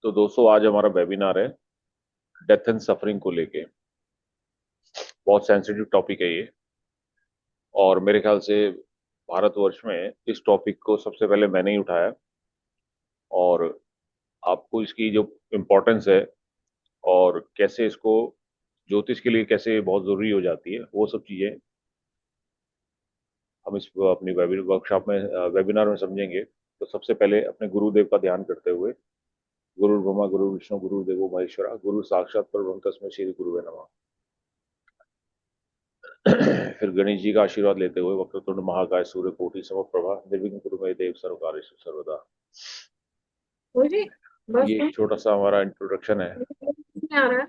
तो दोस्तों आज हमारा वेबिनार है डेथ एंड सफरिंग को लेके। बहुत सेंसिटिव टॉपिक है ये। और मेरे ख्याल से भारतवर्ष में इस टॉपिक को सबसे पहले मैंने ही उठाया। और आपको इसकी जो इम्पोर्टेंस है और कैसे इसको ज्योतिष के लिए कैसे बहुत जरूरी हो जाती है वो सब चीजें हम इस अपनी वर्कशॉप में वेबिनार में समझेंगे। तो सबसे पहले अपने गुरुदेव का ध्यान करते हुए गुरु ब्रह्मा गुरु विष्णु गुरु देवो महेश्वरा गुरु साक्षात परब्रह्म तस्मै श्री गुरुवे नमः। फिर गणेश जी का आशीर्वाद लेते हुए वक्रतुंड महाकाय सूर्य कोटि समप्रभा निर्विघ्न कुरु मे देव सर्वकार्येषु सर्वदा। मुझे बस ये एक में छोटा सा हमारा इंट्रोडक्शन है। नहीं आ रहा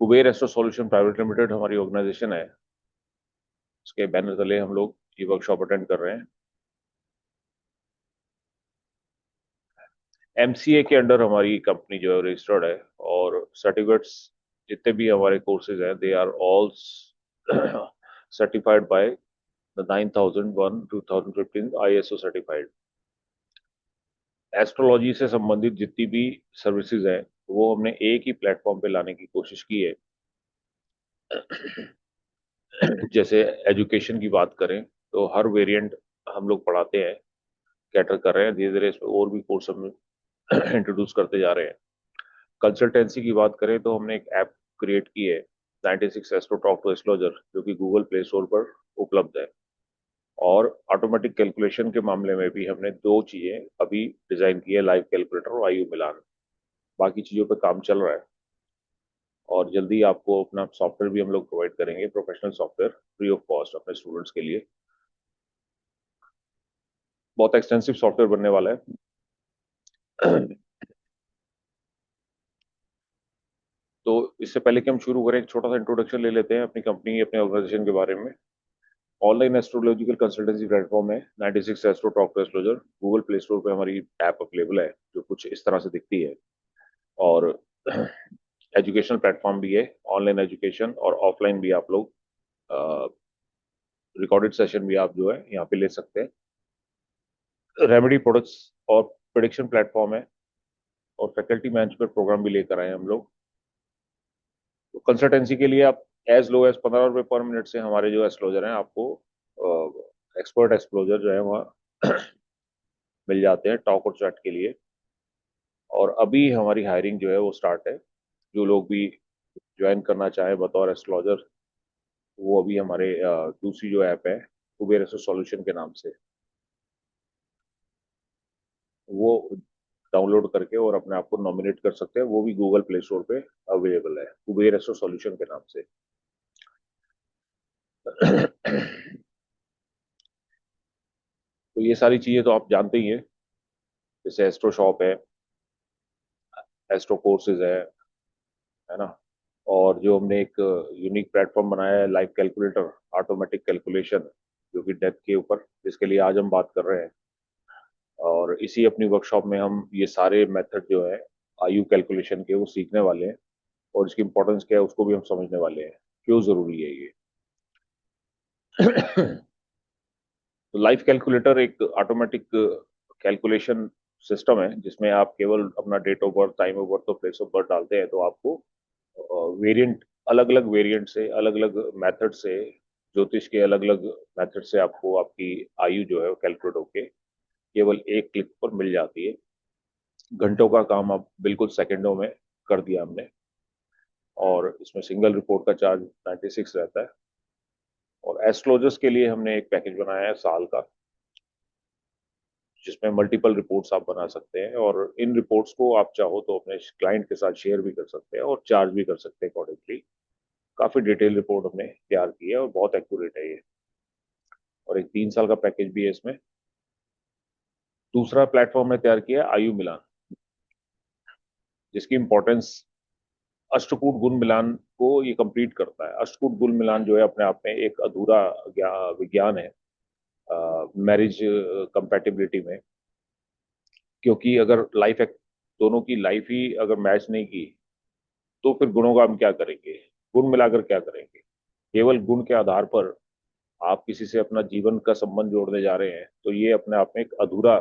Kuber astro solution private limited हमारी ऑर्गेनाइजेशन है। उसके बैनर तले हम लोग ये वर्कशॉप अटेंड कर रहे हैं। एमसीए के अंडर हमारी कंपनी जो है रजिस्टर्ड है और सर्टिफिकेट्स जितने भी हमारे कोर्सेज हैं they are all certified by the 9001 2015 ISO certified. Astrology से संबंधित जितनी भी सर्विसेज हैं वो हमने एक ही प्लेटफॉर्म पे लाने की कोशिश की है। जैसे एजुकेशन की बात करें तो हर वेरिएंट हम लोग पढ़ाते हैं, कैटर कर रहे हैं। धीरे धीरे इसमें और भी कोर्स हम इंट्रोड्यूस करते जा रहे हैं। कंसल्टेंसी की बात करें तो हमने एक ऐप क्रिएट की है 96 एस्ट्रो टॉक टू एस्ट्रोलॉजर जो कि गूगल प्ले स्टोर पर उपलब्ध है। और ऑटोमेटिक कैलकुलेशन के मामले में भी हमने दो चीजें अभी डिजाइन की है, लाइव कैलकुलेटर और आयु मिलान। बाकी चीजों पे काम चल रहा है और जल्दी आपको अपना सॉफ्टवेयर भी हम लोग प्रोवाइड करेंगे, professional software free of cost अपने स्टूडेंट्स के लिए। बहुत एक्सटेंसिव सॉफ्टवेयर बनने वाला है। तो इससे पहले कि हम शुरू करें एक छोटा सा इंट्रोडक्शन ले लेते हैं अपनी कंपनी अपने ऑर्गेनाइजेशन के बारे में। ऑनलाइन एस्ट्रोलॉजिकल कंसल्टेंसी प्लेटफॉर्म है 96 astro talk to astrologer. Google Play Store पे हमारी ऐप अवेलेबल है जो कुछ इस तरह से दिखती है। और एजुकेशनल प्लेटफॉर्म भी है, ऑनलाइन एजुकेशन और ऑफलाइन भी आप लोग रिकॉर्डेड सेशन भी आप जो है यहाँ पे ले सकते हैं। रेमेडी प्रोडक्ट्स और प्रिडिक्शन प्लेटफॉर्म है और फैकल्टी मैनेजमेंट प्रोग्राम भी लेकर आए हैं हम लोग। तो कंसल्टेंसी के लिए आप एज लो एज 15 रुपये पर मिनट से हमारे जो एस्ट्रोलॉजर हैं आपको एक्सपर्ट एस्ट्रोलॉजर जो है वहाँ मिल जाते हैं टॉक और चैट के लिए। और अभी हमारी हायरिंग जो है वो स्टार्ट है। जो लोग भी ज्वाइन करना चाहे बतौर एस्ट्रोलॉजर वो अभी हमारे दूसरी जो ऐप है कुबेर एस्ट्रो सॉल्यूशन के नाम से वो डाउनलोड करके और अपने आप को नॉमिनेट कर सकते हैं। वो भी गूगल प्ले स्टोर पे अवेलेबल है कुबेर एस्ट्रो सॉल्यूशन के नाम से। तो ये सारी चीजें तो आप जानते ही हैं। जैसे एस्ट्रो शॉप है, एस्ट्रो कोर्सेज है ना। और जो हमने एक यूनिक प्लेटफॉर्म बनाया है लाइव कैलकुलेटर ऑटोमेटिक कैलकुलेशन जो कि डेथ के ऊपर, जिसके लिए आज हम बात कर रहे हैं। और इसी अपनी वर्कशॉप में हम ये सारे मेथड जो है आयु कैलकुलेशन के वो सीखने वाले हैं और इसकी इंपॉर्टेंस क्या है उसको भी हम समझने वाले हैं, क्यों जरूरी है ये। तो लाइफ कैलकुलेटर एक ऑटोमेटिक कैलकुलेशन सिस्टम है जिसमें आप केवल अपना date of birth, time of birth और प्लेस ऑफ बर्थ डालते हैं तो आपको वेरिएंट, अलग अलग वेरिएंट से, अलग अलग मेथड से, ज्योतिष के अलग अलग मेथड से आपको आपकी आयु जो है वो कैलकुलेट होके केवल एक क्लिक पर मिल जाती है। घंटों का काम आप बिल्कुल सेकंडों में कर दिया हमने। और इसमें सिंगल रिपोर्ट का चार्ज 96 रहता है। और एस्ट्रोलॉजर्स के लिए हमने एक पैकेज बनाया है साल का जिसमें मल्टीपल रिपोर्ट्स आप बना सकते हैं और इन रिपोर्ट्स को आप चाहो तो अपने क्लाइंट के साथ शेयर भी कर सकते हैं और चार्ज भी कर सकते हैं अकॉर्डिंगली। काफी डिटेल रिपोर्ट हमने तैयार की है और बहुत एक्यूरेट है ये। और एक 3 साल का पैकेज भी है इसमें। दूसरा प्लेटफॉर्म में तैयार किया है आयु मिलान, जिसकी इंपॉर्टेंस अष्टकूट गुण मिलान को ये कंप्लीट करता है। अष्टकूट गुण मिलान जो है अपने आप में एक अधूरा विज्ञान है मैरिज कंपैटिबिलिटी में। क्योंकि अगर लाइफ दोनों की लाइफ ही अगर मैच नहीं की तो फिर गुणों का हम क्या करेंगे, गुण मिलाकर क्या करेंगे। केवल गुण के आधार पर आप किसी से अपना जीवन का संबंध जोड़ने जा रहे हैं, तो ये अपने आप में एक अधूरा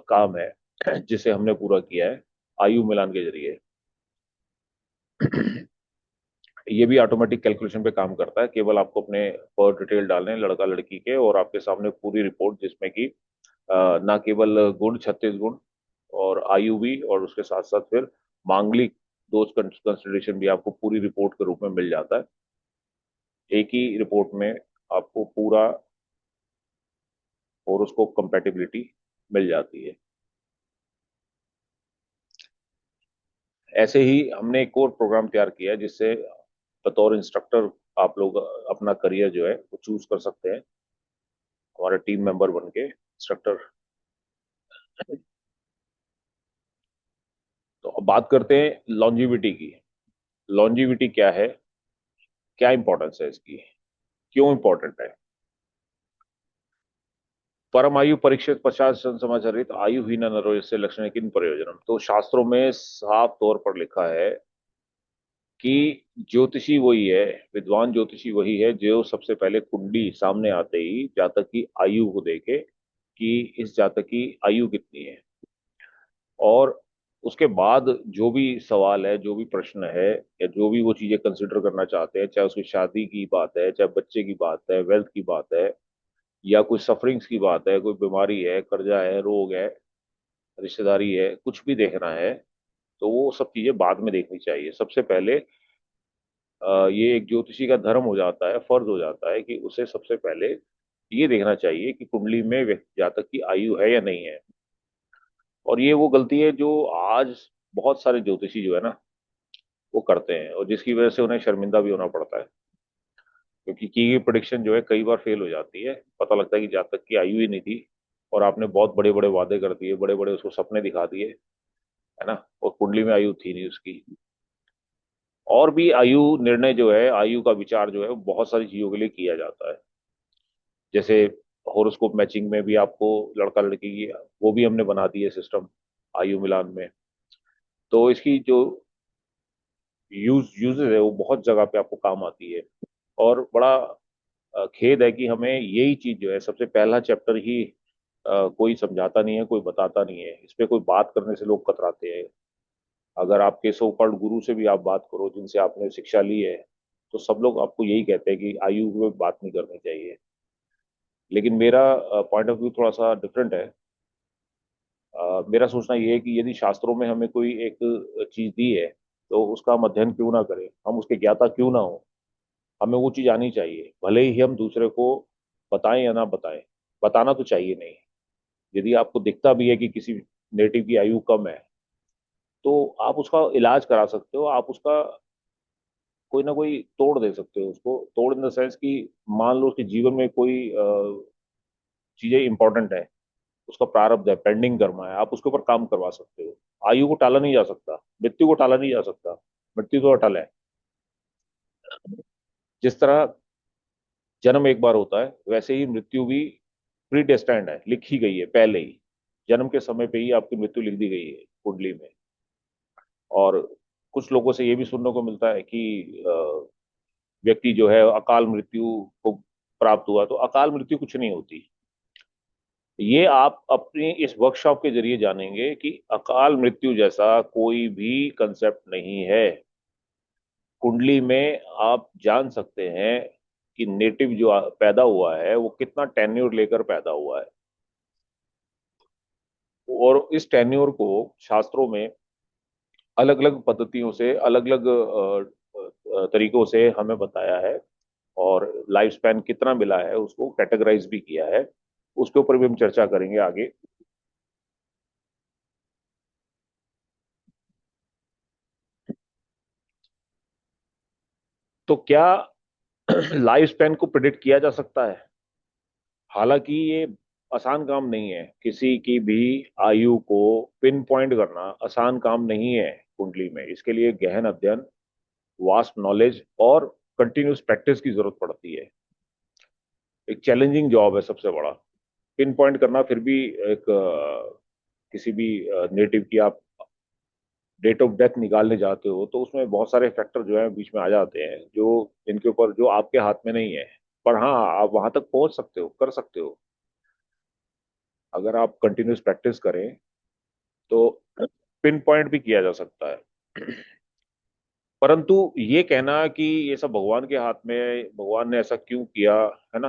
काम है जिसे हमने पूरा किया है आयु मिलान के जरिए। ये भी ऑटोमेटिक कैलकुलेशन पे काम करता है, केवल आपको अपने बर्थ डिटेल डालने हैं, लड़का लड़की के, और आपके सामने पूरी रिपोर्ट जिसमें कि ना केवल गुण, 36 गुण, और आयु भी, और उसके साथ साथ फिर मांगलिक दोष कंसिडरेशन भी आपको पूरी रिपोर्ट के रूप में मिल जाता है। एक ही रिपोर्ट में आपको पूरा होरोस्कोप कंपैटिबिलिटी मिल जाती है। ऐसे ही हमने एक और प्रोग्राम तैयार किया है जिससे बतौर इंस्ट्रक्टर आप लोग अपना करियर जो है वो चूज कर सकते हैं, हमारा टीम मेंबर बन के इंस्ट्रक्टर। तो अब बात करते हैं लॉन्जिविटी की। लॉन्जिविटी क्या है, क्या इंपॉर्टेंस है इसकी, क्यों इंपॉर्टेंट है? परम आयु परीक्षित 50 समाचारित आयु ही नरो इससे लक्षण किन प्रयोजनम। तो शास्त्रों में साफ तौर पर लिखा है कि ज्योतिषी वही है, विद्वान ज्योतिषी वही है जो सबसे पहले कुंडली सामने आते ही जातक की आयु को देखे कि इस जातक की आयु कितनी है, और उसके बाद जो भी सवाल है, जो भी प्रश्न है, या जो भी वो चीजें कंसिडर करना चाहते हैं, चाहे उसकी शादी की बात है, चाहे बच्चे की बात है, वेल्थ की बात है, या कोई सफरिंग्स की बात है, कोई बीमारी है, कर्जा है, रोग है, रिश्तेदारी है, कुछ भी देखना है, तो वो सब चीजें बाद में देखनी चाहिए। सबसे पहले ये एक ज्योतिषी का धर्म हो जाता है, फर्ज हो जाता है कि उसे सबसे पहले ये देखना चाहिए कि कुंडली में व्यक्ति जातक की आयु है या नहीं है। और ये वो गलती है जो आज बहुत सारे ज्योतिषी जो है ना वो करते हैं, और जिसकी वजह से उन्हें शर्मिंदा भी होना पड़ता है, क्योंकि की गई प्रोडिक्शन जो है कई बार फेल हो जाती है। पता लगता है कि जातक की आयु ही नहीं थी, और आपने बहुत बड़े बड़े वादे कर दिए, बड़े बड़े उसको सपने दिखा दिए, है ना, और कुंडली में आयु थी नहीं उसकी। और भी आयु निर्णय जो है, आयु का विचार जो है वो बहुत सारी चीजों के लिए किया जाता है। जैसे होरोस्कोप मैचिंग में भी आपको लड़का लड़की की वो भी हमने बना दी है सिस्टम आयु मिलान में। तो इसकी जो यूजेस है वो बहुत जगह पे आपको काम आती है। और बड़ा खेद है कि हमें यही चीज जो है सबसे पहला चैप्टर ही कोई समझाता नहीं है, कोई बताता नहीं है, इस पे कोई बात करने से लोग कतराते हैं। अगर आपके सो कॉल्ड गुरु से भी आप बात करो जिनसे आपने शिक्षा ली है, तो सब लोग आपको यही कहते हैं कि आयु में बात नहीं करनी चाहिए। लेकिन मेरा पॉइंट ऑफ व्यू थोड़ा सा डिफरेंट है। मेरा सोचना ये है कि यदि शास्त्रों में हमें कोई एक चीज दी है, तो उसका हम अध्ययन क्यों ना करें, हम उसके ज्ञाता क्यों ना हो। हमें वो चीज आनी चाहिए, भले ही हम दूसरे को बताएं या ना बताएं। बताना तो चाहिए नहीं। यदि आपको दिखता भी है कि किसी नेटिव की आयु कम है, तो आप उसका इलाज करा सकते हो, आप उसका कोई ना कोई तोड़ दे सकते हो। उसको तोड़ इन द सेंस कि मान लो उसके जीवन में कोई चीजें इंपॉर्टेंट है, उसका प्रारब्ध है, पेंडिंग कर्म है, आप उसके ऊपर काम करवा सकते हो। आयु को टाला नहीं जा सकता, मृत्यु को टाला नहीं जा सकता, मृत्यु तो अटल है। जिस तरह जन्म एक बार होता है, वैसे ही मृत्यु भी प्री डेस्टाइंड है, लिखी गई है पहले ही। जन्म के समय पे ही आपकी मृत्यु लिख दी गई है कुंडली में। और कुछ लोगों से ये भी सुनने को मिलता है कि व्यक्ति जो है अकाल मृत्यु को प्राप्त हुआ, तो अकाल मृत्यु कुछ नहीं होती। ये आप अपनी इस वर्कशॉप के जरिए जानेंगे कि अकाल मृत्यु जैसा कोई भी कंसेप्ट नहीं है। कुंडली में आप जान सकते हैं कि नेटिव जो पैदा हुआ है वो कितना टेन्योर लेकर पैदा हुआ है, और इस टेन्योर को शास्त्रों में अलग अलग पद्धतियों से, अलग अलग तरीकों से हमें बताया है। और लाइफ स्पैन कितना मिला है उसको कैटेगराइज भी किया है। उसके ऊपर भी हम चर्चा करेंगे आगे। तो क्या लाइफ स्पैन को प्रिडिक्ट किया जा सकता है? हालांकि ये आसान काम नहीं है, किसी की भी आयु को पिन पॉइंट करना आसान काम नहीं है कुंडली में। इसके लिए गहन अध्ययन, वास्ट नॉलेज और कंटिन्यूस प्रैक्टिस की जरूरत पड़ती है। एक चैलेंजिंग जॉब है सबसे बड़ा पिन पॉइंट करना। फिर भी एक किसी भी नेटिव की आप डेट ऑफ डेथ निकालने जाते हो, तो उसमें बहुत सारे फैक्टर जो है बीच में आ जाते हैं, जो इनके ऊपर जो आपके हाथ में नहीं है। पर हाँ, आप वहां तक पहुंच सकते हो, कर सकते हो, अगर आप कंटिन्यूस प्रैक्टिस करें तो पिन पॉइंट भी किया जा सकता है। परंतु ये कहना कि ये सब भगवान के हाथ में है, भगवान ने ऐसा क्यों किया, है ना,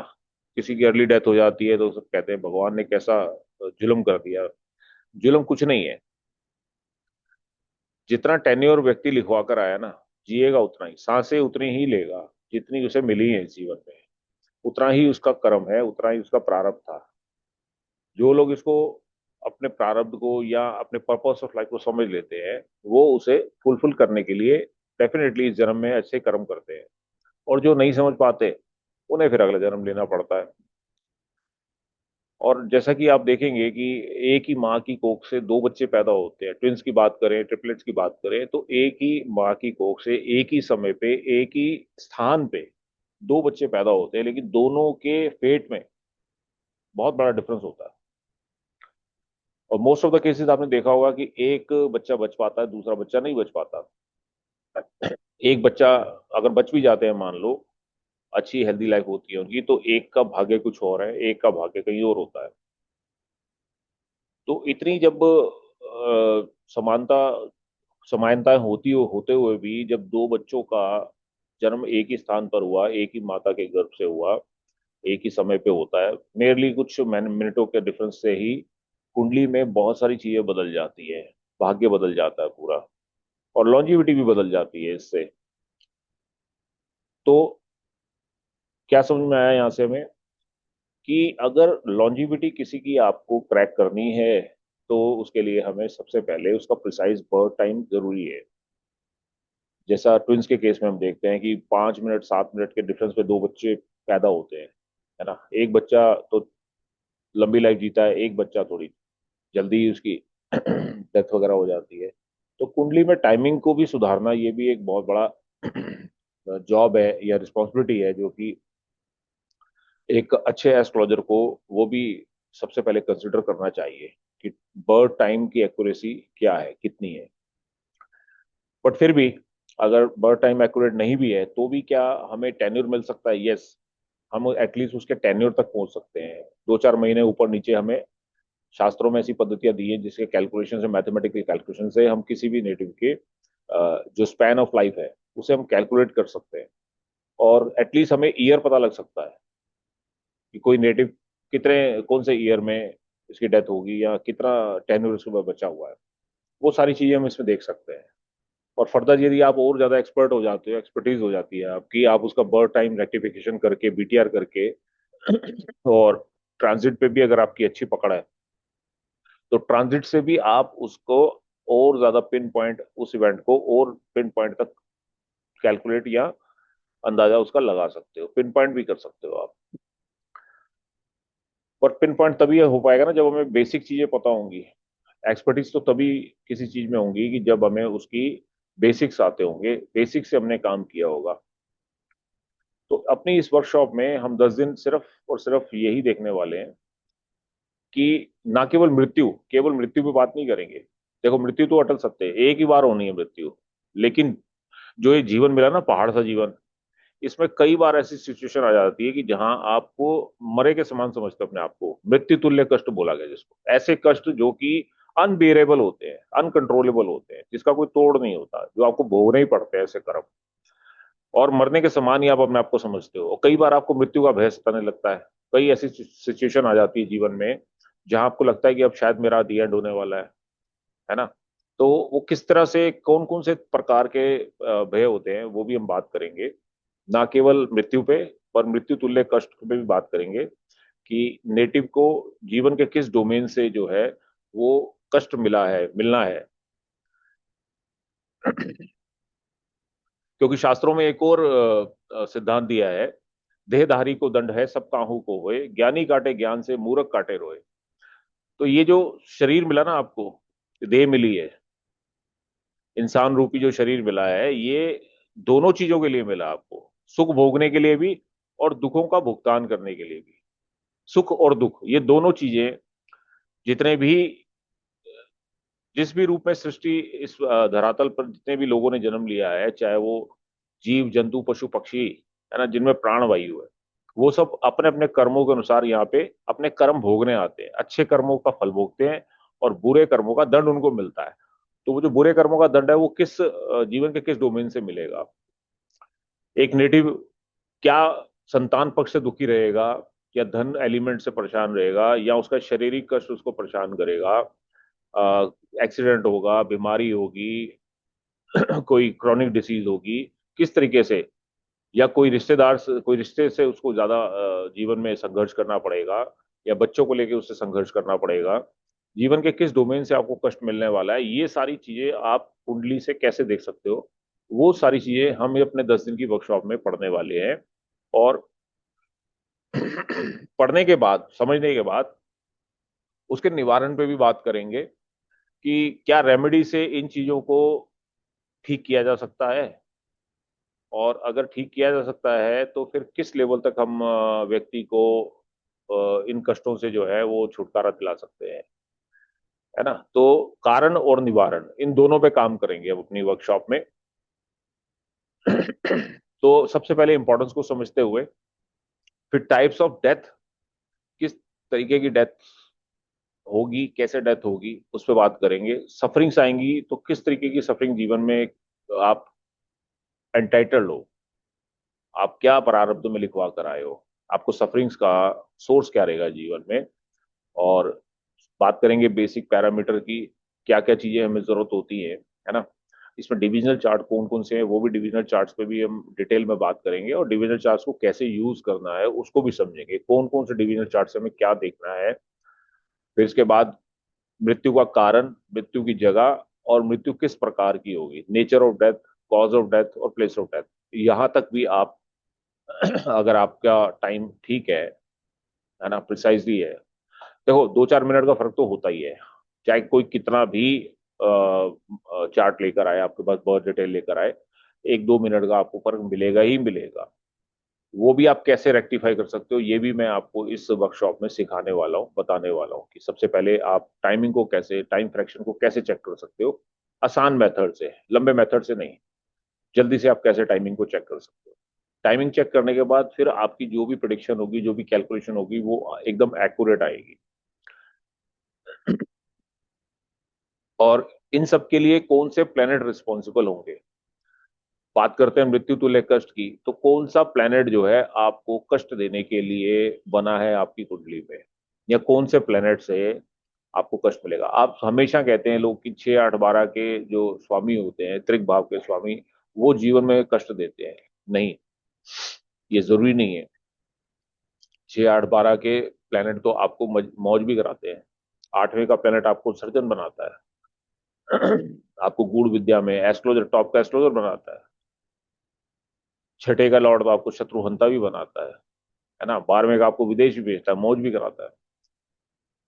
किसी की अर्ली डेथ हो जाती है तो सब कहते हैं भगवान ने कैसा जुल्म कर दिया। जुल्म कुछ नहीं है। जितना टेन्योर व्यक्ति लिखवा कर आया ना, जिएगा उतना ही, सांसें उतनी ही लेगा जितनी उसे मिली है इस जीवन में, उतना ही उसका कर्म है, उतना ही उसका प्रारब्ध था। जो लोग इसको अपने प्रारब्ध को या अपने पर्पस ऑफ लाइफ को समझ लेते हैं, वो उसे फुलफिल करने के लिए डेफिनेटली इस जन्म में अच्छे कर्म करते हैं। और जो नहीं समझ पाते, उन्हें फिर अगला जन्म लेना पड़ता है। और जैसा कि आप देखेंगे कि एक ही माँ की कोख से दो बच्चे पैदा होते हैं, ट्विंस की बात करें, ट्रिपलेट्स की बात करें, तो एक ही माँ की कोख से एक ही समय पे एक ही स्थान पे दो बच्चे पैदा होते हैं, लेकिन दोनों के फेट में बहुत बड़ा डिफरेंस होता है। और मोस्ट ऑफ द केसेस आपने देखा होगा कि एक बच्चा बच पाता है, दूसरा बच्चा नहीं बच पाता। एक बच्चा अगर बच भी जाते हैं, मान लो अच्छी हेल्दी लाइफ होती है उनकी, तो एक का भाग्य कुछ और है, एक का भाग्य कहीं और होता है। तो इतनी जब समानता समानताएं होते हुए भी जब दो बच्चों का जन्म एक ही स्थान पर हुआ, एक ही माता के गर्भ से हुआ, एक ही समय पे होता है, मेरली कुछ मिनटों के डिफरेंस से ही कुंडली में बहुत सारी चीजें बदल जाती है, भाग्य बदल जाता है पूरा, और लॉन्जिविटी भी बदल जाती है इससे। तो क्या समझ में आया यहाँ से हमें कि अगर लॉन्जिविटी किसी की आपको क्रैक करनी है, तो उसके लिए हमें सबसे पहले उसका प्रिसाइज बर्थ टाइम जरूरी है। जैसा ट्विंस के केस में हम देखते हैं कि 5 मिनट 7 मिनट के डिफरेंस पे दो बच्चे पैदा होते हैं, है ना। एक बच्चा तो लंबी लाइफ जीता है, एक बच्चा थोड़ी जल्दी ही उसकी डेथ वगैरह हो जाती है। तो कुंडली में टाइमिंग को भी सुधारना, ये भी एक बहुत बड़ा जॉब है या रिस्पॉन्सिबिलिटी है, जो कि एक अच्छे एस्ट्रोलॉजर को वो भी सबसे पहले कंसिडर करना चाहिए कि बर्थ टाइम की एक्यूरेसी क्या है, कितनी है। बट फिर भी अगर बर्थ टाइम एक्यूरेट नहीं भी है, तो भी क्या हमें टेन्योर मिल सकता है? यस, हम एटलीस्ट उसके टेन्योर तक पहुंच सकते हैं। 2-4 महीने ऊपर नीचे हमें शास्त्रों में ऐसी पद्धतियां दी हैं जिसके कैलकुलेशन से, मैथमेटिकल कैलकुलेशन से हम किसी भी नेटिव के जो स्पैन ऑफ लाइफ है उसे हम कैलकुलेट कर सकते हैं। और एटलीस्ट हमें ईयर पता लग सकता है कि कोई नेटिव कितने कौन से ईयर में इसकी डेथ होगी या कितना टेन्योर उसके बाद बचा हुआ है। वो सारी चीजें हम इसमें देख सकते हैं। और फर्दर यदि आप और ज्यादा एक्सपर्ट हो जाते हो, एक्सपर्टीज हो जाती है आपकी, आप उसका बर्थ टाइम रेक्टिफिकेशन करके, बीटीआर करके, और ट्रांजिट पे भी अगर आपकी अच्छी पकड़ है, तो ट्रांजिट से भी आप उसको और ज्यादा पिन पॉइंट, उस इवेंट को और पिन पॉइंट तक कैलकुलेट या अंदाजा उसका लगा सकते हो, पिन पॉइंट भी कर सकते हो आप। पर पिन पॉइंट तभी हो पाएगा ना जब हमें बेसिक चीजें पता होंगी। एक्सपर्टीज तो तभी किसी चीज में होंगी कि जब हमें उसकी बेसिक्स आते होंगे, बेसिक से हमने काम किया होगा। तो अपनी इस वर्कशॉप में हम 10 दिन सिर्फ और सिर्फ यही देखने वाले हैं कि ना केवल मृत्यु पे बात नहीं करेंगे। देखो, मृत्यु तो अटल सत्य है, एक ही बार होनी है मृत्यु। लेकिन जो ये जीवन मिला ना, पहाड़ सा जीवन, इसमें कई बार ऐसी सिचुएशन आ जाती है कि जहां आपको मरे के समान समझते हो अपने आप को, मृत्यु तुल्य कष्ट बोला गया जिसको, ऐसे कष्ट जो कि अनबेरेबल होते हैं, अनकंट्रोलेबल होते हैं, जिसका कोई तोड़ नहीं होता, जो आपको भोगने ही पड़ते हैं ऐसे कर्म। और मरने के समान ही आप अपने आप को समझते हो, और कई बार आपको मृत्यु का भय सताने लगता है। कई ऐसी सिचुएशन आ जाती है जीवन में जहां आपको लगता है कि अब शायद मेरा दी एंड होने वाला है ना। तो वो किस तरह से, कौन कौन से प्रकार के भय होते हैं, वो भी हम बात करेंगे। ना केवल मृत्यु पे, पर मृत्यु तुल्य कष्ट पे भी बात करेंगे कि नेटिव को जीवन के किस डोमेन से जो है वो कष्ट मिलना है। क्योंकि शास्त्रों में एक और सिद्धांत दिया है, देहधारी को दंड है सब काहू को होए, ज्ञानी काटे ज्ञान से मूर्ख काटे रोए। तो ये जो शरीर मिला ना आपको, देह मिली है, इंसान रूपी जो शरीर मिला है, ये दोनों चीजों के लिए मिला आपको, सुख भोगने के लिए भी और दुखों का भुगतान करने के लिए भी। सुख और दुख, ये दोनों चीजें, जितने भी, जिस भी रूप में सृष्टि इस धरातल पर जितने भी लोगों ने जन्म लिया है, चाहे वो जीव जंतु पशु पक्षी, है ना, जिनमें प्राण वायु है, वो सब अपने अपने कर्मों के अनुसार यहाँ पे अपने कर्म भोगने आते हैं, अच्छे कर्मों का फल भोगते हैं और बुरे कर्मों का दंड उनको मिलता है। तो वो जो बुरे कर्मों का दंड है वो किस जीवन के किस डोमेन से मिलेगा? एक नेटिव क्या संतान पक्ष से दुखी रहेगा, या धन एलिमेंट से परेशान रहेगा, या उसका शारीरिक कष्ट उसको परेशान करेगा, एक्सीडेंट होगा, बीमारी होगी, कोई क्रॉनिक डिसीज होगी, किस तरीके से, या कोई रिश्तेदार से, कोई रिश्ते से उसको ज्यादा जीवन में संघर्ष करना पड़ेगा, या बच्चों को लेके उससे संघर्ष करना पड़ेगा, जीवन के किस डोमेन से आपको कष्ट मिलने वाला है, ये सारी चीजें आप कुंडली से कैसे देख सकते हो, वो सारी चीजें हम अपने 10 दिन की वर्कशॉप में पढ़ने वाले हैं। और पढ़ने के बाद, समझने के बाद, उसके निवारण पे भी बात करेंगे कि क्या रेमेडी से इन चीजों को ठीक किया जा सकता है, और अगर ठीक किया जा सकता है तो फिर किस लेवल तक हम व्यक्ति को इन कष्टों से जो है वो छुटकारा दिला सकते हैं, है ना? तो कारण और निवारण इन दोनों पे काम करेंगे अब अपनी वर्कशॉप में। तो सबसे पहले इंपॉर्टेंस को समझते हुए फिर टाइप्स ऑफ डेथ, किस तरीके की डेथ होगी, कैसे डेथ होगी, उस पर बात करेंगे। सफरिंग्स आएंगी तो किस तरीके की सफरिंग जीवन में आप एंटाइटल्ड हो, आप क्या प्रारब्ध में लिखवा कर आए हो, आपको सफरिंग्स का सोर्स क्या रहेगा जीवन में। और बात करेंगे बेसिक पैरामीटर की, क्या क्या चीजें हमें जरूरत होती है ना? इसमें डिविजनल चार्ट कौन कौन से हैं, वो भी डिविजनल चार्ट्स पे भी हम डिटेल में बात करेंगे, और डिविजनल चार्ट्स को कैसे यूज करना है उसको भी समझेंगे, कौन कौन से डिविजनल चार्ट से हमें क्या देखना है। फिर इसके बाद मृत्यु का कारण, मृत्यु की जगह, और मृत्यु किस प्रकार की होगी, nature of death, cause of death और प्लेस ऑफ डेथ। यहाँ तक भी आप अगर आपका टाइम ठीक है ना, प्रिसाइजली है, देखो 2-4 मिनट का फर्क तो होता ही है, चाहे कोई कितना भी चार्ट लेकर आए आपके पास, बहुत डिटेल लेकर आए, 1-2 मिनट का आपको फर्क मिलेगा ही मिलेगा। वो भी आप कैसे रेक्टिफाई कर सकते हो, ये भी मैं आपको इस वर्कशॉप में सिखाने वाला हूँ, बताने वाला हूँ कि सबसे पहले आप टाइमिंग को कैसे, टाइम फ्रैक्शन को कैसे चेक कर सकते हो, आसान मेथड से, लंबे मेथड से नहीं, जल्दी से आप कैसे टाइमिंग को चेक कर सकते हो। टाइमिंग चेक करने के बाद फिर आपकी जो भी प्रिडिक्शन होगी, जो भी कैलकुलेशन होगी, वो एकदम एक्यूरेट आएगी। और इन सब के लिए कौन से प्लेनेट रिस्पॉन्सिबल होंगे? बात करते हैं मृत्यु तुल्य कष्ट की, तो कौन सा प्लेनेट जो है आपको कष्ट देने के लिए बना है आपकी कुंडली में, या कौन से प्लेनेट से आपको कष्ट मिलेगा? आप हमेशा कहते हैं लोग कि 6, 8, 12 के जो स्वामी होते हैं, त्रिक भाव के स्वामी, वो जीवन में कष्ट देते हैं। नहीं, ये जरूरी नहीं है। 6, 8, 12 के प्लेनेट तो आपको मौज भी कराते हैं। 8वें का प्लेनेट आपको सर्जन बनाता है। आपको गूढ़ विद्या में एस्ट्रोलजर, टॉप का एस्ट्रोलजर बनाता है। 6ठे का लॉर्ड तो आपको शत्रुहंता भी बनाता है ना? 12वें का आपको विदेश भी भेजता है, मौज भी कराता है।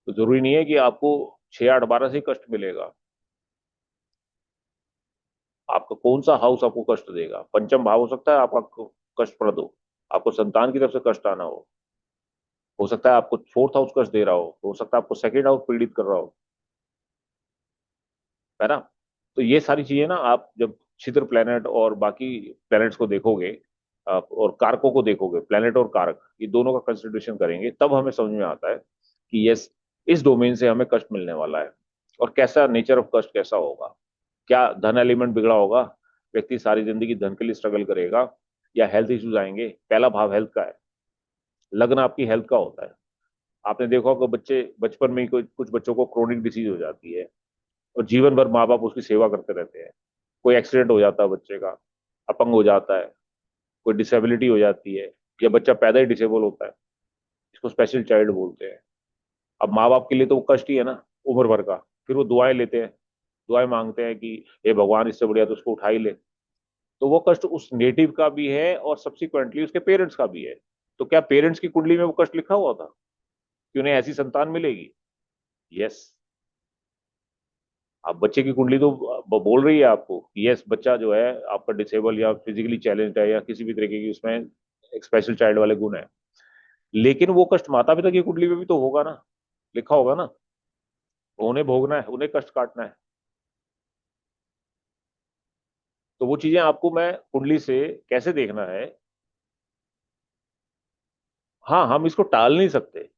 तो जरूरी नहीं है कि आपको 6, 8, 12 से ही कष्ट मिलेगा। आपका कौन सा हाउस आपको कष्ट देगा? पंचम भाव हो सकता है आपका कष्टप्रद हो, आपको संतान की तरफ से कष्ट आना हो सकता है आपको फोर्थ हाउस कष्ट दे रहा हो सकता है आपको सेकेंड हाउस पीड़ित कर रहा हो, है ना? तो ये सारी चीजें ना, आप जब छिद्र प्लेनेट और बाकी प्लेनेट्स को देखोगे, और कारकों को देखोगे, प्लेनेट और कारक ये दोनों का कंसिडरेशन करेंगे, तब हमें समझ में आता है कि यस, इस डोमेन से हमें कष्ट मिलने वाला है। और कैसा नेचर ऑफ कष्ट कैसा होगा, क्या धन एलिमेंट बिगड़ा होगा, व्यक्ति सारी जिंदगी धन के लिए स्ट्रगल करेगा, या हेल्थ इश्यूज आएंगे? पहला भाव हेल्थ का है, लग्न आपकी हेल्थ का होता है। आपने देखा होगा बच्चे बचपन में ही कुछ बच्चों को क्रोनिक डिसीज हो जाती है, और जीवन भर माँ बाप उसकी सेवा करते रहते हैं। कोई एक्सीडेंट हो जाता है बच्चे का, अपंग हो जाता है, कोई डिसेबिलिटी हो जाती है, या बच्चा पैदा ही डिसेबल होता है, इसको स्पेशल चाइल्ड बोलते हैं। अब माँ बाप के लिए तो वो कष्ट ही है ना, उम्र भर का। फिर वो दुआएं लेते हैं, दुआएं मांगते हैं कि हे भगवान, इससे बढ़िया तो उसको उठा ही ले। तो वो कष्ट उस नेटिव का भी है और सब्सिक्वेंटली उसके पेरेंट्स का भी है। तो क्या पेरेंट्स की कुंडली में वो कष्ट लिखा हुआ था कि उन्हें ऐसी संतान मिलेगी? यस। आप बच्चे की कुंडली तो बोल रही है आपको कि यस, बच्चा जो है आपका डिसेबल या फिजिकली चैलेंज्ड है, या किसी भी तरीके की उसमें एक स्पेशल चाइल्ड वाले गुण है। लेकिन वो कष्ट माता पिता की कुंडली में भी तो होगा ना, लिखा होगा ना, उन्हें भोगना है, उन्हें कष्ट काटना है। तो वो चीजें आपको मैं कुंडली से कैसे देखना है, हाँ, हम इसको टाल नहीं सकते।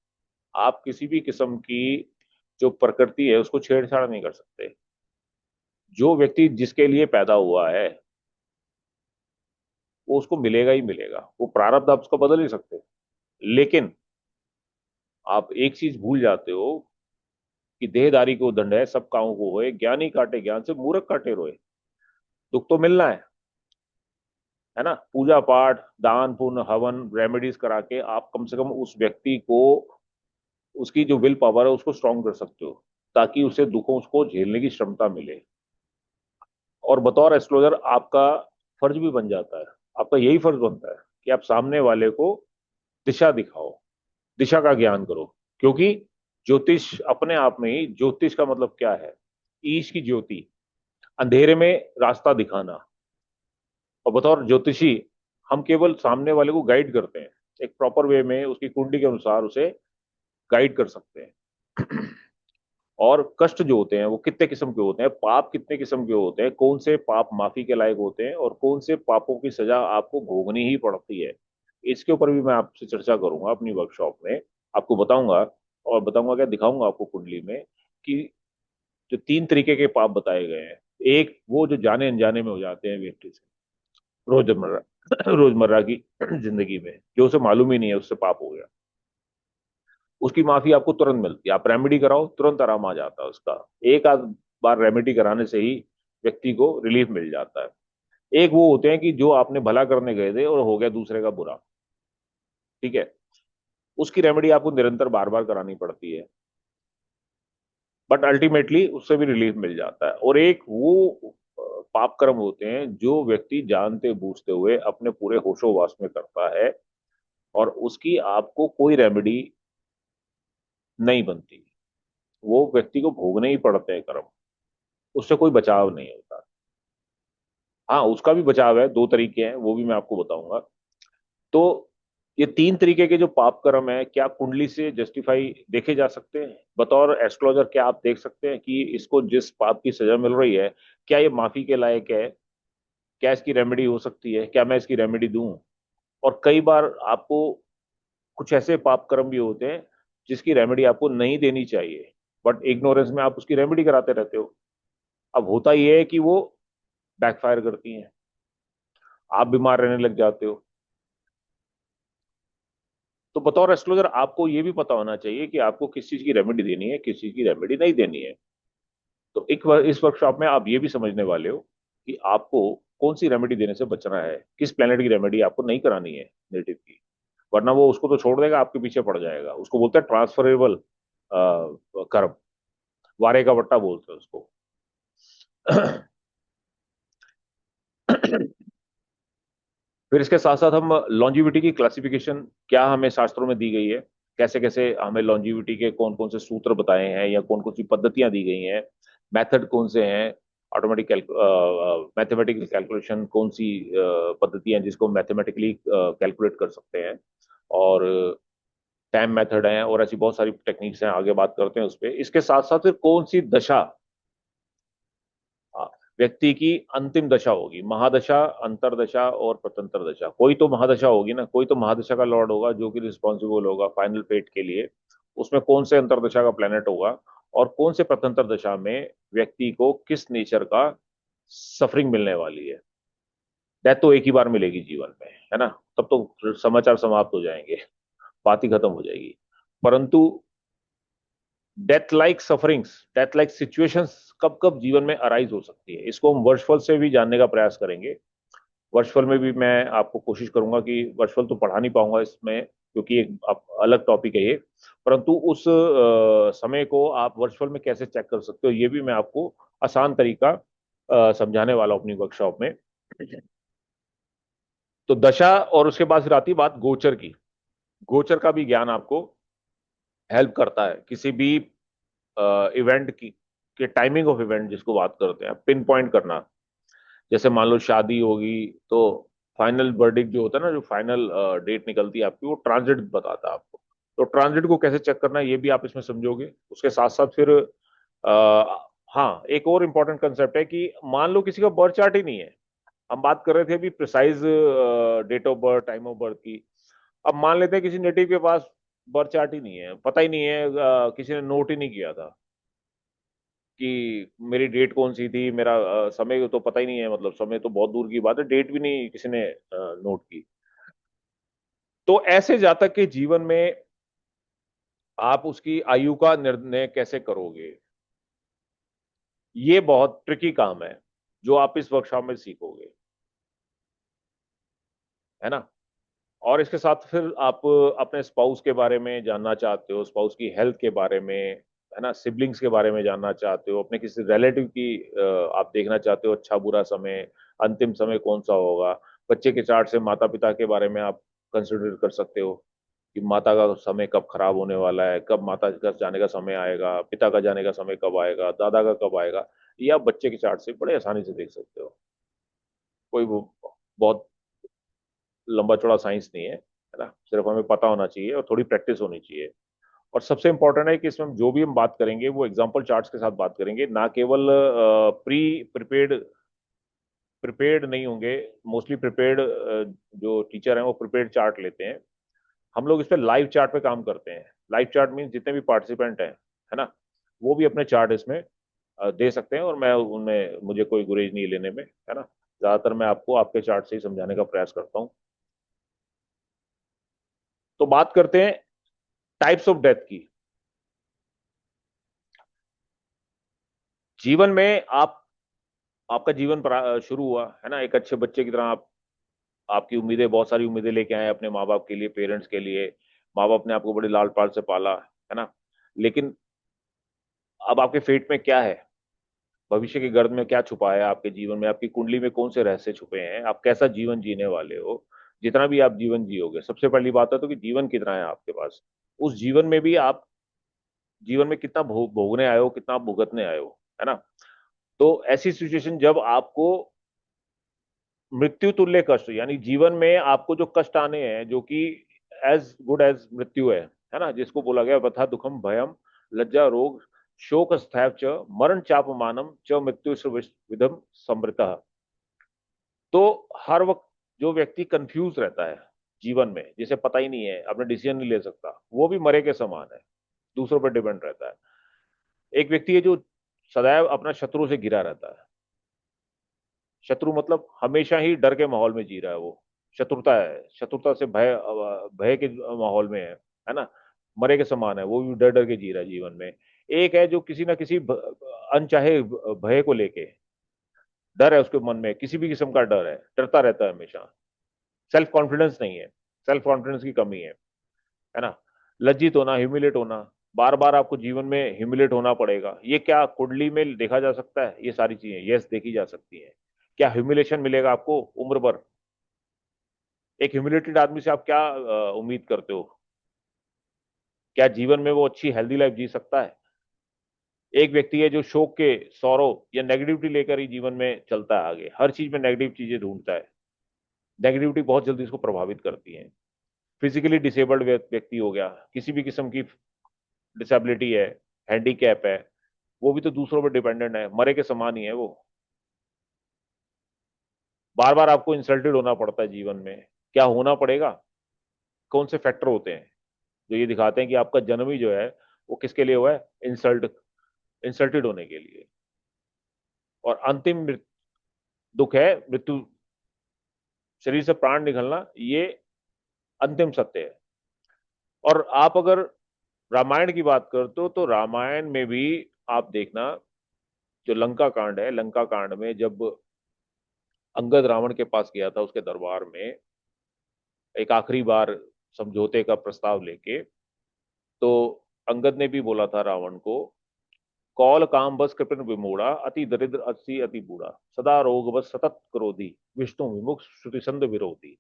आप किसी भी किस्म की जो प्रकृति है उसको छेड़छाड़ नहीं कर सकते। जो व्यक्ति जिसके लिए पैदा हुआ है वो उसको मिलेगा ही मिलेगा। वो प्रारब्ध आप उसको बदल ही सकते। लेकिन आप एक चीज भूल जाते हो कि देहधारी को दंड है, सब कामों को होए, ज्ञानी काटे ज्ञान से, मूर्ख काटे रोए। दुख तो मिलना है ना। पूजा पाठ, दान पुण्य, हवन, रेमेडीज करा के आप कम से कम उस व्यक्ति को, उसकी जो विल पावर है उसको स्ट्रांग कर सकते हो, ताकि उसे दुखों को झेलने की क्षमता मिले। और बतौर एस्ट्रोलॉजर आपका फर्ज भी बन जाता है, आपका यही फर्ज बनता है कि आप सामने वाले को दिशा दिखाओ, दिशा का ज्ञान करो। क्योंकि ज्योतिष अपने आप में ही, ज्योतिष का मतलब क्या है? ईश की ज्योति, अंधेरे में रास्ता दिखाना। और बतौर ज्योतिषी हम केवल सामने वाले को गाइड करते हैं, एक प्रॉपर वे में उसकी कुंडली के अनुसार उसे गाइड कर सकते हैं। और कष्ट जो होते हैं वो कितने किस्म के होते हैं, पाप कितने किस्म के होते हैं, कौन से पाप माफी के लायक होते हैं और कौन से पापों की सजा आपको भोगनी ही पड़ती है, इसके ऊपर भी मैं आपसे चर्चा करूंगा अपनी वर्कशॉप में। आपको बताऊंगा, और बताऊंगा क्या, दिखाऊंगा आपको कुंडली में कि जो 3 तरीके के पाप बताए गए हैं। एक वो जो जाने अनजाने में हो जाते हैं व्यक्ति से, रोजमर्रा रोजमर्रा की जिंदगी में, जो उसे मालूम ही नहीं है उससे पाप हो गया, उसकी माफी आपको तुरंत मिलती है। आप रेमेडी कराओ, तुरंत आराम आ जाता है उसका। एक आध बार रेमेडी कराने से ही व्यक्ति को रिलीफ मिल जाता है। एक वो होते हैं कि जो आपने भला करने गए थे और हो गया दूसरे का बुरा, ठीक है, उसकी रेमेडी आपको निरंतर बार बार करानी पड़ती है, बट अल्टीमेटली उससे भी रिलीफ मिल जाता है। और एक वो पाप कर्म होते हैं जो व्यक्ति जानते बूझते हुए अपने पूरे होशोवास में करता है, और उसकी आपको कोई रेमेडी नहीं बनती। वो व्यक्ति को भोगने ही पड़ते हैं कर्म, उससे कोई बचाव नहीं होता। हाँ, उसका भी बचाव है, 2 तरीके हैं, वो भी मैं आपको बताऊंगा। तो ये 3 तरीके के जो पाप कर्म है, क्या कुंडली से जस्टिफाई देखे जा सकते हैं? बतौर एस्ट्रोलॉजर क्या आप देख सकते हैं कि इसको जिस पाप की सजा मिल रही है, क्या ये माफी के लायक है? क्या इसकी रेमेडी हो सकती है? क्या मैं इसकी रेमेडी दूं? और कई बार आपको कुछ ऐसे पाप कर्म भी होते हैं जिसकी रेमेडी आपको नहीं देनी चाहिए, बट इग्नोरेंस में आप उसकी रेमेडी कराते रहते हो। अब होता यह है कि वो बैकफायर करती हैं, आप बीमार रहने लग जाते हो। तो बतौर एस्ट्रोलॉजर आपको ये भी पता होना चाहिए कि आपको किस चीज की रेमेडी देनी है, किस चीज की रेमेडी नहीं देनी है। तो इस वर्कशॉप में आप ये भी समझने वाले हो कि आपको कौन सी रेमेडी देने से बचना है, किस प्लेनेट की रेमेडी आपको नहीं करानी है नेटिव की। वरना वो उसको तो छोड़ देगा, आपके पीछे पड़ जाएगा। उसको बोलते हैं ट्रांसफरेबल कर्म, वारे का वट्टा बोलते हैं उसको। फिर इसके साथ साथ हम लॉन्जिविटी की क्लासिफिकेशन क्या हमें शास्त्रों में दी गई है, कैसे कैसे हमें लॉन्जिविटी के कौन कौन से सूत्र बताए हैं या कौन कौन सी पद्धतियां दी गई हैं, मेथड कौन से हैं, ऑटोमेटिक मैथमेटिकल कैलकुलेशन कौन सी पद्धतियां जिसको मैथमेटिकली कैलकुलेट कर सकते हैं, और टाइम मेथड है, और ऐसी बहुत सारी टेक्निक्स हैं, आगे बात करते हैं उस पर। इसके साथ साथ फिर कौन सी दशा हाँ, व्यक्ति की अंतिम दशा होगी, महादशा, अंतरदशा और प्रत्यंतर दशा। कोई तो महादशा होगी ना, कोई तो महादशा का लॉर्ड होगा जो कि रिस्पॉन्सिबल होगा फाइनल फेट के लिए। उसमें कौन से अंतरदशा का प्लेनेट होगा, और कौन से प्रत्यंतर दशा में व्यक्ति को किस नेचर का सफरिंग मिलने वाली है। डेथ तो एक ही बार मिलेगी जीवन में, है ना, तब तो समाचार समाप्त हो जाएंगे, बात ही खत्म हो जाएगी। परंतु death like sufferings, death like situations कब कब जीवन में अराइज हो सकती है, इसको हम वर्चुअल से भी जानने का प्रयास करेंगे। वर्चुअल में भी मैं आपको कोशिश करूंगा कि, वर्चुअल तो पढ़ा नहीं पाऊंगा इसमें क्योंकि एक अलग टॉपिक है ये, परंतु उस समय को आप वर्चुअल में कैसे चेक कर सकते हो ये भी मैं आपको आसान तरीका समझाने वाला हूं अपनी वर्कशॉप में। तो दशा, और उसके बाद फिर आती है बात गोचर की। गोचर का भी ज्ञान आपको हेल्प करता है किसी भी इवेंट की, के टाइमिंग ऑफ इवेंट जिसको बात करते हैं, पिन पॉइंट करना। जैसे मान लो शादी होगी, तो फाइनल वर्डिक्ट जो होता है ना, जो फाइनल डेट निकलती है आपकी, वो ट्रांजिट बताता है आपको। तो ट्रांजिट को कैसे चेक करना है ये भी आप इसमें समझोगे। उसके साथ साथ फिर हाँ, एक और इम्पोर्टेंट कंसेप्ट है कि मान लो किसी का बर्थ चार्ट ही नहीं है। हम बात कर रहे थे अभी precise date of birth, time of birth की। अब मान लेते हैं किसी नेटिव के पास बर्थ चार्ट ही नहीं है, पता ही नहीं है, किसी ने नोट ही नहीं किया था कि मेरी डेट कौन सी थी, मेरा समय तो पता ही नहीं है, मतलब समय तो बहुत दूर की बात है, डेट भी नहीं किसी ने नोट की। तो ऐसे जातक के जीवन में आप उसकी आयु का निर्णय कैसे करोगे, ये बहुत ट्रिकी काम है जो आप इस वर्कशॉप में सीखोगे, है ना। और इसके साथ फिर आप अपने स्पाउस के बारे में जानना चाहते हो, स्पाउस की हेल्थ के बारे में, है ना, सिबलिंग्स के बारे में जानना चाहते हो, अपने किसी रिलेटिव की आप देखना चाहते हो अच्छा बुरा समय, अंतिम समय कौन सा होगा। बच्चे के चार्ट से माता पिता के बारे में आप कंसिडर कर सकते हो कि माता का समय कब खराब होने वाला है, कब माता का जाने का समय आएगा, पिता का जाने का समय कब आएगा, दादा का कब आएगा। ये आप बच्चे के चार्ट से बड़े आसानी से देख सकते हो। कोई बहुत लंबा चौड़ा साइंस नहीं है ना, सिर्फ हमें पता होना चाहिए और थोड़ी प्रैक्टिस होनी चाहिए। और सबसे इंपॉर्टेंट है कि इसमें जो भी हम बात करेंगे वो एग्जांपल चार्ट्स के साथ बात करेंगे, ना केवल प्री प्रिपेयर्ड प्रिपेयर्ड नहीं होंगे। मोस्टली प्रिपेयर्ड जो टीचर हैं वो प्रिपेयर्ड चार्ट लेते हैं, हम लोग इस पे लाइव चार्ट पे काम करते हैं। लाइव चार्ट मीन जितने भी पार्टिसिपेंट हैं, है ना, वो भी अपने चार्ट इसमें दे सकते हैं, और मैं उनमें, मुझे कोई गुरेज नहीं लेने में, है ना। ज्यादातर मैं आपको आपके चार्ट से ही समझाने का प्रयास करता हूँ। तो बात करते हैं टाइप्स ऑफ डेथ की। जीवन में आप, आपका जीवन शुरू हुआ, है ना, एक अच्छे बच्चे की तरह आप, आपकी उम्मीदें, बहुत सारी उम्मीदें लेके आए अपने माँ बाप के लिए, पेरेंट्स के लिए। माँ बाप ने आपको बड़े लाल पाल से पाला, है ना। लेकिन अब आपके फेट में क्या है, भविष्य के गर्भ में क्या छुपा है, आपके जीवन में, आपकी कुंडली में कौन से रहस्य छुपे हैं, आप कैसा जीवन जीने वाले हो। जितना भी आप जीवन जियोगे, सबसे पहली बात है तो कि जीवन कितना है आपके पास, उस जीवन में भी आप जीवन में कितना भोगने आए हो, कितना आप भुगतने आए हो, है ना। तो ऐसी सिचुएशन जब आपको मृत्यु तुल्य कष्ट, यानी जीवन में आपको जो कष्ट आने हैं जो कि एज गुड एज मृत्यु है ना, जिसको बोला गया वथा दुखम भयम लज्जा रोग शोक स्थैव च मरण चापमानम च मृत्यु विधम समृता। तो हर वक्त जो व्यक्ति कंफ्यूज रहता है जीवन में, जिसे पता ही नहीं है, अपने डिसीजन नहीं ले सकता, वो भी मरे के समान है, दूसरों पर डिपेंड रहता है। एक व्यक्ति है जो सदैव अपना शत्रु से घिरा रहता है, शत्रु मतलब हमेशा ही डर के माहौल में जी रहा है वो, शत्रुता है, शत्रुता से भय, भय के माहौल में है ना, मरे के समान है, वो भी डर डर के जी रहा है जीवन में। एक है जो किसी ना किसी अनचाहे भय को लेके, डर है उसके मन में, किसी भी किस्म का डर है, डरता रहता है हमेशा, सेल्फ कॉन्फिडेंस नहीं है, सेल्फ कॉन्फिडेंस की कमी है ना। लज्जित होना, ह्यूमिलेट होना, बार बार आपको जीवन में ह्यूमिलेट होना पड़ेगा, ये क्या कुंडली में देखा जा सकता है, ये सारी चीजें यस देखी जा सकती हैं। क्या ह्यूमिलेशन मिलेगा आपको उम्र भर, एक ह्यूमिलेटेड आदमी से आप क्या उम्मीद करते हो, क्या जीवन में वो अच्छी हेल्दी लाइफ जी सकता है। एक व्यक्ति है जो शोक के सौरव या नेगेटिविटी लेकर ही जीवन में चलता है आगे, हर चीज में नेगेटिव चीजें ढूंढता है, नेगेटिविटी बहुत जल्दी इसको प्रभावित करती है। फिजिकली डिसेबल्ड व्यक्ति हो गया, किसी भी किस्म की डिसेबिलिटी है, हैंडीकैप है, वो भी तो दूसरों पर डिपेंडेंट है, मरे के समान ही है वो, बार बार आपको इंसल्टेड होना पड़ता है जीवन में। क्या होना पड़ेगा, कौन से फैक्टर होते हैं जो ये दिखाते हैं कि आपका जन्म ही जो है वो किसके लिए हुआ है, इंसल्टेड होने के लिए। और अंतिम दुख है मृत्यु, शरीर से प्राण निकलना, ये अंतिम सत्य है। और आप अगर रामायण की बात करते हो तो रामायण में भी आप देखना, जो लंका कांड है, लंका कांड में जब अंगद रावण के पास गया था उसके दरबार में एक आखिरी बार समझौते का प्रस्ताव लेके, तो अंगद ने भी बोला था रावण को, कौल काम बस कृपण विमूढ़ा अति दरिद्र अति अति बूढ़ा सदा रोग बस सतत क्रोधी विष्णु विमुख श्रुति संध विरोधी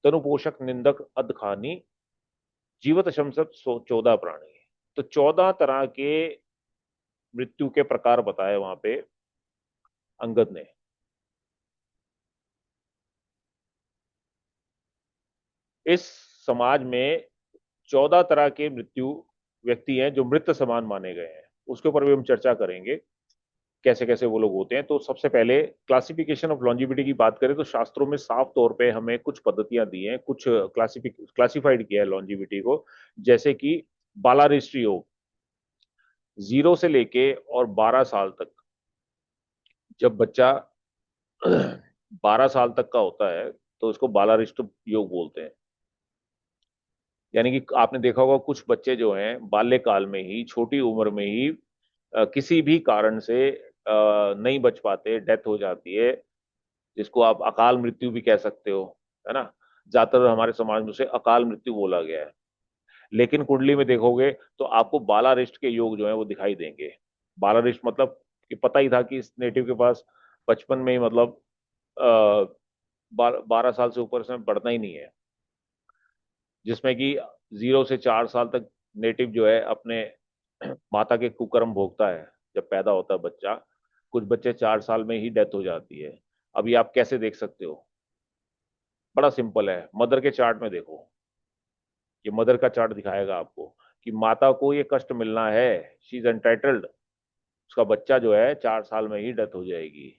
तनु पोषक निंदक अधखानी जीवत शमसत 14 प्राणी। तो 14 तरह के मृत्यु के प्रकार बताए वहां पे अंगद ने। इस समाज में 14 तरह के मृत्यु व्यक्ति हैं जो मृत समान माने गए हैं, उसके ऊपर भी हम चर्चा करेंगे। कैसे कैसे वो लोग होते हैं। तो सबसे पहले क्लासिफिकेशन ऑफ लॉन्जिविटी की बात करें तो शास्त्रों में साफ तौर पे हमें कुछ पद्धतियां दी हैं, कुछ क्लासिफाइड किया है लॉन्जिविटी को। जैसे कि बालारिष्ट योग, 0 से लेके और 12 साल तक, जब बच्चा 12 साल तक का होता है तो उसको बालारिष्ट योग बोलते हैं। यानी कि आपने देखा होगा कुछ बच्चे जो हैं बाल्यकाल में ही, छोटी उम्र में ही किसी भी कारण से नहीं बच पाते, डेथ हो जाती है, जिसको आप अकाल मृत्यु भी कह सकते हो, है ना। ज्यादातर हमारे समाज में उसे अकाल मृत्यु बोला गया है। लेकिन कुंडली में देखोगे तो आपको बालारिष्ट के योग जो है वो दिखाई देंगे। बालारिष्ट मतलब कि पता ही था कि इस नेटिव के पास बचपन में ही मतलब 12 साल से ऊपर इसमें बढ़ना ही नहीं है। जिसमें कि 0 से 4 साल तक नेटिव जो है अपने माता के कुकर्म भोगता है जब पैदा होता है बच्चा। कुछ बच्चे 4 साल में ही डेथ हो जाती है। अब ये आप कैसे देख सकते हो? बड़ा सिंपल है, मदर के चार्ट में देखो। ये मदर का चार्ट दिखाएगा आपको कि माता को ये कष्ट मिलना है, शी इज एंटाइटल्ड। उसका बच्चा जो है 4 साल में ही डेथ हो जाएगी।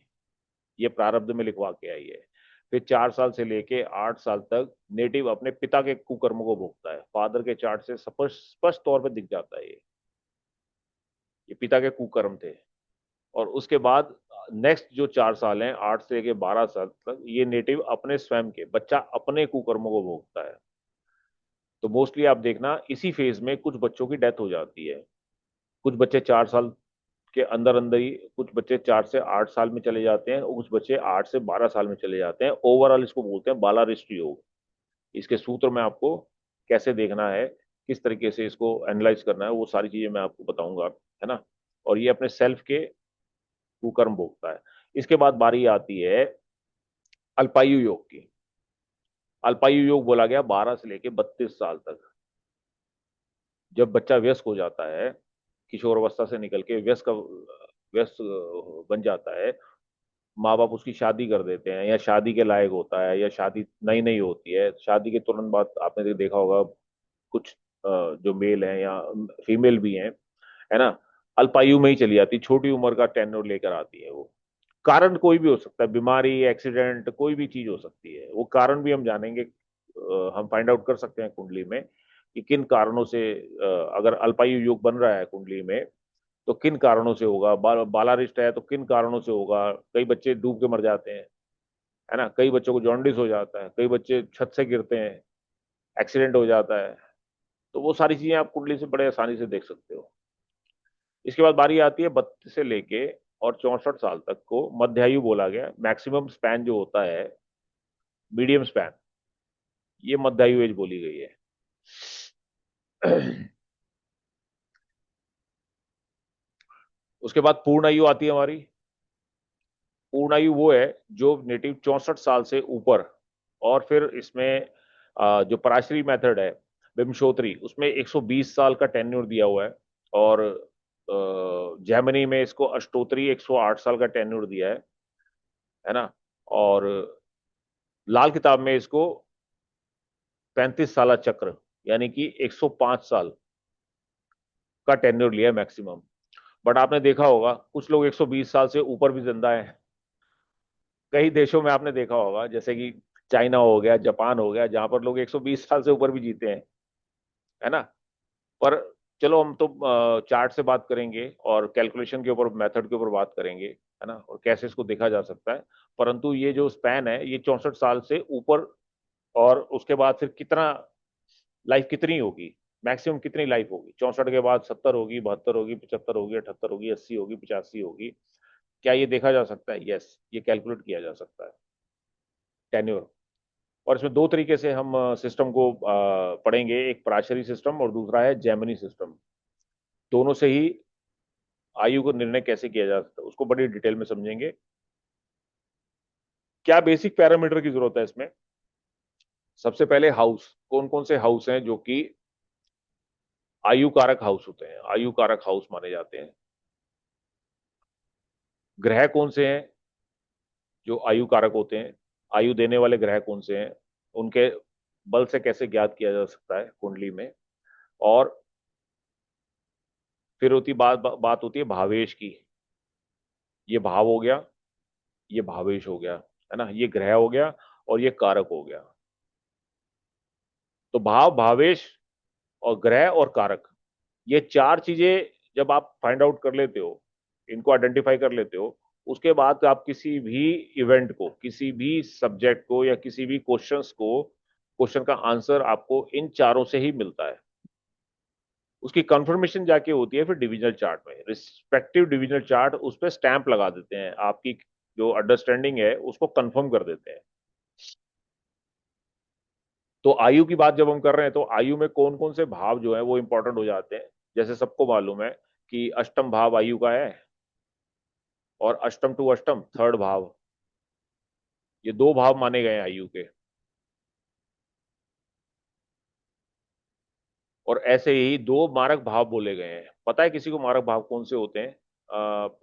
ये प्रारब्ध में लिखवा के आई है। फिर 4 साल से लेके 8 साल तक नेटिव अपने पिता के कुकर्म को भोगता है। फादर के चार्ट से स्पष्ट स्पष्ट तौर पे दिख जाता है ये पिता के कुकर्म थे। और उसके बाद नेक्स्ट जो 4 साल हैं, 8 से लेके 12 साल तक, ये नेटिव अपने स्वयं के, बच्चा अपने कुकर्मों को भोगता है। तो मोस्टली आप देखना इसी फेज में कुछ बच्चों की डेथ हो जाती है। कुछ बच्चे 4 साल के अंदर अंदर ही, कुछ बच्चे 4 से 8 साल में चले जाते हैं और कुछ बच्चे 8 से 12 साल में चले जाते हैं। ओवरऑल इसको बोलते हैं बालारिष्ट योग। इसके सूत्र में आपको कैसे देखना है, किस तरीके से इसको एनालाइज करना है, वो सारी चीजें मैं आपको बताऊंगा, है ना। और ये अपने सेल्फ के कुकर्म भोगता है। इसके बाद बारी आती है अल्पायु योग की। अल्पायु योग बोला गया 12 से लेके 32 साल तक। जब बच्चा वयस्क हो जाता है, किशोर अवस्था से निकल के वयस्क व्यस्त बन जाता है, माँ बाप उसकी शादी कर देते हैं, या शादी के लायक होता है, या शादी नई नई होती है, शादी के तुरंत बाद आपने देखा होगा कुछ जो मेल हैं या फीमेल भी हैं, है ना, अल्पायु में ही चली जाती, छोटी उम्र का टेन्योर लेकर आती है वो। कारण कोई भी हो सकता है, बीमारी, एक्सीडेंट, कोई भी चीज हो सकती है। वो कारण भी हम जानेंगे, हम फाइंड आउट कर सकते हैं कुंडली में कि किन कारणों से अगर अल्पायु योग बन रहा है कुंडली में तो किन कारणों से होगा। बालारिष्ट है तो किन कारणों से होगा। कई बच्चे डूब के मर जाते हैं, है ना, कई बच्चों को जॉन्डिस हो जाता है, कई बच्चे छत से गिरते हैं, एक्सीडेंट हो जाता है। तो वो सारी चीजें आप कुंडली से बड़े आसानी से देख सकते हो। इसके बाद बारी आती है 32 से लेके और 64 साल तक को मध्यायु बोला गया। मैक्सिमम स्पैन जो होता है, मीडियम स्पैन, ये मध्यायु एज बोली गई है। उसके बाद पूर्ण आयु आती है हमारी। पूर्ण आयु वो है जो नेटिव 64 साल से ऊपर, और फिर इसमें जो पराशरी मेथड है, विमशोत्री, उसमें 120 साल का टेन्योर दिया हुआ है। और जर्मनी में इसको अष्टोत्री 108 साल का टेन्योर दिया है ना। और लाल किताब में इसको 35 साल चक्र, यानी कि 105 साल का टेन्योर लिया है मैक्सिमम। बट आपने देखा होगा कुछ लोग 120 साल से ऊपर भी जिंदा है। कई देशों में आपने देखा होगा जैसे कि चाइना हो गया, जापान हो गया, जहां पर लोग 120 साल से ऊपर भी जीते हैं, है ना। पर चलो हम तो चार्ट से बात करेंगे और कैलकुलेशन के ऊपर, मेथड के ऊपर बात करेंगे, है ना, और कैसे इसको देखा जा सकता है। परंतु ये जो स्पैन है ये 64 साल से ऊपर, और उसके बाद फिर कितना लाइफ कितनी होगी, मैक्सिमम कितनी लाइफ होगी, 64 के बाद 70 होगी, 72 होगी, 75 होगी, 78 होगी, 80 होगी, 85 होगी, क्या ये देखा जा सकता है? यस, ये कैलकुलेट किया जा सकता है टेन्योर। और इसमें दो तरीके से हम सिस्टम को पढ़ेंगे, एक पराशरी सिस्टम और दूसरा है जैमिनी सिस्टम। दोनों से ही आयु को निर्णय कैसे किया जा सकता है उसको बड़ी डिटेल में समझेंगे। क्या बेसिक पैरामीटर की जरूरत है इसमें? सबसे पहले हाउस, कौन कौन से हाउस हैं जो कि आयु कारक हाउस होते हैं, आयु कारक हाउस माने जाते हैं। ग्रह कौन से हैं जो आयु कारक होते हैं, आयु देने वाले ग्रह कौन से हैं, उनके बल से कैसे ज्ञात किया जा सकता है कुंडली में। और फिर होती बात बात होती है भावेश की। ये भाव हो गया, ये भावेश हो गया, है ना, ये ग्रह हो गया, और ये कारक हो गया। तो भाव, भावेश और ग्रह और कारक, ये चार चीजें जब आप फाइंड आउट कर लेते हो, इनको आइडेंटिफाई कर लेते हो, उसके बाद आप किसी भी इवेंट को, किसी भी सब्जेक्ट को, या किसी भी क्वेश्चंस को, क्वेश्चन का आंसर आपको इन चारों से ही मिलता है। उसकी कंफर्मेशन जाके होती है फिर डिविजनल चार्ट में, रिस्पेक्टिव डिविजनल चार्ट, उस पर स्टैंप लगा देते हैं, आपकी जो अंडरस्टैंडिंग है उसको कंफर्म कर देते हैं। तो आयु की बात जब हम कर रहे हैं, तो आयु में कौन कौन से भाव जो है वो इंपॉर्टेंट हो जाते हैं। जैसे सबको मालूम है कि अष्टम भाव आयु का है, और अष्टम टू अष्टम थर्ड भाव, ये दो भाव माने गए हैं आयु के। और ऐसे ही दो मारक भाव बोले गए हैं। पता है किसी को मारक भाव कौन से होते हैं?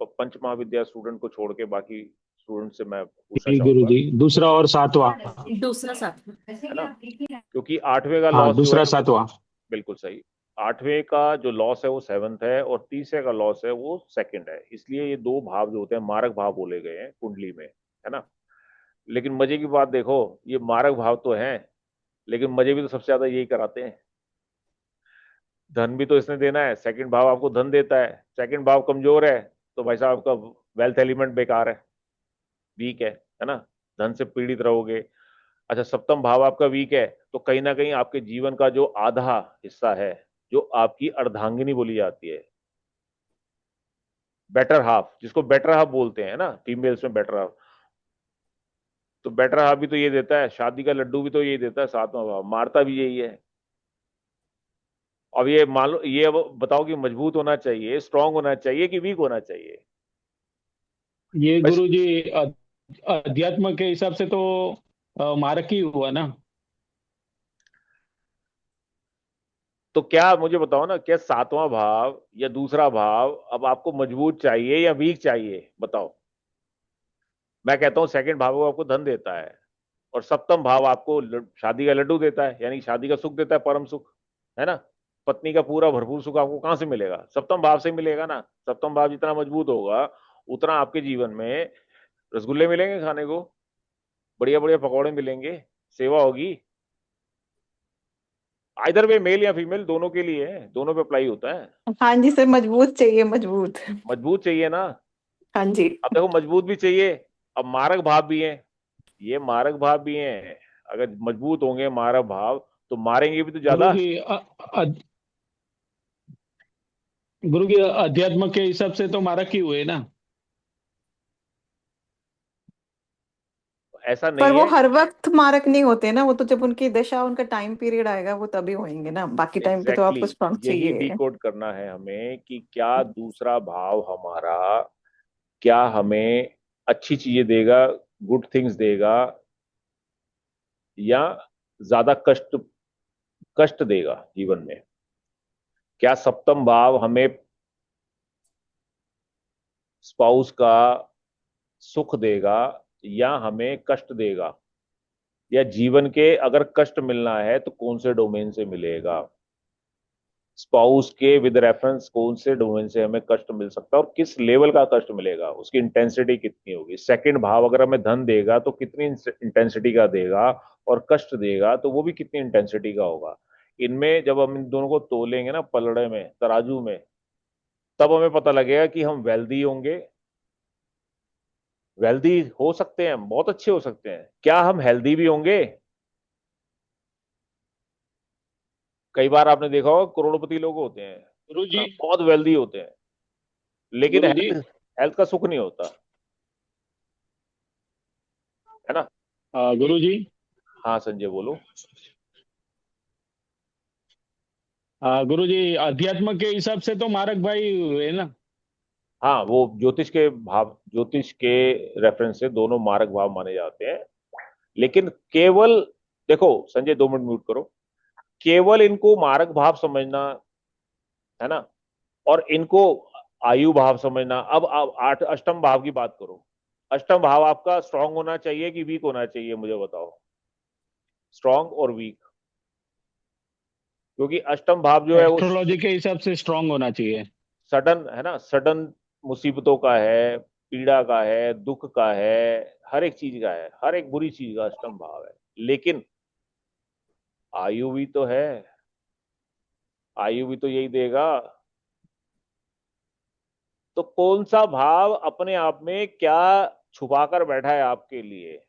पंच महाविद्या स्टूडेंट को छोड़ के बाकी स्टूडेंट से मैं पूछना जी गुरु चाहूंगा, जी, दूसरा और सातवां। दूसरा साथ में। है ना, क्योंकि आठवें का हाँ, लॉस जो दूसरा है वो, सातवां। बिल्कुल सही, आठवें का जो लॉस है वो सेवंथ है, और तीसरे का लॉस है वो सेकंड है। इसलिए ये दो भाव जो होते हैं मारक भाव बोले गए हैं कुंडली में, है ना। लेकिन मजे की बात देखो, ये मारक भाव तो हैं, लेकिन मजे भी तो सबसे ज्यादा यही कराते हैं। धन भी तो इसने देना है, सेकंड भाव आपको धन देता है, सेकंड भाव कमजोर है तो भाई साहब आपका वेल्थ एलिमेंट बेकार है, वीक है ना, धन से पीड़ित रहोगे। अच्छा, सप्तम भाव आपका वीक है, तो कहीं ना कहीं आपके जीवन का जो आधा हिस्सा है, जो आपकी अर्धांगिनी बोली जाती है, बेटर हाफ, जिसको बेटर हाफ बोलते हैं ना फीमेल्स में, बेटर हाफ, तो बेटर हाफ भी तो ये देता है, शादी का लड्डू भी तो यही देता है, सातवां भाव मारता भी यही है। अब ये मान लो, ये अब बताओ कि मजबूत होना चाहिए, स्ट्रांग होना चाहिए, कि वीक होना चाहिए? ये बस, गुरु जी, अध्यात्म के हिसाब से तो मारक ही हुआ ना। तो क्या मुझे बताओ ना, क्या सातवां भाव या दूसरा भाव अब आपको मजबूत चाहिए या वीक चाहिए, बताओ। मैं कहता हूं सेकंड भाव वो आपको धन देता है, और सप्तम भाव आपको शादी का लड्डू देता है, यानी शादी का सुख देता है, परम सुख, है ना। पत्नी का पूरा भरपूर सुख आपको कहां से मिलेगा? सप्तम भाव से मिलेगा ना। सप्तम भाव जितना मजबूत होगा, उतना आपके जीवन में रसगुल्ले मिलेंगे खाने को, बढ़िया बढ़िया पकौड़े मिलेंगे, सेवा होगी। आइदर वे, मेल या फीमेल, दोनों के लिए है, दोनों पे अप्लाई होता है। हाँ जी सर, मजबूत चाहिए, मजबूत। मजबूत चाहिए ना। हाँ जी। अब देखो, मजबूत भी चाहिए, अब मारक भाव भी हैं, ये मारक भाव भी हैं। अगर मजबूत होंगे मारक भाव, तो मारेंगे भी तो गुरु ज्यादा। जी, गुरु जी, अध्यात्म के हिसाब से तो मारक ही हुए ना। ऐसा पर नहीं वो है। हर वक्त मारक नहीं होते ना, वो तो जब उनकी दशा, उनका टाइम पीरियड आएगा वो तभी होंगे ना, बाकी टाइम पे तो एग्जैक्टली आपको स्ट्रांग exactly, यही चाहिए। डिकोड करना है हमें कि क्या दूसरा भाव हमारा, क्या हमें अच्छी चीजें देगा, गुड थिंग्स देगा, या ज्यादा कष्ट, कष्ट देगा जीवन में। क्या सप्तम भाव हमें स्पाउस का सुख देगा, या हमें कष्ट देगा, या जीवन के अगर कष्ट मिलना है तो कौन से डोमेन से मिलेगा, स्पाउस के विद रेफरेंस कौन से डोमेन से हमें कष्ट मिल सकता है, और किस लेवल का कष्ट मिलेगा, उसकी इंटेंसिटी कितनी होगी। सेकंड भाव अगर हमें धन देगा तो कितनी इंटेंसिटी का देगा, और कष्ट देगा तो वो भी कितनी इंटेंसिटी का होगा। इनमें जब हम इन दोनों को तोलेंगे ना पलड़े में, तराजू में, तब हमें पता लगेगा कि हम वेल्दी होंगे, वेल्दी हो सकते हैं, बहुत अच्छे हो सकते हैं, क्या हम हेल्दी भी होंगे? कई बार आपने देखा होगा करोड़पति लोग होते हैं, गुरु जी। बहुत वेल्दी होते हैं, लेकिन गुरु जी। हेल्थ, हेल्थ का सुख नहीं होता, है ना। गुरु जी। हाँ संजय बोलो। गुरु जी, अध्यात्म के हिसाब से तो मारक भाई हुए ना। हाँ, वो ज्योतिष के भाव, ज्योतिष के रेफरेंस से दोनों मारक भाव माने जाते हैं। लेकिन केवल, देखो संजय 2 मिनट म्यूट करो, केवल इनको मारक भाव समझना, है ना, और इनको आयु भाव समझना। अब आप आठ अष्टम भाव की बात करो, अष्टम भाव आपका स्ट्रांग होना चाहिए कि वीक होना चाहिए, मुझे बताओ। स्ट्रांग और वीक, क्योंकि अष्टम भाव जो है वो एस्ट्रोलॉजी के हिसाब से स्ट्रांग होना चाहिए। सडन, है ना, सडन मुसीबतों का है, पीड़ा का है, दुख का है, हर एक चीज का है, हर एक बुरी चीज का अष्टम भाव है। लेकिन आयु भी तो है, आयु भी तो यही देगा। तो कौन सा भाव अपने आप में क्या छुपा कर बैठा है आपके लिए?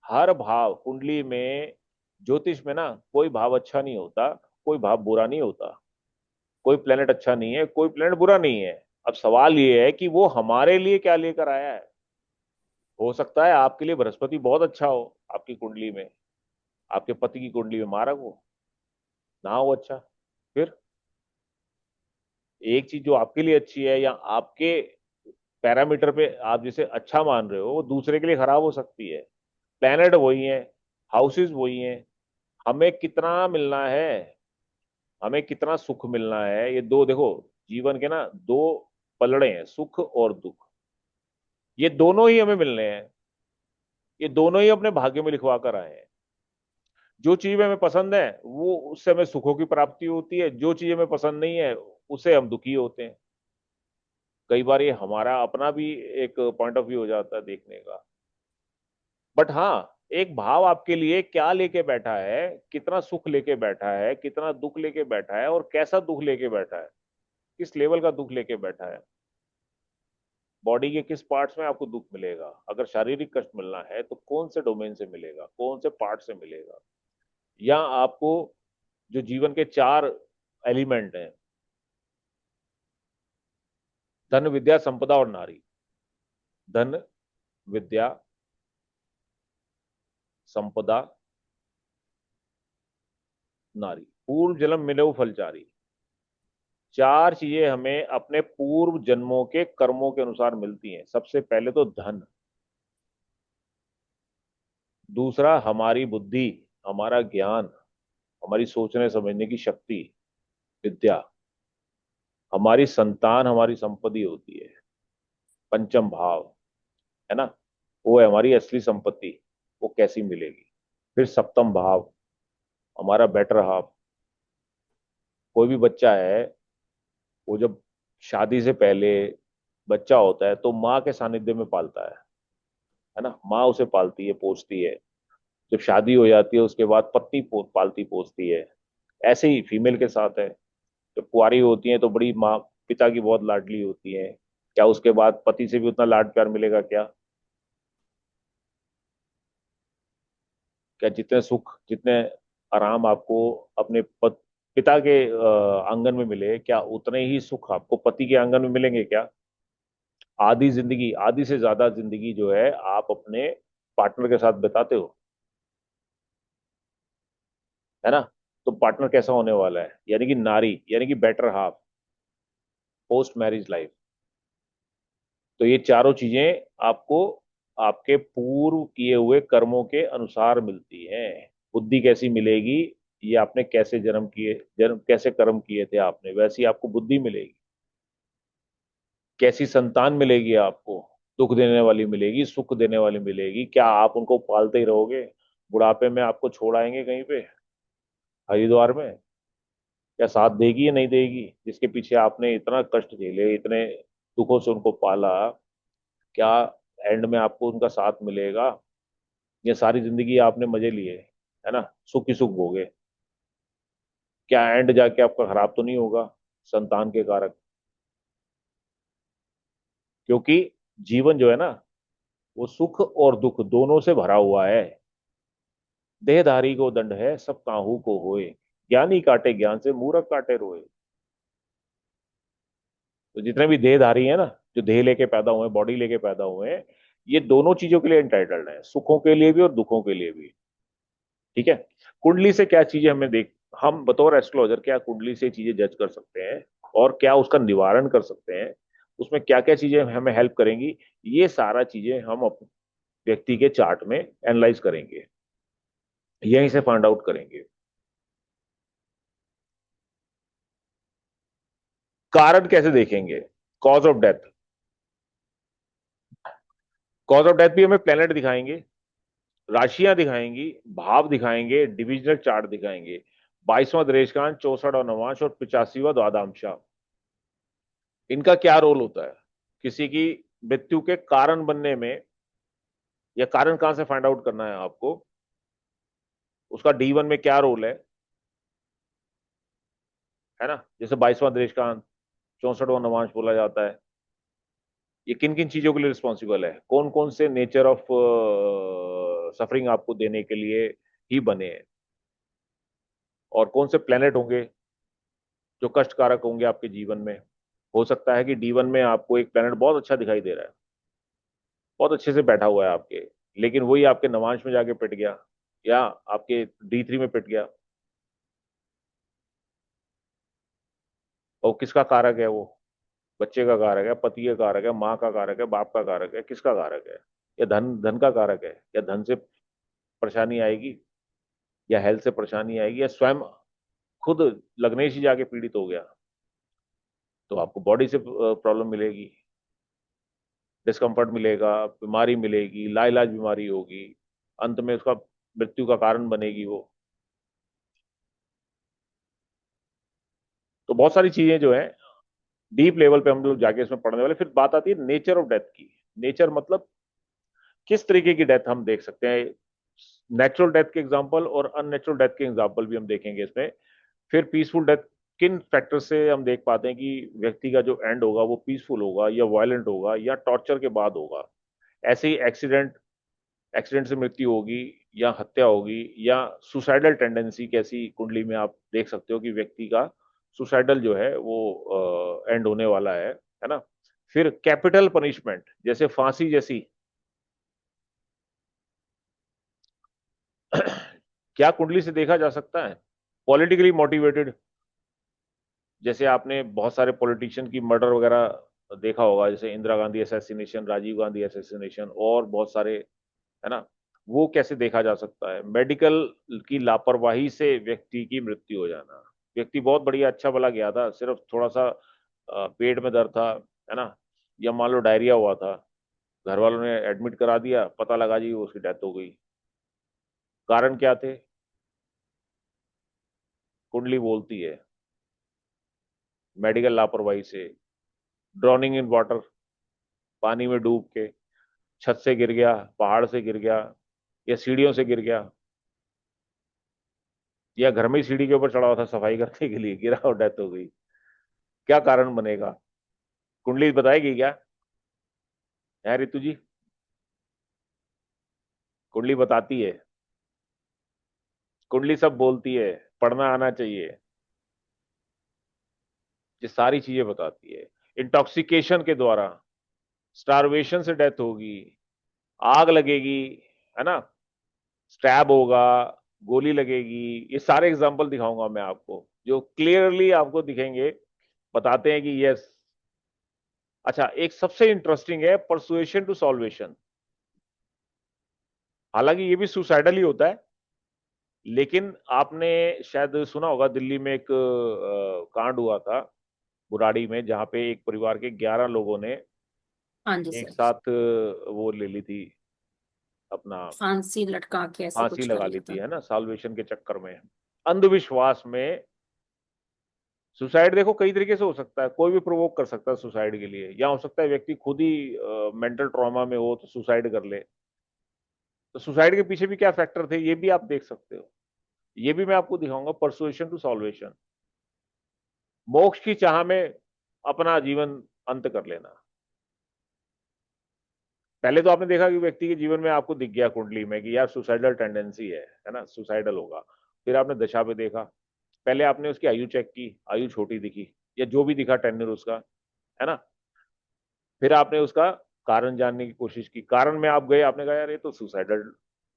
हर भाव कुंडली में, ज्योतिष में ना, कोई भाव अच्छा नहीं होता, कोई भाव बुरा नहीं होता, कोई प्लेनेट अच्छा नहीं है, कोई प्लेनेट बुरा नहीं है। अब सवाल ये है कि वो हमारे लिए क्या लेकर आया है। हो सकता है आपके लिए बृहस्पति बहुत अच्छा हो, आपकी कुंडली में, आपके पति की कुंडली में मारक हो, ना हो अच्छा। फिर एक चीज जो आपके लिए अच्छी है या आपके पैरामीटर पे आप जिसे अच्छा मान रहे हो, वो दूसरे के लिए खराब हो सकती है। प्लेनेट वही है, हाउसेस वही हैं। हमें कितना मिलना है, हमें कितना सुख मिलना है, ये दो देखो, जीवन के ना दो पलड़े हैं, सुख और दुख। ये दोनों ही हमें मिलने हैं, ये दोनों ही अपने भाग्य में लिखवा कर आए हैं। जो चीज हमें पसंद है वो, उससे हमें सुखों की प्राप्ति होती है, जो चीज हमें पसंद नहीं है उससे हम दुखी होते हैं। कई बार ये हमारा अपना भी एक पॉइंट ऑफ व्यू हो जाता है देखने का। बट हाँ, एक भाव आपके लिए क्या लेके बैठा है, कितना सुख लेके बैठा है, कितना दुख लेके बैठा है, और कैसा दुख लेके बैठा है, किस लेवल का दुख लेके बैठा है। बॉडी के किस पार्ट्स में आपको दुख मिलेगा? अगर शारीरिक कष्ट मिलना है तो कौन से डोमेन से मिलेगा, कौन से पार्ट से मिलेगा? या आपको जो जीवन के चार एलिमेंट हैं, धन विद्या संपदा और नारी, धन विद्या संपदा नारी, पूर्व जन्म मिलो फलचारी, चार चीजें हमें अपने पूर्व जन्मों के कर्मों के अनुसार मिलती हैं। सबसे पहले तो धन, दूसरा हमारी बुद्धि, हमारा ज्ञान, हमारी सोचने समझने की शक्ति, विद्या, हमारी संतान हमारी संपत्ति होती है, पंचम भाव, है ना, वो है हमारी असली संपत्ति, वो कैसी मिलेगी। फिर सप्तम भाव, हमारा बेटर हाफ। कोई भी बच्चा है, वो जब शादी से पहले बच्चा होता है तो माँ के सानिध्य में पालता है ना, माँ उसे पालती है, पोसती है। जब शादी हो जाती है उसके बाद पत्नी पालती पोसती है। ऐसे ही फीमेल के साथ है, जब कुंवारी होती है तो बड़ी माँ पिता की बहुत लाडली होती है। क्या उसके बाद पति से भी उतना लाड प्यार मिलेगा क्या? क्या जितने सुख, जितने आराम आपको अपने पिता के आंगन में मिले, क्या उतने ही सुख आपको पति के आंगन में मिलेंगे क्या? आधी जिंदगी, आधी से ज्यादा जिंदगी जो है आप अपने पार्टनर के साथ बिताते हो, है ना। तो पार्टनर कैसा होने वाला है? यानी कि नारी, यानी कि better half, post marriage life. तो ये चारों चीजें आपको आपके पूर्व किए हुए कर्मों के अनुसार मिलती हैं। बुद्धि कैसी मिलेगी? ये आपने कैसे जन्म किए, जन्म कैसे कर्म किए थे आपने, वैसी आपको बुद्धि मिलेगी। कैसी संतान मिलेगी आपको? दुख देने वाली मिलेगी, सुख देने वाली मिलेगी? क्या आप उनको पालते ही रहोगे? बुढ़ापे में आपको छोड़ आएंगे कहीं पे हरिद्वार में? क्या साथ देगी या नहीं देगी? जिसके पीछे आपने इतना कष्ट झेले, इतने दुखों से उनको पाला, क्या एंड में आपको उनका साथ मिलेगा? ये सारी जिंदगी आपने मजे लिए, है ना, सुख ही सुख भोगे, क्या एंड जाके आपका खराब तो नहीं होगा संतान के कारक? क्योंकि जीवन जो है ना, वो सुख और दुख दोनों से भरा हुआ है। देहधारी को दंड है, सब काहू को होए, ज्ञानी काटे ज्ञान से, मूर्ख काटे रोए। तो जितने भी देहधारी हैं ना, जो देह लेके पैदा हुए हैं, बॉडी लेके पैदा हुए हैं, ये दोनों चीजों के लिए इंटाइटल्ड है, सुखों के लिए भी और दुखों के लिए भी। ठीक है। कुंडली से क्या चीजें हमें देख, हम बतौर एस्ट्रोलॉजर क्या कुंडली से चीजें जज कर सकते हैं और क्या उसका निवारण कर सकते हैं, उसमें क्या क्या चीजें हमें हेल्प करेंगी, ये सारा चीजें हम अपने व्यक्ति के चार्ट में एनालाइज करेंगे, यहीं से फाइंड आउट करेंगे। कारण कैसे देखेंगे? Cause of death, cause of death भी हमें प्लेनेट दिखाएंगे, राशियां दिखाएंगी, भाव दिखाएंगे, डिविजनल चार्ट दिखाएंगे, 22वां दरेशकांत, 64 और नवांश और 85वां द्वादशांश। इनका क्या रोल होता है? किसी की मृत्यु के कारण बनने में, या कारण कहां से फाइंड आउट करना है आपको, उसका D1 में क्या रोल है ना, जैसे 22वां देशकांत, 64वां नवांश बोला जाता है, ये किन किन चीजों के लिए रिस्पॉन्सिबल है, कौन कौन से नेचर ऑफ सफरिंग आपको देने के लिए ही बने हैं, और कौन से प्लेनेट होंगे जो कष्टकारक होंगे आपके जीवन में। हो सकता है कि D1 में आपको एक प्लेनेट बहुत अच्छा दिखाई दे रहा है, बहुत अच्छे से बैठा हुआ है आपके, लेकिन वही आपके नवांश में जाके पिट गया, या आपके D3 में पिट गया। और किसका कारक है वो? बच्चे का कारक है, पति का कारक है, माँ का कारक है, बाप का कारक है, किसका कारक है? या धन धन का कारक है, या धन से परेशानी आएगी, या हेल्थ से परेशानी आएगी, या स्वयं खुद लग्नेश ही जाके पीड़ित हो गया, तो आपको बॉडी से प्रॉब्लम मिलेगी, डिस्कम्फर्ट मिलेगा, बीमारी मिलेगी, लाइलाज बीमारी होगी, अंत में उसका मृत्यु का कारण बनेगी वो। तो बहुत सारी चीजें जो है डीप लेवल पे हम लोग जाके इसमें पढ़ने वाले। फिर बात आती है नेचर ऑफ डेथ की। नेचर मतलब किस तरीके की डेथ हम देख सकते हैं, नेचुरल डेथ के एग्जांपल और अननेचुरल डेथ के एग्जांपल भी हम देखेंगे इसमें। फिर पीसफुल डेथ किन फैक्टर से हम देख पाते हैं कि व्यक्ति का जो एंड होगा वो पीसफुल होगा, या वायलेंट होगा, या टॉर्चर के बाद होगा। ऐसे ही एक्सीडेंट से मृत्यु होगी, या हत्या होगी, या सुसाइडल टेंडेंसी कैसी कुंडली में आप देख सकते हो कि व्यक्ति का सुसाइडल जो है वो एंड होने वाला है ना। फिर कैपिटल पनिशमेंट जैसे फांसी जैसी क्या कुंडली से देखा जा सकता है? पॉलिटिकली मोटिवेटेड, जैसे आपने बहुत सारे पॉलिटिशियन की मर्डर वगैरह देखा होगा, जैसे इंदिरा गांधी असैसिनेशन, राजीव गांधी असैसिनेशन, और बहुत सारे, है ना। वो कैसे देखा जा सकता है? मेडिकल की लापरवाही से व्यक्ति की मृत्यु हो जाना। व्यक्ति बहुत बढ़िया अच्छा भला गया था, सिर्फ थोड़ा सा पेट में दर्द था, है ना, या मान लो डायरिया हुआ था, घर वालों ने एडमिट करा दिया, पता लगा जी उसकी डेथ हो गई। कारण क्या थे? कुंडली बोलती है मेडिकल लापरवाही से, ड्रॉनिंग इन वाटर, पानी में डूब के, छत से गिर गया, पहाड़ से गिर गया, या सीढ़ियों से गिर गया, या घर में ही सीढ़ी के ऊपर चढ़ा हुआ था सफाई करने के लिए, गिरा और डेथ हो गई। क्या कारण बनेगा? कुंडली बताएगी क्या है रितु जी? कुंडली बताती है, कुंडली सब बोलती है, पढ़ना आना चाहिए। ये सारी चीजें बताती है। इंटॉक्सिकेशन के द्वारा, स्टारवेशन से डेथ होगी, आग लगेगी, है ना, स्टैब होगा, गोली लगेगी। ये सारे एग्जांपल दिखाऊंगा मैं आपको जो क्लियरली आपको दिखेंगे, बताते हैं कि यस। अच्छा, एक सबसे इंटरेस्टिंग है परसुएशन टू सॉल्वेशन। हालांकि ये भी सुसाइडल ही होता है, लेकिन आपने शायद सुना होगा दिल्ली में एक कांड हुआ था बुराड़ी में, जहां पे एक परिवार के 11 लोगों ने हाँ जी एक सर। साथ वो ले ली थी, अपना फांसी लटका के ऐसे फांसी कुछ कर लगा ली लिया थी, था। है ना, साल्वेशन के चक्कर में। अंधविश्वास में सुसाइड देखो कई तरीके से हो सकता है, कोई भी प्रोवोक कर सकता है सुसाइड के लिए, या हो सकता है व्यक्ति खुद ही मेंटल ट्रॉमा में हो तो सुसाइड कर ले। तो सुसाइड के पीछे भी क्या फैक्टर थे ये भी आप देख सकते हो। ये भी मैं आपको दिखाऊंगा, परसुएशन टू सॉल्वेशन, मोक्ष की चाह में अपना जीवन अंत कर लेना। पहले तो आपने देखा कि व्यक्ति के जीवन में आपको दिख गया कुंडली में कि यार सुसाइडल टेंडेंसी है ना, सुसाइडल होगा। फिर आपने दशा पे देखा, पहले आपने उसकी आयु चेक की, आयु छोटी दिखी, या जो भी दिखा टेन्योर उसका, है ना। फिर आपने उसका कारण जानने की कोशिश की, कारण में आप गए, आपने कहा यार ये तो सुसाइडल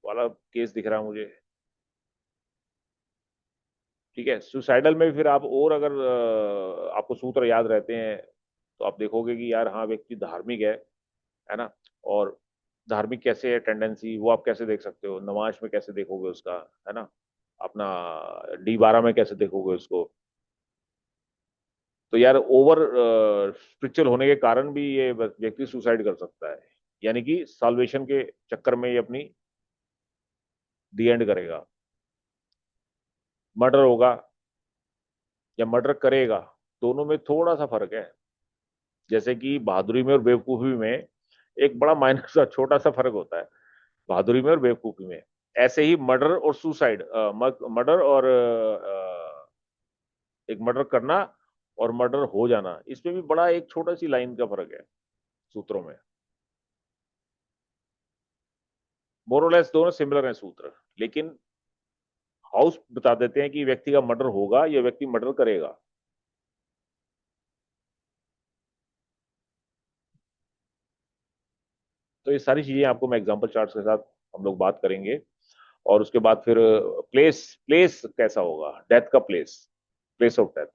वाला केस दिख रहा है मुझे। ठीक है, सुसाइडल में फिर आप और अगर आपको सूत्र याद रहते हैं तो आप देखोगे कि यार हाँ व्यक्ति धार्मिक है ना। और धार्मिक कैसे है टेंडेंसी, वो आप कैसे देख सकते हो? नमाज में कैसे देखोगे उसका, है ना, अपना D12 में कैसे देखोगे उसको? तो यार ओवर स्पिरिचुअल होने के कारण भी ये व्यक्ति सुसाइड कर सकता है, यानी कि साल्वेशन के चक्कर में ये अपनी दी एंड करेगा। मर्डर होगा या मर्डर करेगा, दोनों में थोड़ा सा फर्क है। जैसे कि बहादुरी में और बेवकूफी में एक बड़ा माइनर सा छोटा सा फर्क होता है बहादुरी में और बेवकूफी में। ऐसे ही मर्डर और सुसाइड, मर्डर और एक मर्डर करना और मर्डर हो जाना, इसमें भी बड़ा एक छोटा सी लाइन का फर्क है सूत्रों में। मोरलेस दोनों सिमिलर हैं सूत्र, लेकिन हाउस बता देते हैं कि व्यक्ति का मर्डर होगा या व्यक्ति मर्डर करेगा। तो ये सारी चीजें आपको मैं एग्जांपल चार्ट्स के साथ हम लोग बात करेंगे। और उसके बाद फिर प्लेस, प्लेस कैसा होगा, डेथ का प्लेस, प्लेस ऑफ डेथ।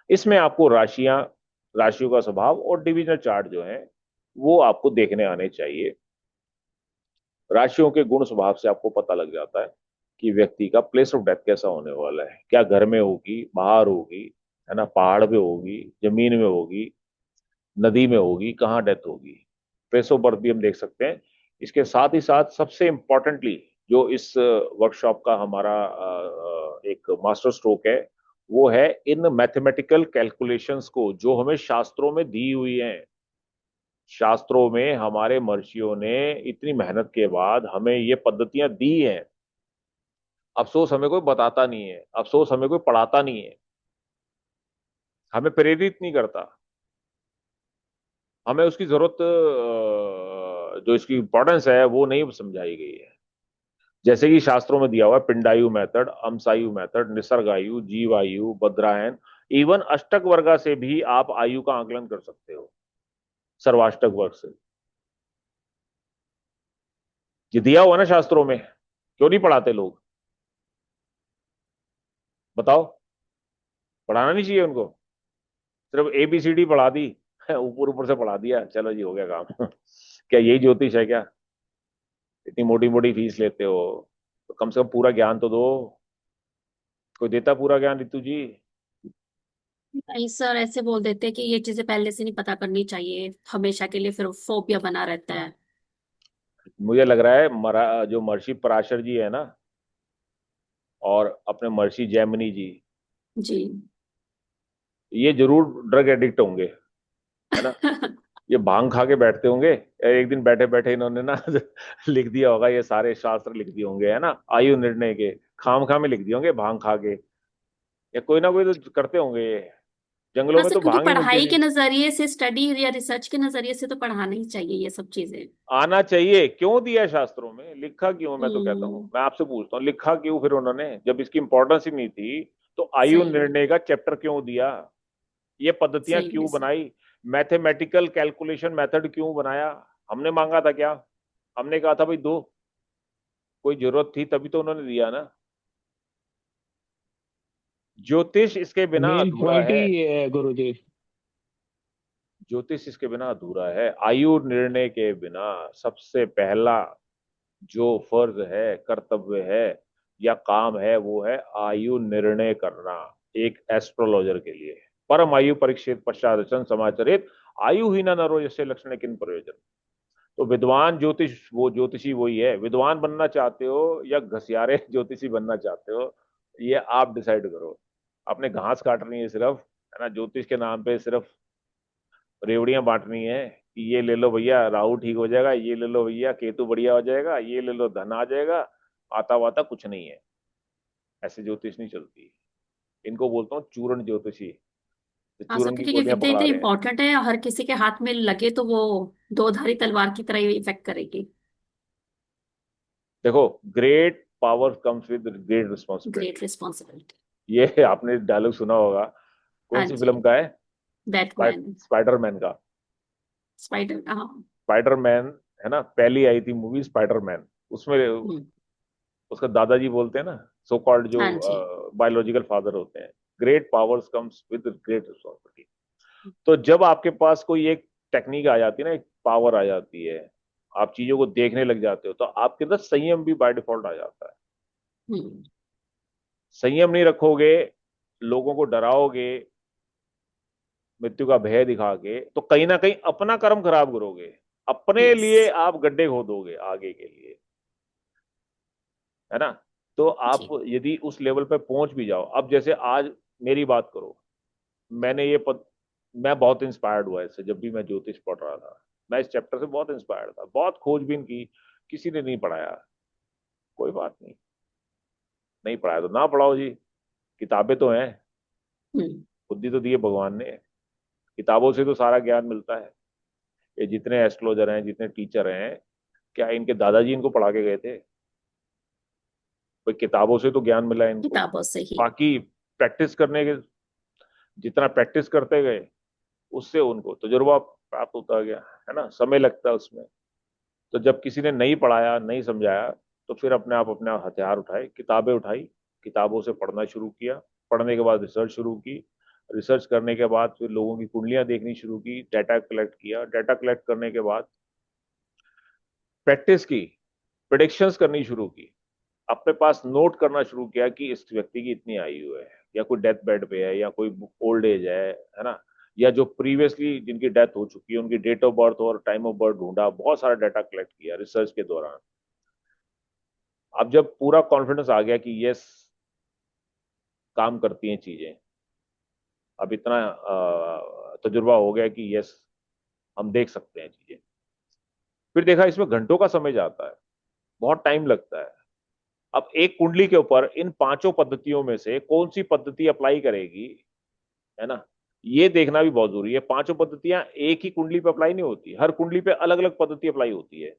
इसमें आपको राशियां, राशियों का स्वभाव और डिविजनल चार्ट जो है वो आपको देखने आने चाहिए। राशियों के गुण स्वभाव से आपको पता लग जाता है कि व्यक्ति का प्लेस ऑफ डेथ कैसा होने वाला है। क्या घर में होगी, बाहर होगी, है ना, पहाड़ पे होगी, जमीन में होगी, नदी में होगी, कहाँ डेथ होगी। प्लेस ऑफ बर्थ भी हम देख सकते हैं। इसके साथ ही साथ सबसे इंपॉर्टेंटली जो इस वर्कशॉप का हमारा एक मास्टर स्ट्रोक है, वो है इन मैथमेटिकल कैलकुलेशंस को जो हमें शास्त्रों में दी हुई हैं। शास्त्रों में हमारे महर्षियों ने इतनी मेहनत के बाद हमें ये पद्धतियां दी हैं। अफसोस हमें कोई बताता नहीं है, अफसोस हमें कोई पढ़ाता नहीं है, हमें प्रेरित नहीं करता, हमें उसकी जरूरत, जो इसकी इंपॉर्टेंस है वो नहीं समझाई गई है। जैसे कि शास्त्रों में दिया हुआ है पिंडायु मेथड, अम्सायु मेथड, निसर्गायु, जीवायु, बद्रायन, इवन अष्टक वर्गा से भी आप आयु का आकलन कर सकते हो, सर्वाष्टक वर्ग से। ये दिया हुआ ना शास्त्रों में, क्यों नहीं पढ़ाते लोग, बताओ। पढ़ाना नहीं चाहिए उनको, सिर्फ ABCD पढ़ा दी, ऊपर ऊपर से पढ़ा दिया, चलो जी हो गया काम। क्या यही ज्योतिष है क्या? इतनी मोटी मोटी फीस लेते हो तो कम से कम पूरा ज्ञान तो दो। कोई देता पूरा ज्ञान रितु जी? नहीं सर, ऐसे बोल देते हैं कि ये चीजें पहले से नहीं पता करनी चाहिए, हमेशा के लिए फिर फोबिया बना रहता है। मुझे लग रहा है जो महर्षि पराशर जी है ना, और अपने महर्षि जैमिनी जी, जी। ये जरूर ड्रग एडिक्ट होंगे, है ना। ये भांग खा के बैठते होंगे, एक दिन बैठे बैठे इन्होंने ना लिख दिया होगा, ये सारे शास्त्र लिख दिए होंगे, है ना, आयु निर्णय के खाम खा में लिख दिए होंगे भांग खा के, या कोई ना कोई तो करते होंगे ये। जंगलों हाँ में सर, तो क्योंकि भांग ही मिलती पढ़ाई थी। के नजरिए से, स्टडी या रिसर्च के नजरिए से तो पढ़ाना ही चाहिए ये सब चीजें। आना चाहिए, क्यों दिया है शास्त्रों में, लिखा क्यों, मैं तो कहता हूँ, हम्म। मैं आपसे पूछता हूँ लिखा क्यों फिर उन्होंने, जब इसकी इंपॉर्टेंस ही नहीं थी तो आयु सही में। निर्णय का चैप्टर क्यों दिया, ये पद्धतियां सही में क्यों सर। बनाई, मैथमेटिकल कैलकुलेशन मेथड क्यों बनाया? हमने मांगा था क्या? हमने कहा था भाई दो, कोई जरूरत थी तभी तो उन्होंने दिया ना। ज्योतिष इसके बिना मेन अधूरा पॉइंट ही है, ये है गुरुजी। ज्योतिष इसके बिना अधूरा है। आयु निर्णय के बिना सबसे पहला जो फर्ज है, कर्तव्य है या काम है, वो है आयु निर्णय करना। एक एस्ट्रोलॉजर के लिए परम आयु परीक्षित पश्चात समाचरित आयु ही न नरो जैसे लक्षण किन प्रयोजन। तो विद्वान ज्योतिष, वो ज्योतिषी वही है। विद्वान बनना चाहते हो या घसियारे ज्योतिषी बनना चाहते हो, ये आप डिसाइड करो। आपने घास काटनी है सिर्फ, है ना, ज्योतिष के नाम पे सिर्फ रेवड़ियां बांटनी है कि ये ले लो भैया राहु ठीक हो जाएगा, ये ले लो भैया केतु बढ़िया हो जाएगा, ये ले लो धन आ जाएगा, आता वाता कुछ नहीं है। ऐसे ज्योतिष नहीं चलती। इनको बोलता हूँ चूरण ज्योतिषी, जो हाँ सर, चूरण की क्योंकि ये गोलियां विद्या पकड़ा इतनी रहे हैं। इंपॉर्टेंट है, हर किसी के हाथ में लगे तो वो दो धारी तलवार की तरह ही इफेक्ट करेगी। देखो, great power comes with great great responsibility, responsibility. ये आपने डायलॉग सुना होगा। कौन हाँ सी जी। फिल्म का है? बैटमैन। स्पाइडरमैन का। स्पाइडर, हाँ। स्पाइडरमैन, है ना, पहली आई थी मूवी स्पाइडरमैन, उसमें हम्म। उसका दादाजी बोलते हैं ना, सो कॉल्ड जो हाँ जी। बायोलॉजिकल फादर होते हैं, great powers comes with great responsibility. तो जब आपके पास कोई एक टेक्निक आ जाती है ना, एक पावर आ जाती है, आप चीजों को देखने लग जाते हो, तो आपके अंदर संयम भी बाय डिफॉल्ट आ जाता है। हम्म। संयम नहीं रखोगे, लोगों को डराओगे मृत्यु का भय दिखा के, तो कहीं ना कहीं अपना कर्म खराब करोगे, अपने यस। लिए आप गड्ढे खोदोगे आगे के लिए, है ना। तो आप जी। यदि उस लेवल पे पहुंच भी जाओ, अब जैसे आज मेरी बात करो, मैंने मैं बहुत इंस्पायर्ड हुआ इससे जब भी मैं ज्योतिष पढ़ रहा था। मैं इस चैप्टर से बहुत इंस्पायर्ड था, बहुत खोजबीन की, किसी ने नहीं पढ़ाया। कोई बात नहीं, नहीं पढ़ाया तो ना पढ़ाओ जी, किताबें तो हैं, हम्म। बुद्धि तो दी है भगवान ने, किताबों से तो सारा ज्ञान मिलता है। ये जितने एस्ट्रोलॉजर हैं, जितने टीचर हैं, क्या इनके दादाजी इनको पढ़ा के गए थे? कोई किताबों से तो ज्ञान मिला है इनको। किताबों से ही। बाकी प्रैक्टिस करने के, जितना प्रैक्टिस करते गए उससे उनको तजुर्बा प्राप्त होता गया, है ना, समय लगता है उसमें। तो जब किसी ने नहीं पढ़ाया, नहीं समझाया, तो फिर अपने आप अपने हथियार उठाए, किताबें उठाई, किताबों से पढ़ना शुरू किया, पढ़ने के बाद रिसर्च शुरू की, रिसर्च करने के बाद फिर लोगों की कुंडलियां देखनी शुरू की, डाटा कलेक्ट किया, डाटा कलेक्ट करने के बाद प्रैक्टिस की, प्रिडिक्शंस करनी शुरू की, अपने पास नोट करना शुरू किया कि इस व्यक्ति की इतनी आयु है, या कोई डेथ बेड पे है, या कोई ओल्ड एज है ना, या जो प्रीवियसली जिनकी डेथ हो चुकी है उनकी डेट ऑफ बर्थ और टाइम ऑफ बर्थ ढूंढा, बहुत सारा डाटा कलेक्ट किया रिसर्च के दौरान। अब जब पूरा कॉन्फिडेंस आ गया कि यस, काम करती हैं चीजें, अब इतना तजुर्बा हो गया कि यस, हम देख सकते हैं चीजें, फिर देखा इसमें घंटों का समय जाता है, बहुत टाइम लगता है। अब एक कुंडली के ऊपर इन पांचों पद्धतियों में से कौन सी पद्धति अप्लाई करेगी, है ना, ये देखना भी बहुत जरूरी है। पांचों पद्धतियां एक ही कुंडली पे अप्लाई नहीं होती, हर कुंडली पे अलग अलग पद्धति अप्लाई होती है।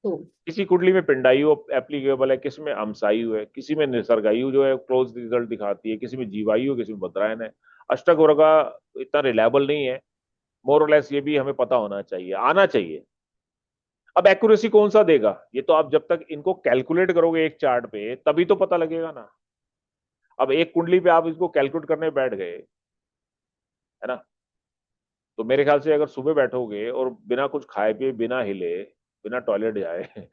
तो किसी कुंडली में पिंडायु एप्लीकेबल है, किसी में अम्सायु है, किसी में निसर्गायु जो है क्लोज रिजल्ट दिखाती है, किसी में जीवायु, किसी में भद्रायन है। अष्टक वर्गा इतना रिलायबल नहीं है, मोरलेस ये भी हमें पता होना चाहिए, आना चाहिए। अब एक्यूरेसी कौन सा देगा, ये तो आप जब तक इनको कैलकुलेट करोगे एक चार्ट पे तभी तो पता लगेगा ना। अब एक कुंडली पे आप इसको कैलकुलेट करने बैठ गए, है ना, तो मेरे ख्याल से अगर सुबह बैठोगे और बिना कुछ खाए पिए, बिना हिले, बिना टॉयलेट जाए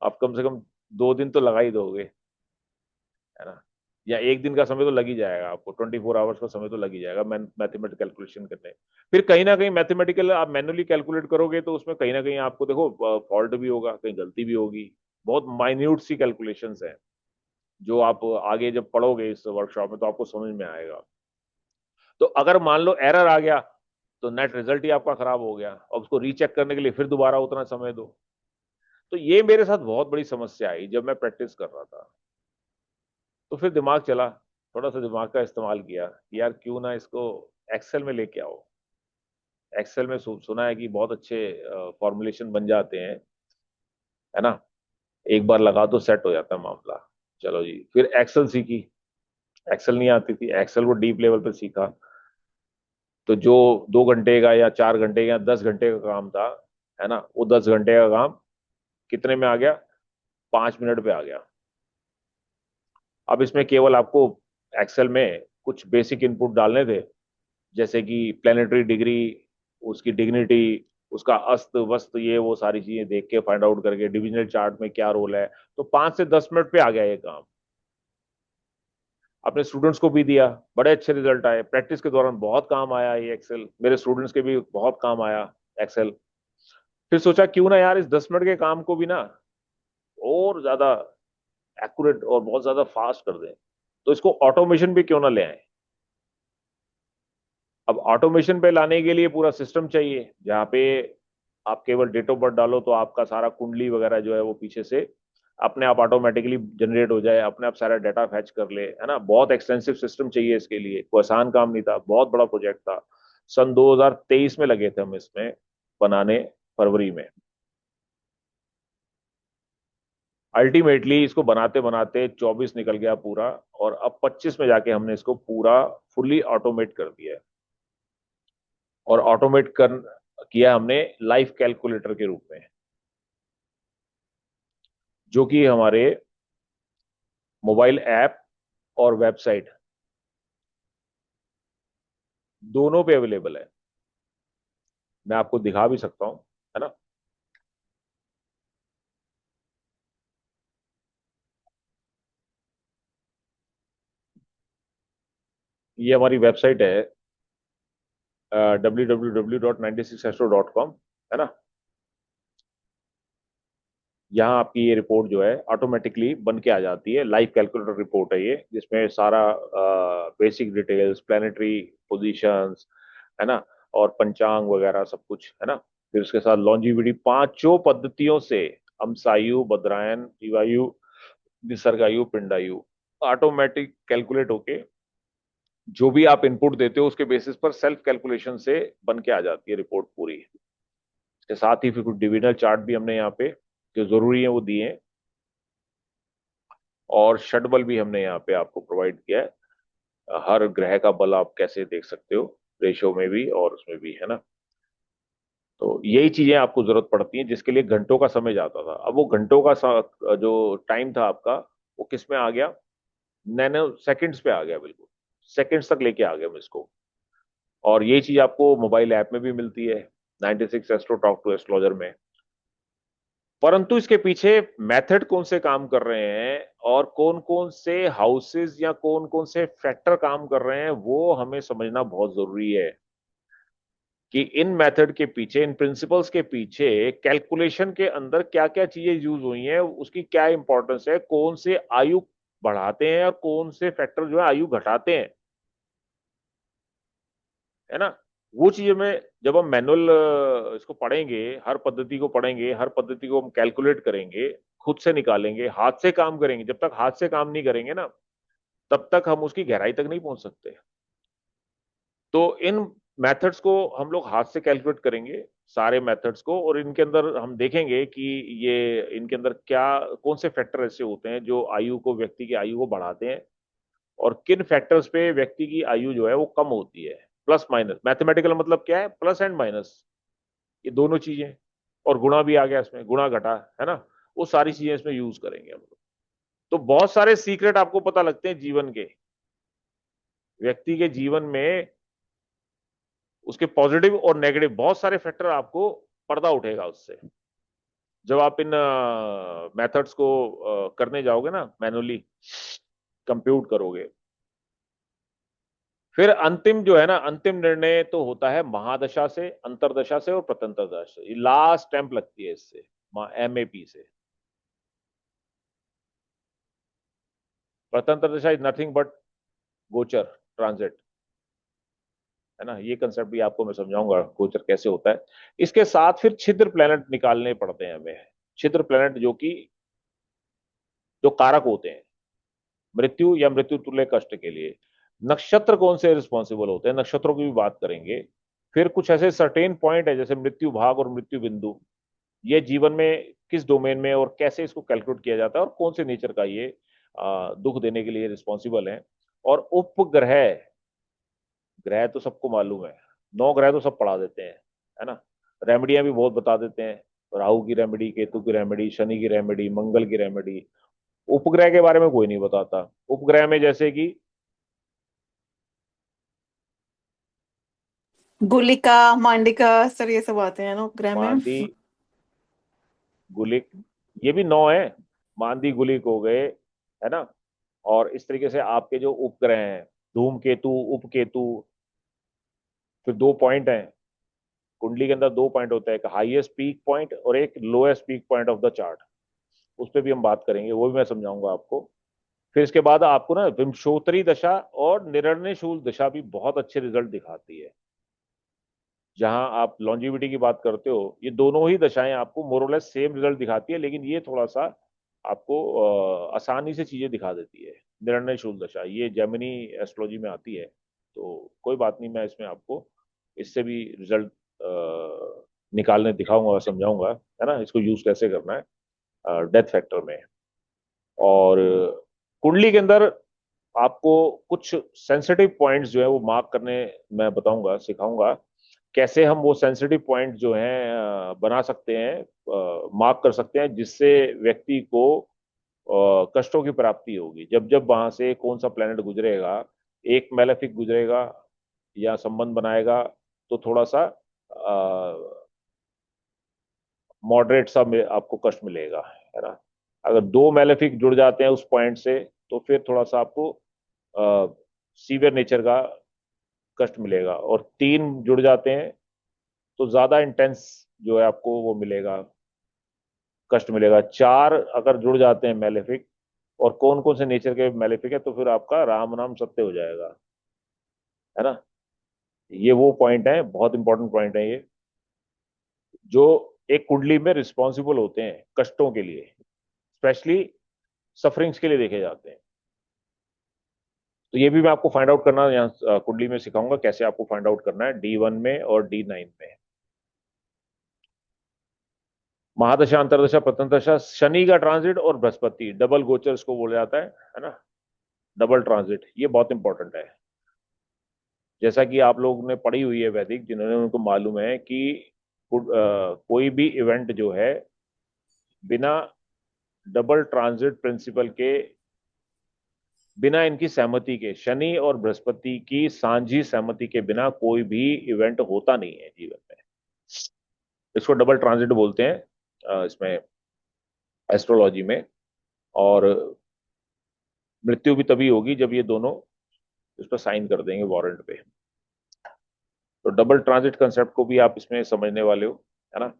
आप कम से कम 2 दिन तो लगा ही दोगे, है ना, या एक दिन का समय तो लग ही जाएगा आपको, 24 आवर्स का समय तो लग ही जाएगा मैथमेटिकल कैलकुलेशन करने। फिर कहीं ना कहीं मैथमेटिकल आप मैनुअली कैलकुलेट करोगे तो उसमें कहीं ना कहीं आपको देखो फॉल्ट भी होगा, कहीं गलती भी होगी, बहुत माइन्यूट सी कैलकुलेशंस है जो आप आगे जब पढ़ोगे इस वर्कशॉप में तो आपको समझ में आएगा। तो अगर मान लो एरर आ गया तो नेट रिजल्ट ही आपका खराब हो गया, और उसको रीचेक करने के लिए फिर दोबारा उतना समय दो। तो ये मेरे साथ बहुत बड़ी समस्या आई जब मैं प्रैक्टिस कर रहा था। तो फिर दिमाग चला, थोड़ा सा दिमाग का इस्तेमाल किया कि यार क्यों ना इसको एक्सेल में लेके आओ। एक्सेल में सुना है कि बहुत अच्छे फॉर्मुलेशन बन जाते हैं, है ना, एक बार लगा तो सेट हो जाता है मामला। चलो जी, फिर एक्सेल सीखी, एक्सेल नहीं आती थी, एक्सेल को डीप लेवल पे सीखा। तो जो 2 घंटे का या 4 घंटे या 10 घंटे का काम था, है ना, वो 10 घंटे का काम कितने में आ गया, 5 मिनट पे आ गया। अब इसमें केवल आपको एक्सेल में कुछ बेसिक इनपुट डालने थे, जैसे कि प्लेनेटरी डिग्री, उसकी डिग्निटी, उसका अस्त वस्त, ये वो सारी चीजें देख के फाइंड आउट करके डिविजनल चार्ट में क्या रोल है। तो 5 से 10 मिनट पे आ गया ये काम। अपने स्टूडेंट्स को भी दिया, बड़े अच्छे रिजल्ट आए, प्रैक्टिस के दौरान बहुत काम आया ये एक्सेल, मेरे स्टूडेंट्स के भी बहुत काम आया एक्सेल। फिर सोचा क्यों ना यार इस 10 मिनट के काम को भी ना और ज्यादा एक्यूरेट और बहुत ज्यादा फास्ट कर दें, तो इसको ऑटोमेशन भी क्यों ना ले आए। अब ऑटोमेशन पे लाने के लिए पूरा सिस्टम चाहिए जहाँ पे आप केवल डेट ऑफ बर्थ डालो तो आपका सारा कुंडली वगैरह जो है वो पीछे से अपने आप ऑटोमेटिकली जनरेट हो जाए, अपने आप सारा डाटा फैच कर ले, है ना। बहुत एक्सटेंसिव सिस्टम चाहिए इसके लिए, कोई आसान काम नहीं था, बहुत बड़ा प्रोजेक्ट था। सन 2023 में लगे थे हम इसमें बनाने, फरवरी में। अल्टीमेटली इसको बनाते बनाते 24 निकल गया पूरा, और अब 25 में जाके हमने इसको पूरा फुल्ली ऑटोमेट कर दिया है। और ऑटोमेट कर किया हमने लाइफ कैलकुलेटर के रूप में, जो कि हमारे मोबाइल ऐप और वेबसाइट दोनों पे अवेलेबल है। मैं आपको दिखा भी सकता हूं, है ना। ये हमारी वेबसाइट है www.96astro.com, है ना। यहाँ आपकी ये रिपोर्ट जो है ऑटोमेटिकली बन के आ जाती है, लाइव कैलकुलेटर रिपोर्ट है ये, जिसमें सारा बेसिक डिटेल्स, प्लानिटरी पोजीशंस, है ना, और पंचांग वगैरह सब कुछ, है ना। फिर उसके साथ लॉन्जिविटी, पांचों पद्धतियों से अम्सायु, बद्रायन, जीवायु, निसर्गायु, पिंडायु ऑटोमेटिक कैलकुलेट होके जो भी आप इनपुट देते हो उसके बेसिस पर सेल्फ कैलकुलेशन से बन के आ जाती है रिपोर्ट पूरी। इसके साथ ही फिर कुछ डिविजनल चार्ट भी हमने यहाँ पे जो जरूरी है वो दिए हैं, और षटबल भी हमने यहाँ पे आपको प्रोवाइड किया है। हर ग्रह का बल आप कैसे देख सकते हो, रेशो में भी और उसमें भी, है ना। तो यही चीजें आपको जरूरत पड़ती हैं जिसके लिए घंटों का समय जाता था। अब वो घंटों का जो टाइम था आपका, वो किस में आ गया, नैनो सेकंड्स पे आ गया, बिल्कुल सेकंड्स तक लेके आ गए हम इसको। और ये चीज आपको मोबाइल ऐप में भी मिलती है, 96 एस्ट्रो टॉक टू एस्ट्रोलॉजर में। परंतु इसके पीछे मेथड कौन से काम कर रहे हैं और कौन कौन से हाउसेस या कौन कौन से फैक्टर काम कर रहे हैं, वो हमें समझना बहुत जरूरी है कि इन मेथड के पीछे, इन प्रिंसिपल्स के पीछे कैलकुलेशन के अंदर क्या क्या चीजें यूज हुई हैं, उसकी क्या इंपॉर्टेंस है, कौन से आयु बढ़ाते हैं और कौन से फैक्टर जो है आयु घटाते हैं, है ना। वो चीजें में जब हम मैनुअल इसको पढ़ेंगे, हर पद्धति को पढ़ेंगे, हर पद्धति को हम कैलकुलेट करेंगे, खुद से निकालेंगे, हाथ से काम करेंगे, जब तक हाथ से काम नहीं करेंगे ना तब तक हम उसकी गहराई तक नहीं पहुंच सकते। तो इन मेथड्स को हम लोग हाथ से कैलकुलेट करेंगे, सारे मेथड्स को, और इनके अंदर हम देखेंगे कि ये इनके अंदर क्या कौन से फैक्टर ऐसे होते हैं जो आयु को, व्यक्ति की आयु को बढ़ाते हैं, और किन फैक्टर्स पे व्यक्ति की आयु जो है वो कम होती है। प्लस माइनस, मैथमेटिकल मतलब क्या है, प्लस एंड माइनस, ये दोनों चीजें, और गुणा भी आ गया इसमें, गुणा घटा, है ना। वो सारी चीजें इसमें यूज करेंगे हम लोग। तो बहुत सारे सीक्रेट आपको पता लगते हैं जीवन के, व्यक्ति के जीवन में उसके पॉजिटिव और नेगेटिव बहुत सारे फैक्टर आपको पर्दा उठेगा उससे, जब आप इन मेथड्स को करने जाओगे ना, मैनुअली कंप्यूट करोगे। फिर अंतिम जो है ना, अंतिम निर्णय तो होता है महादशा से, अंतरदशा से और प्रत्यंतर दशा से, ये लास्ट स्टैंप लगती है इससे, MAP से। प्रत्यंतर दशा इज नथिंग बट गोचर, ट्रांजिट, है ना। ये कंसेप्ट भी आपको मैं समझाऊंगा गोचर कैसे होता है। इसके साथ फिर छिद्र प्लैनेट निकालने पड़ते हैं हमें, छिद्र प्लैनेट जो कारक होते हैं मृत्यु या मृत्यु तुल्य कष्ट के लिए। नक्षत्र कौन से रिस्पॉन्सिबल होते हैं, नक्षत्रों की भी बात करेंगे। फिर कुछ ऐसे सर्टेन पॉइंट है जैसे मृत्यु भाग और मृत्यु बिंदु, ये जीवन में किस डोमेन में और कैसे इसको कैलकुलेट किया जाता है, और कौन से नेचर का ये दुख देने के लिए रिस्पॉन्सिबल है। और उपग्रह, ग्रह तो सबको मालूम है, 9 ग्रह तो सब पढ़ा देते हैं, है ना। रेमेडियां भी बहुत बता देते हैं, राहु की रेमेडी, केतु की रेमेडी, शनि की रेमेडी, मंगल की रेमेडी। उपग्रह के बारे में कोई नहीं बताता। उपग्रह में जैसे कि गुलिका, मांडिका, सर ये सब आते हैं ना उपग्रह में। मांदी, गुलिक, ये भी 9 है, मांदी गुलिक हो गए, है ना। और इस तरीके से आपके जो उपग्रह हैं, धूमकेतु, उपकेतु। फिर 2 पॉइंट हैं कुंडली के अंदर, 2 पॉइंट होता है, एक हाईएस्ट पीक पॉइंट और एक lowest peak point of the chart. उस पर भी हम बात करेंगे, वो भी मैं समझाऊंगा आपको। फिर इसके बाद आपको ना विंशोत्तरी दशा और निर्णय शूल दशा भी बहुत अच्छे रिजल्ट दिखाती है। जहां आप लॉन्जिविटी की बात करते हो, ये दोनों ही दशाएं आपको मोरलेस सेम रिजल्ट दिखाती है, लेकिन ये थोड़ा सा आपको आसानी से चीजें दिखा देती है। निर्णय शूल दशा ये जेमिनी एस्ट्रोलॉजी में आती है, तो कोई बात नहीं, मैं इसमें आपको इससे भी रिजल्ट निकालने दिखाऊंगा और समझाऊंगा, है ना, इसको यूज कैसे करना है डेथ फैक्टर में। और कुंडली के अंदर आपको कुछ सेंसिटिव पॉइंट्स जो है वो मार्क करने मैं बताऊंगा, सिखाऊंगा कैसे हम वो सेंसिटिव पॉइंट जो हैं बना सकते हैं, मार्क कर सकते हैं, जिससे व्यक्ति को कष्टों की प्राप्ति होगी। जब जब वहां से कौन सा प्लेनेट गुजरेगा, एक मेलेफिक गुजरेगा या संबंध बनाएगा, तो थोड़ा सा मॉडरेट सा आपको कष्ट मिलेगा, है ना। अगर 2 मेलेफिक जुड़ जाते हैं उस पॉइंट से, तो फिर थोड़ा सा आपको सीवियर नेचर का कष्ट मिलेगा, और 3 जुड़ जाते हैं तो ज्यादा इंटेंस जो है आपको वो मिलेगा, कष्ट मिलेगा। 4 अगर जुड़ जाते हैं मेलेफिक, और कौन कौन से नेचर के मेलेफिक है, तो फिर आपका राम नाम सत्य हो जाएगा, है ना। ये वो पॉइंट है, बहुत इंपॉर्टेंट पॉइंट है ये, जो एक कुंडली में रिस्पॉन्सिबल होते हैं कष्टों के लिए, स्पेशली सफरिंग्स के लिए देखे जाते हैं। तो ये भी मैं आपको फाइंड आउट करना यहाँ कुंडली में सिखाऊंगा, कैसे आपको फाइंड आउट करना है D1 में और D9 में। महादशा, अंतरदशा, प्रथम शनि का ट्रांजिट और बृहस्पति डबल गोचर इसको बोला जाता है ना, डबल ट्रांजिट, ये बहुत इंपॉर्टेंट है। जैसा कि आप लोग ने पढ़ी हुई है वैदिक, जिन्होंने, उनको मालूम है कि कोई भी इवेंट जो है बिना डबल ट्रांजिट प्रिंसिपल के, बिना इनकी सहमति के, शनि और बृहस्पति की सांझी सहमति के बिना कोई भी इवेंट होता नहीं है जीवन में। इसको डबल ट्रांजिट बोलते हैं इसमें, एस्ट्रोलॉजी में। और मृत्यु भी तभी होगी जब ये दोनों इस पर साइन कर देंगे वारंट पे। तो डबल ट्रांजिट कंसेप्ट को भी आप इसमें समझने वाले हो, है ना।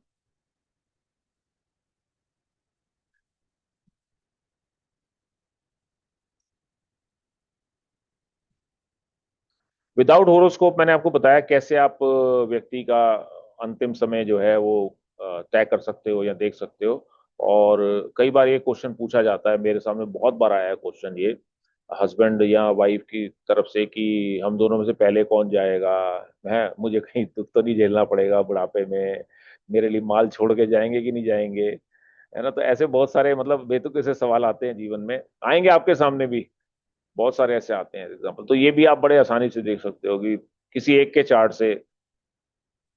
विदाउट होरोस्कोप मैंने आपको बताया कैसे आप व्यक्ति का अंतिम समय जो है वो तय कर सकते हो या देख सकते हो। और कई बार ये क्वेश्चन पूछा जाता है, मेरे सामने बहुत बार आया है क्वेश्चन ये, हस्बैंड या वाइफ की तरफ से, कि हम दोनों में से पहले कौन जाएगा, है मुझे कहीं दुख तो नहीं झेलना पड़ेगा बुढ़ापे में, मेरे लिए माल छोड़ के जाएंगे कि नहीं जाएंगे, है ना। तो ऐसे बहुत सारे मतलब बेतुके से सवाल आते हैं जीवन में, आएंगे आपके सामने भी बहुत सारे ऐसे आते हैं एग्जाम्पल। तो ये भी आप बड़े आसानी से देख सकते हो कि किसी एक के चार्ट से,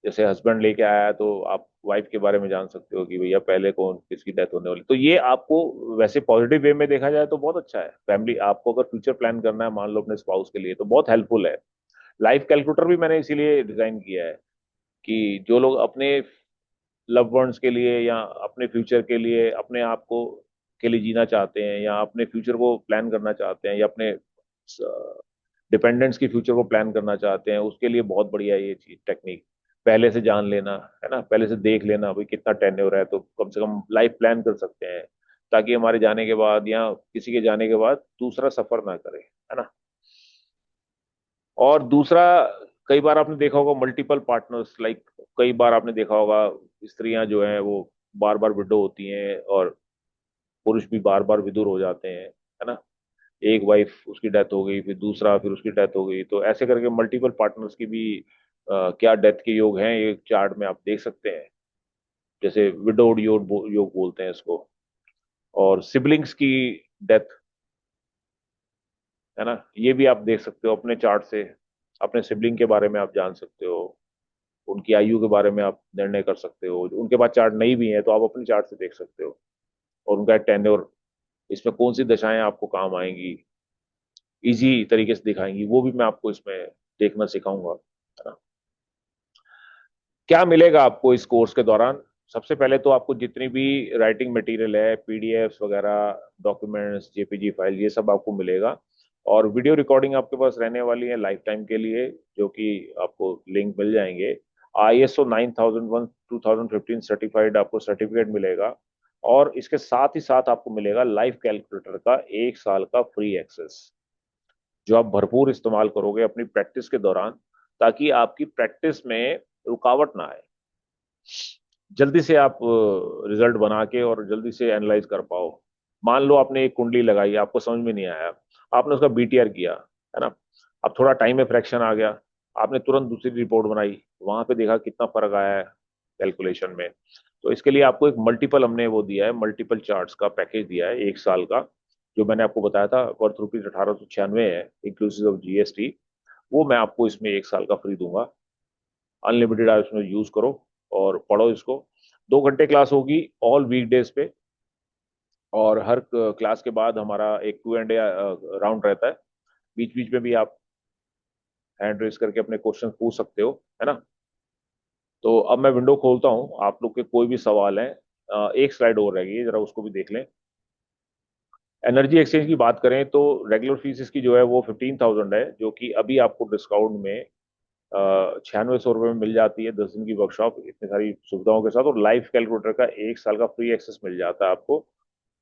जैसे हस्बैंड लेके आया तो आप वाइफ के बारे में जान सकते हो कि भैया पहले कौन किसकी डेथ होने वाली। तो ये आपको वैसे पॉजिटिव वे में देखा जाए तो बहुत अच्छा है। फैमिली, आपको अगर फ्यूचर प्लान करना है मान लो अपने स्पाउस के लिए, तो बहुत हेल्पफुल है। लाइफ कैलकुलेटर भी मैंने इसीलिए डिजाइन किया है कि जो लोग अपने लव वंस के लिए या अपने फ्यूचर के लिए, अपने आप को के लिए जीना चाहते हैं, या अपने फ्यूचर को प्लान करना चाहते हैं, या अपने डिपेंडेंट्स की फ्यूचर को प्लान करना चाहते हैं, उसके लिए बहुत बढ़िया है ये चीज, टेक्निक। पहले से जान लेना, है ना, पहले से देख लेना भाई कितना टेन्योर है, तो कम से कम लाइफ प्लान कर सकते हैं, ताकि हमारे जाने के बाद या किसी के जाने के बाद दूसरा सफर ना करे, है ना। और दूसरा, कई बार आपने देखा होगा मल्टीपल पार्टनर्स, लाइक कई बार आपने देखा होगा स्त्रियां जो हैं वो बार बार विडो होती हैं, और पुरुष भी बार बार विदुर हो जाते हैं, है ना। एक वाइफ उसकी डेथ हो गई, फिर दूसरा, फिर उसकी डेथ हो गई, तो ऐसे करके मल्टीपल पार्टनर्स की भी क्या डेथ के योग हैं ये चार्ट में आप देख सकते हैं। जैसे विडोड योग बोलते हैं इसको। और सिबलिंग्स की डेथ, है ना, ये भी आप देख सकते हो अपने चार्ट से। अपने सिबलिंग के बारे में आप जान सकते हो, उनकी आयु के बारे में आप निर्णय कर सकते हो। उनके पास चार्ट नहीं भी है तो आप अपने चार्ट से देख सकते हो। और उनका टेन्योर, इसमें कौन सी दशाएं आपको काम आएंगी, इजी तरीके से दिखाएंगी, वो भी मैं आपको इसमें देखना सिखाऊंगा, है ना। क्या मिलेगा आपको इस कोर्स के दौरान? सबसे पहले तो आपको जितनी भी राइटिंग मटेरियल है, पीडीएफ्स वगैरह, डॉक्यूमेंट्स, जेपीजी फाइल, ये सब आपको मिलेगा। और वीडियो रिकॉर्डिंग आपके पास रहने वाली है लाइफ टाइम के लिए, जो कि आपको लिंक मिल जाएंगे। ISO 9001 2015 सर्टिफाइड आपको सर्टिफिकेट मिलेगा। और इसके साथ ही साथ आपको मिलेगा लाइफ कैलकुलेटर का 1 साल का फ्री एक्सेस, जो आप भरपूर इस्तेमाल करोगे अपनी प्रैक्टिस के दौरान, ताकि आपकी प्रैक्टिस में रुकावट ना आए, जल्दी से आप रिजल्ट बना के और जल्दी से एनालाइज कर पाओ। मान लो आपने एक कुंडली लगाई, आपको समझ में नहीं आया, आपने उसका BTR किया, है ना, अब थोड़ा टाइम में फ्रैक्शन आ गया, आपने तुरंत दूसरी रिपोर्ट बनाई, वहां पे देखा कितना फर्क आया है कैलकुलेशन में। तो इसके लिए आपको एक मल्टीपल, हमने वो दिया है, मल्टीपल चार्ट्स का पैकेज दिया है 1 साल का, जो मैंने आपको बताया था वर्थ ₹1896 है, इंक्लूसिव ऑफ GST। वो मैं आपको इसमें 1 साल का फ्री दूंगा। अनलिमिटेड आप इसमें यूज करो और पढ़ो इसको। 2 घंटे क्लास होगी ऑल वीकडेज पे। और हर क्लास के बाद हमारा एक Q&A राउंड रहता है। बीच बीच में भी आप हैंड रेस करके अपने क्वेश्चन पूछ सकते हो, है ना। तो अब मैं विंडो खोलता हूँ, आप लोग के कोई भी सवाल हैं। एक स्लाइड और रह गई है, जरा उसको भी देख लें। एनर्जी एक्सचेंज की बात करें तो रेगुलर फीस इसकी जो है वो 15,000 है, जो कि अभी आपको डिस्काउंट में 9600 रुपये में मिल जाती है। 10 दिन की वर्कशॉप इतनी सारी सुविधाओं के साथ, और लाइफ कैलकुलेटर का 1 साल का फ्री एक्सेस मिल जाता है आपको।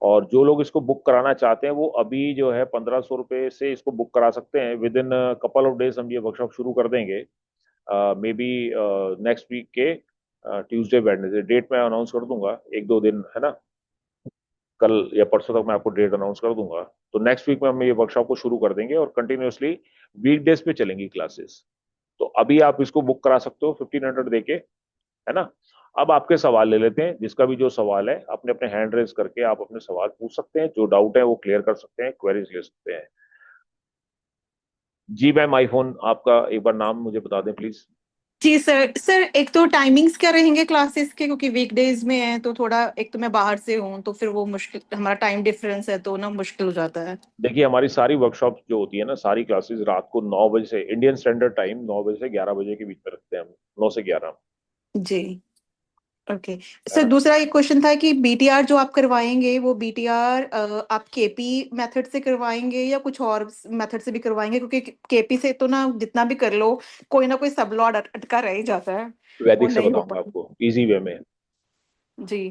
और जो लोग इसको बुक कराना चाहते हैं वो अभी जो है 1500 रुपये से इसको बुक करा सकते हैं। With in couple of days हम ये वर्कशॉप शुरू कर देंगे। मे बी नेक्स्ट वीक के ट्यूसडे वेडनेसडे डेट मैं अनाउंस कर दूंगा, एक दो दिन है ना, कल या परसों तक मैं आपको डेट अनाउंस कर दूंगा। तो नेक्स्ट वीक में हम ये वर्कशॉप को शुरू कर देंगे और कंटिन्यूअसली वीकडेज पे चलेंगी क्लासेस। तो अभी आप इसको बुक करा सकते हो 1500 देके, है ना। अब आपके सवाल ले लेते हैं, जिसका भी जो सवाल है अपने अपने हैंड रेज करके आप अपने सवाल पूछ सकते हैं, जो डाउट है वो क्लियर कर सकते हैं, क्वेरीज ले सकते हैं। जी मैम, आईफोन आपका एक बार नाम मुझे बता दें प्लीज। Ji sir. सर एक तो टाइमिंग्स क्या रहेंगे क्लासेस के, क्योंकि वीकडेज में है तो थोड़ा, एक तो मैं बाहर से हूँ तो फिर वो मुश्किल, हमारा टाइम डिफरेंस है तो ना मुश्किल हो जाता है। देखिए हमारी सारी वर्कशॉप जो होती है ना, सारी क्लासेस रात को 9 बजे से, इंडियन स्टैंडर्ड टाइम 9 बजे से 11 बजे के बीच में रखते हैं हम, 9 से 11, जी ओके। है सर ना। दूसरा एक क्वेश्चन था कि बीटीआर जो आप करवाएंगे वो बीटीआर आप केपी मेथड से करवाएंगे या कुछ और मेथड से भी करवाएंगे, क्योंकि केपी से तो ना जितना भी कर लो कोई ना कोई सब लॉ अटका रह ही जाता है, वो वैदिक से नहीं हो बताऊंगा पाता। आपको इजी वे में। जी।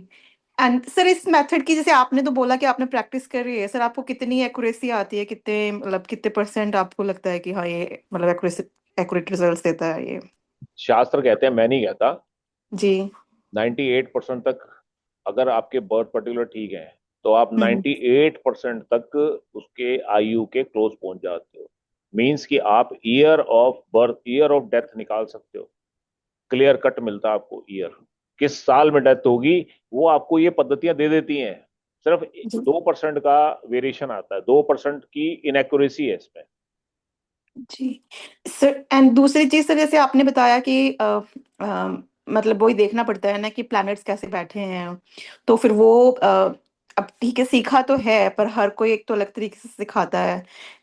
एंड सर इस मेथड की, जैसे आपने तो बोला कि आपने प्रैक्टिस करी है, सर आपको कितनी एक्यूरेसी आती है, कितने मतलब कितने परसेंट आपको लगता है कि हाँ ये मतलब एक्यूरेट रिजल्ट्स देता है ये? शास्त्र कहते हैं, मैं नहीं कहता, जी। 98% तक अगर आपके बर्थ पर्टिकुलर ठीक है तो आप हम्म 98% तक उसके आयु के क्लोज पहुंच जाते हो। मीन्स कि आप year of birth, year of death निकाल सकते हो, क्लियर कट मिलता है आपको ईयर, किस साल में डेथ होगी, वो आपको ये पद्धतियां दे देती हैं। सिर्फ जी 2% का वेरिएशन आता है, 2% की इनएक्यूरेसी है इसमें। जी सर। एंड दूसरी चीज सर, जैसे आपने बताया कि मतलब वही देखना पड़ता है ना कि प्लैनेट्स कैसे बैठे हैं, तो फिर वो अब ठीक है सीखा तो है पर हर कोई एक तो अलग तरीके से सिखाता है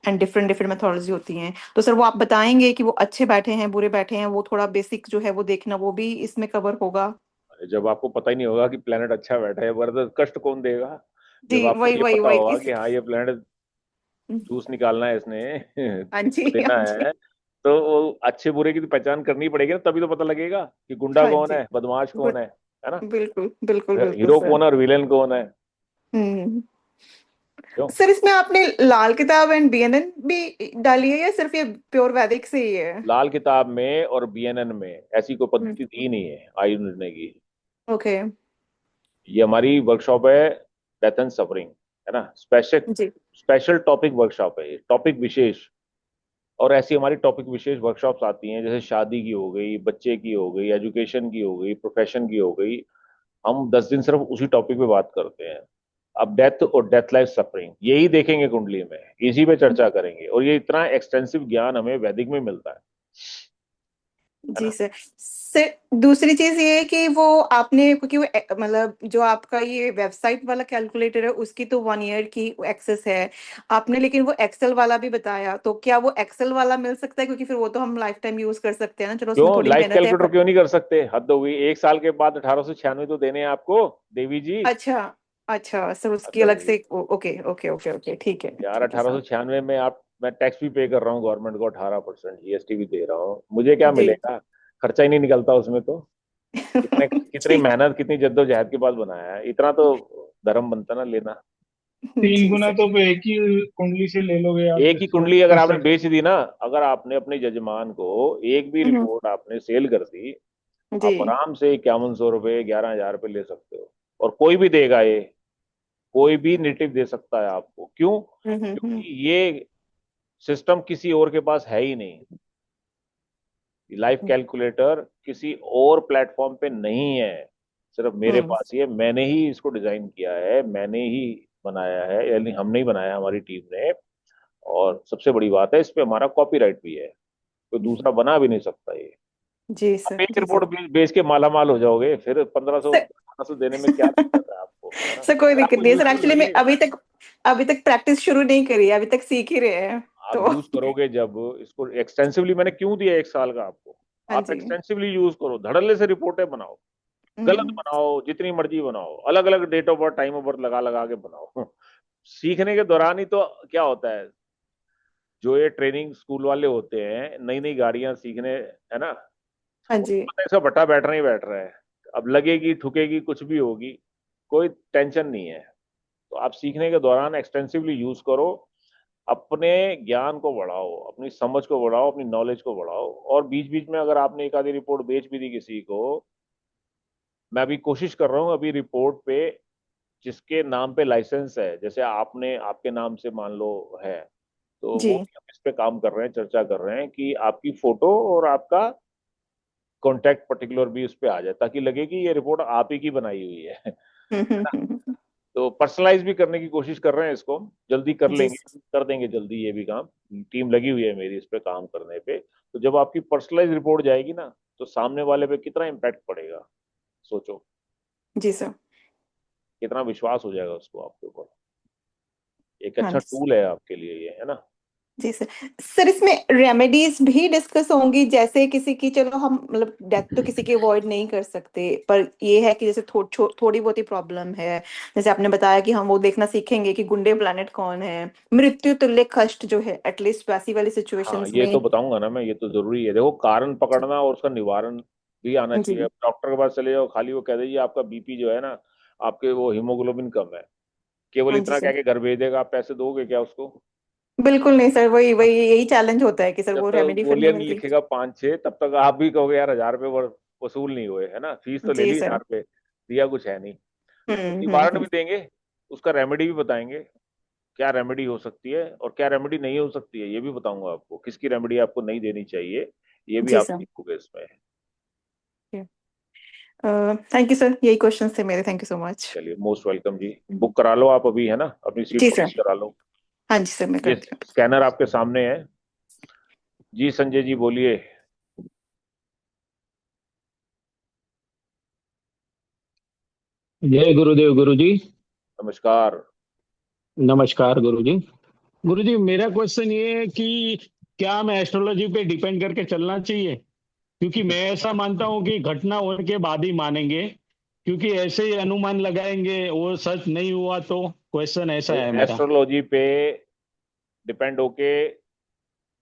एंड डिफरेंट डिफरेंट मेथोडोलॉजी होती हैं, तो सर वो आप बताएंगे कि वो अच्छे बैठे हैं बुरे बैठे हैं, वो थोड़ा बेसिक जो है वो देखना वो भी इसमें कवर होगा? जब आपको पता ही नहीं होगा कि प्लेनेट अच्छा बैठा है, वरना कष्ट कौन देगा। जी जब आपको वही ये वही पता वही होगा इस कि हाँ ये प्लेनेट जूस निकालना है इसने हाँ जी को हाँ देना जी है, तो वो अच्छे बुरे की तो पहचान करनी पड़ेगी ना, तभी तो पता लगेगा कि गुंडा हाँ कौन जी। है, बदमाश कौन है ना, बिल्कुल बिल्कुल बिल्कुल हीरो सर। कौन है और विलेन कौन है। हम्म। क्यों। सर इसमें आपने लाल किताब एंड बीएनएन भी डाली है या सिर्फ ये प्योर वैदिक से ही है? लाल किताब में और बीएनएन में ऐसी कोई हम्म पद्धति थी नहीं है आयु निर्णय की। ओके। ये हमारी वर्कशॉप है डेथ एंड सफरिंग, है ना, स्पेशल जी स्पेशल टॉपिक वर्कशॉप है ये, टॉपिक विशेष। और ऐसी हमारी टॉपिक विशेष वर्कशॉप्स आती हैं, जैसे शादी की हो गई, बच्चे की हो गई, एजुकेशन की हो गई, प्रोफेशन की हो गई। हम 10 दिन सिर्फ उसी टॉपिक पे बात करते हैं। अब डेथ और डेथ लाइफ सफरिंग यही देखेंगे कुंडली में, इसी पे चर्चा करेंगे, और ये इतना एक्सटेंसिव ज्ञान हमें वैदिक में मिलता है जी ना। सर। सर दूसरी चीज ये है कि वो आपने, क्योंकि वो मतलब जो आपका ये वेबसाइट वाला कैलकुलेटर है उसकी तो 1 ईयर की एक्सेस है आपने, लेकिन वो एक्सेल वाला भी बताया, तो क्या वो एक्सेल वाला मिल सकता है, क्योंकि फिर वो तो हम लाइफ टाइम यूज कर सकते हैं ना, चलो उसमें क्यों थोड़ी लाइफ मेहनत है कैलकुलेटर पर। क्यों नहीं कर सकते, हद हो गई, 1 साल के बाद 1896 तो देने हैं आपको, देवी जी। अच्छा अच्छा सर उसकी हद हो अलग गई से ओके ओके ओके ओके यार, ठीक है अठारह सर। सौ छियानवे में आप, मैं टैक्स भी पे कर रहा हूँ गवर्नमेंट को, 18% जीएसटी भी दे रहा हूँ, मुझे क्या जी मिलेगा, खर्चा ही नहीं निकलता उसमें तो। कितने कितनी ठीक। मेहनत कितनी जद्दोजहद के बाद बनाया है, इतना तो धर्म बनता ना लेना। तीन जी गुना सर। तो एक ही कुंडली से ले लोगे आप एक ही जिसको कुंडली अगर कर आपने सकते। बेच दी ना, अगर आपने अपने जजमान को एक भी हम्म, रिपोर्ट आपने सेल कर दी, जी। आप आराम से 5100 रुपये 11,000 रुपये ले सकते हो। और कोई भी देगा ये, कोई भी नेटिव दे सकता है आपको, क्यों, हम्म। क्योंकि ये सिस्टम किसी और के पास है ही नहीं। लाइफ कैलकुलेटर किसी और प्लेटफॉर्म पे नहीं है, सिर्फ मेरे हम्म पास ही है, मैंने ही इसको डिजाइन किया है, मैंने ही बनाया है, यानी हमने ही बनाया, हमारी टीम ने। और सबसे बड़ी बात है, इस पे हमारा कॉपीराइट भी है, कोई दूसरा बना भी नहीं सकता ये। जी आप सर एक जी सर। रिपोर्ट बेच के माला माल हो जाओगे, फिर 1500 सर 1500 देने में क्या दिक्कत है आपको, है ना, सर कोई अगर दिक्कत आपको नहीं है सर, यूजफुल एक्चुअली मैं लगेगा। अभी तक प्रैक्टिस शुरू नहीं करी है, अभी तक सीख ही रहे हैं आप तो। यूज करोगे जब इसको एक्सटेंसिवली, मैंने क्यों दिया 1 साल का आपको, हाँ आप जी। एक्सटेंसिवली यूज करो, धड़ल्ले से रिपोर्टें बनाओ, गलत हम्म बनाओ, जितनी मर्जी बनाओ, अलग अलग date of birth time of birth लगा लगा के बनाओ। सीखने के दौरान ही तो क्या होता है, जो ये ट्रेनिंग स्कूल वाले होते हैं, नई नई गाड़ियां सीखने, है ना, हाँ जी। उनको पता है इसका भट्टा बैठ रहा ही बैठ रहा है, अब लगेगी ठुकेगी कुछ भी होगी, कोई टेंशन नहीं है। तो आप सीखने के दौरान एक्सटेंसिवली यूज करो। अपने ज्ञान को बढ़ाओ, अपनी समझ को बढ़ाओ, अपनी नॉलेज को बढ़ाओ। और बीच बीच में अगर आपने एक आधी रिपोर्ट बेच भी दी किसी को, मैं अभी कोशिश कर रहा हूँ अभी रिपोर्ट पे जिसके नाम पे लाइसेंस है, जैसे आपने आपके नाम से मान लो है, तो जी। वो भी हम इस पे काम कर रहे हैं, चर्चा कर रहे हैं कि आपकी फोटो और आपका कॉन्टैक्ट पर्टिकुलर भी उस पे आ जाए, ताकि लगे कि ये रिपोर्ट आप ही की बनाई हुई है है ना। तो पर्सनलाइज भी करने की कोशिश कर रहे हैं इसको, जल्दी कर जी लेंगे, कर देंगे जल्दी ये भी काम। टीम लगी हुई है मेरी इस पे काम करने पे। तो जब आपकी पर्सनलाइज रिपोर्ट जाएगी ना, तो सामने वाले पे कितना इम्पैक्ट पड़ेगा, सोचो। जी सर। कितना विश्वास हो जाएगा उसको आपके ऊपर। एक हाँ अच्छा जी टूल है आपके लिए ये, है ना। जी सर। सर इसमें रेमेडीज भी डिस्कस होंगी, जैसे किसी की, चलो हम मतलब डेथ तो किसी की अवॉइड नहीं कर सकते, पर ये है कि जैसे थोड़ी बहुत ही प्रॉब्लम है, जैसे आपने बताया कि हम वो देखना सीखेंगे कि गुंडे प्लैनेट कौन है, मृत्यु तुल्य कष्ट जो है, एटलीस्ट वैसी वाली हाँ, सिचुएशंस ये में। तो बताऊंगा ना मैं, ये तो जरूरी है। देखो, कारण पकड़ना और उसका निवारण भी आना चाहिए। जी अब डॉक्टर के पास चले जाओ, खाली वो कह दीजिए आपका बीपी जो है ना, आपके वो हीमोग्लोबिन कम है, केवल हाँ जी इतना कह सर। के घर भेज देगा, आप पैसे दोगे क्या उसको? बिल्कुल नहीं सर, वही वही यही चैलेंज होता है कि सर जब वो तक रेमेडी फिर नहीं गोलियां नहीं मिलती। लिखेगा 5-6, तब तक आप भी कहोगे यार 1000 रुपये वसूल नहीं हुए, है ना। फीस तो ले जी ली सर। 1000 रुपये, दिया कुछ है नहीं। तो निवारण भी देंगे, उसका रेमेडी भी बताएंगे, क्या रेमेडी हो सकती है और क्या रेमेडी नहीं हो सकती है, ये भी बताऊंगा आपको। किसकी रेमेडी आपको नहीं देनी चाहिए, ये भी जी आप सर। सीखोगे इसमें। थैंक यू सर, यही क्वेश्चन थे मेरे, थैंक यू सो मच। चलिए, मोस्ट वेलकम जी। बुक करा लो आप अभी, है ना, अपनी सीट जी पक्की सर। करा लो। हाँ जी सर, मैं ये करती हूँ। स्कैनर आपके सामने है। जी संजय जी बोलिए। जय गुरुदेव गुरु जी। नमस्कार। नमस्कार गुरु जी। गुरु जी, मेरा क्वेश्चन ये है कि क्या हमें एस्ट्रोलॉजी पे डिपेंड करके चलना चाहिए? क्योंकि मैं ऐसा मानता हूँ कि घटना होने के बाद ही मानेंगे, क्योंकि ऐसे ही अनुमान लगाएंगे वो सच नहीं हुआ तो। क्वेश्चन ऐसा है मेरा। एस्ट्रोलॉजी पे डिपेंड होके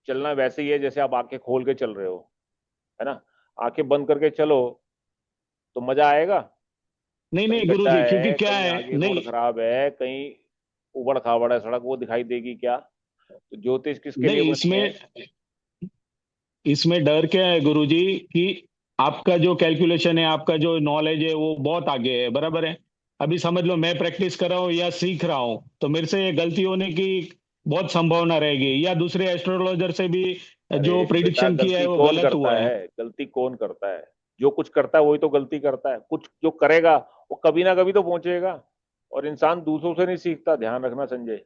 चलना वैसे ही है जैसे आप आंखें खोल के चल रहे हो, है ना। आंखें बंद करके चलो तो मजा आएगा? नहीं कहीं नहीं गुरु गड्ढा जी, क्योंकि है, क्या कहीं है, आगे रोड नहीं खराब है, कहीं उबड़ खाबड़ है सड़क, वो दिखाई देगी क्या? तो ज्योतिष किसके लिए नहीं, बनी है? इसमें इसमें डर क्या है गुरु जी कि आपका जो कैलकुलेशन है, आपका जो नॉलेज है वो बहुत आगे है, बराबर है। अभी समझ लो मैं प्रैक्टिस कर रहा हूँ या सीख रहा हूँ, तो मेरे से गलती होने की बहुत संभावना रहेगी, या दूसरे एस्ट्रोलॉजर से भी अरे जो बेटा, प्रिडिक्शन किया है गलती वो कौन गलत करता हुआ है। है? गलती कौन करता है? जो कुछ करता है वही तो गलती करता है। कुछ जो करेगा वो कभी ना कभी तो पहुंचेगा। और इंसान दूसरों से नहीं सीखता, ध्यान रखना संजय।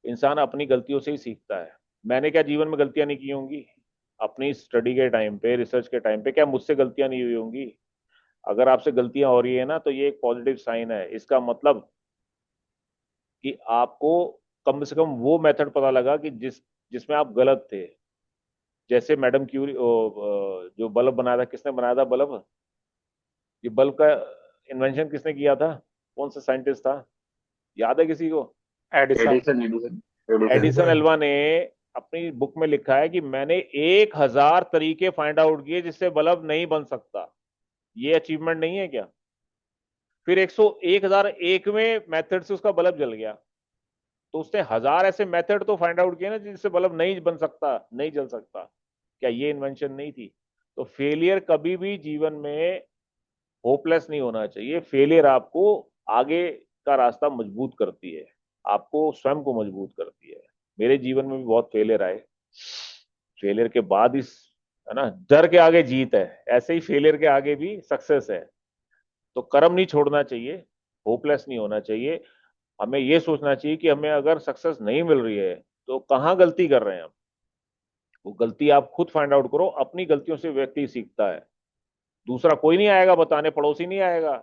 इंसान अपनी गलतियों से ही सीखता है। मैंने क्या जीवन में गलतियां नहीं की होंगी? अपनी स्टडी के टाइम पे, रिसर्च के टाइम पे क्या मुझसे गलतियां नहीं हुई होंगी? अगर आपसे गलतियां हो रही है ना, तो ये एक पॉजिटिव साइन है। इसका मतलब कि आपको कम से कम वो मेथड पता लगा कि जिसमें आप गलत थे। जैसे मैडम क्यूरी जो बल्ब बनाया था, किसने बनाया था बल्ब? ये बल्ब का इन्वेंशन किसने किया था? कौन सा साइंटिस्ट था, याद है किसी को? Edison. Edison Edison Edison. Edison Alva ने अपनी बुक में लिखा है कि मैंने 1000 तरीके फाइंड आउट किए जिससे बल्ब नहीं बन सकता। ये अचीवमेंट नहीं है क्या? फिर 1001वें मेथड से उसका बल्ब जल गया। तो उसने 1000 ऐसे मेथड तो फाइंड आउट किए ना जिससे बल्ब नहीं बन सकता, नहीं जल सकता। क्या ये इन्वेंशन नहीं थी? तो फेलियर कभी भी जीवन में होपलेस नहीं होना चाहिए। फेलियर आपको आगे का रास्ता मजबूत करती है, आपको स्वयं को मजबूत करती है। मेरे जीवन में भी बहुत फेलियर आए। फेलियर के बाद इस, है ना, डर के आगे जीत है, ऐसे ही फेलियर के आगे भी सक्सेस है। तो कर्म नहीं छोड़ना चाहिए, होपलेस नहीं होना चाहिए। हमें यह सोचना चाहिए कि हमें अगर सक्सेस नहीं मिल रही है तो कहाँ गलती कर रहे हैं हम। वो गलती आप खुद फाइंड आउट करो। अपनी गलतियों से व्यक्ति सीखता है। दूसरा कोई नहीं आएगा बताने, पड़ोसी नहीं आएगा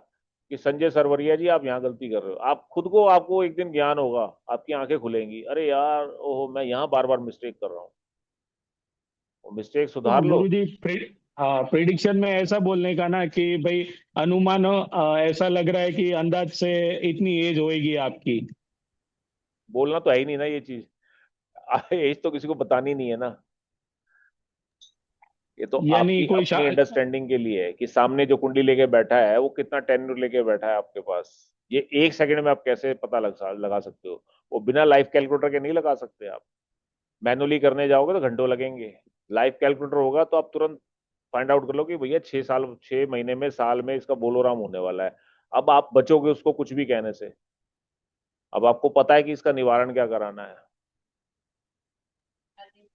कि संजय सरवरिया जी आप यहाँ गलती कर रहे हो। आप खुद को, आपको एक दिन ज्ञान होगा, आपकी आंखें खुलेंगी, अरे यार ओहो मैं यहाँ बार बार मिस्टेक कर रहा हूँ। वो मिस्टेक तो सुधार लो। गुरु जी, प्रिडिक्शन में ऐसा बोलने का ना कि भाई अनुमान ऐसा लग रहा है कि अंदाज से इतनी एज होएगी आपकी। बोलना तो है ही नहीं ना ये चीज। एज तो किसी को बतानी नहीं है ना। ये तो यानी आपकी कोई अपनी अंडरस्टैंडिंग के लिए है कि सामने जो कुंडली लेके बैठा है वो कितना टेन्योर लेके बैठा है आपके पास। ये 1 सेकंड में आप कैसे पता लगा सकते हो? वो बिना लाइफ कैलकुलेटर के नहीं लगा सकते आप। मैनुअली करने जाओगे तो घंटों लगेंगे। लाइव कैलकुलेटर होगा तो आप तुरंत फाइंड आउट कर लो कि भैया 6 साल 6 महीने में साल में इसका बोलोराम होने वाला है। अब आप बचोगे उसको कुछ भी कहने से। अब आपको पता है कि इसका निवारण क्या कराना है।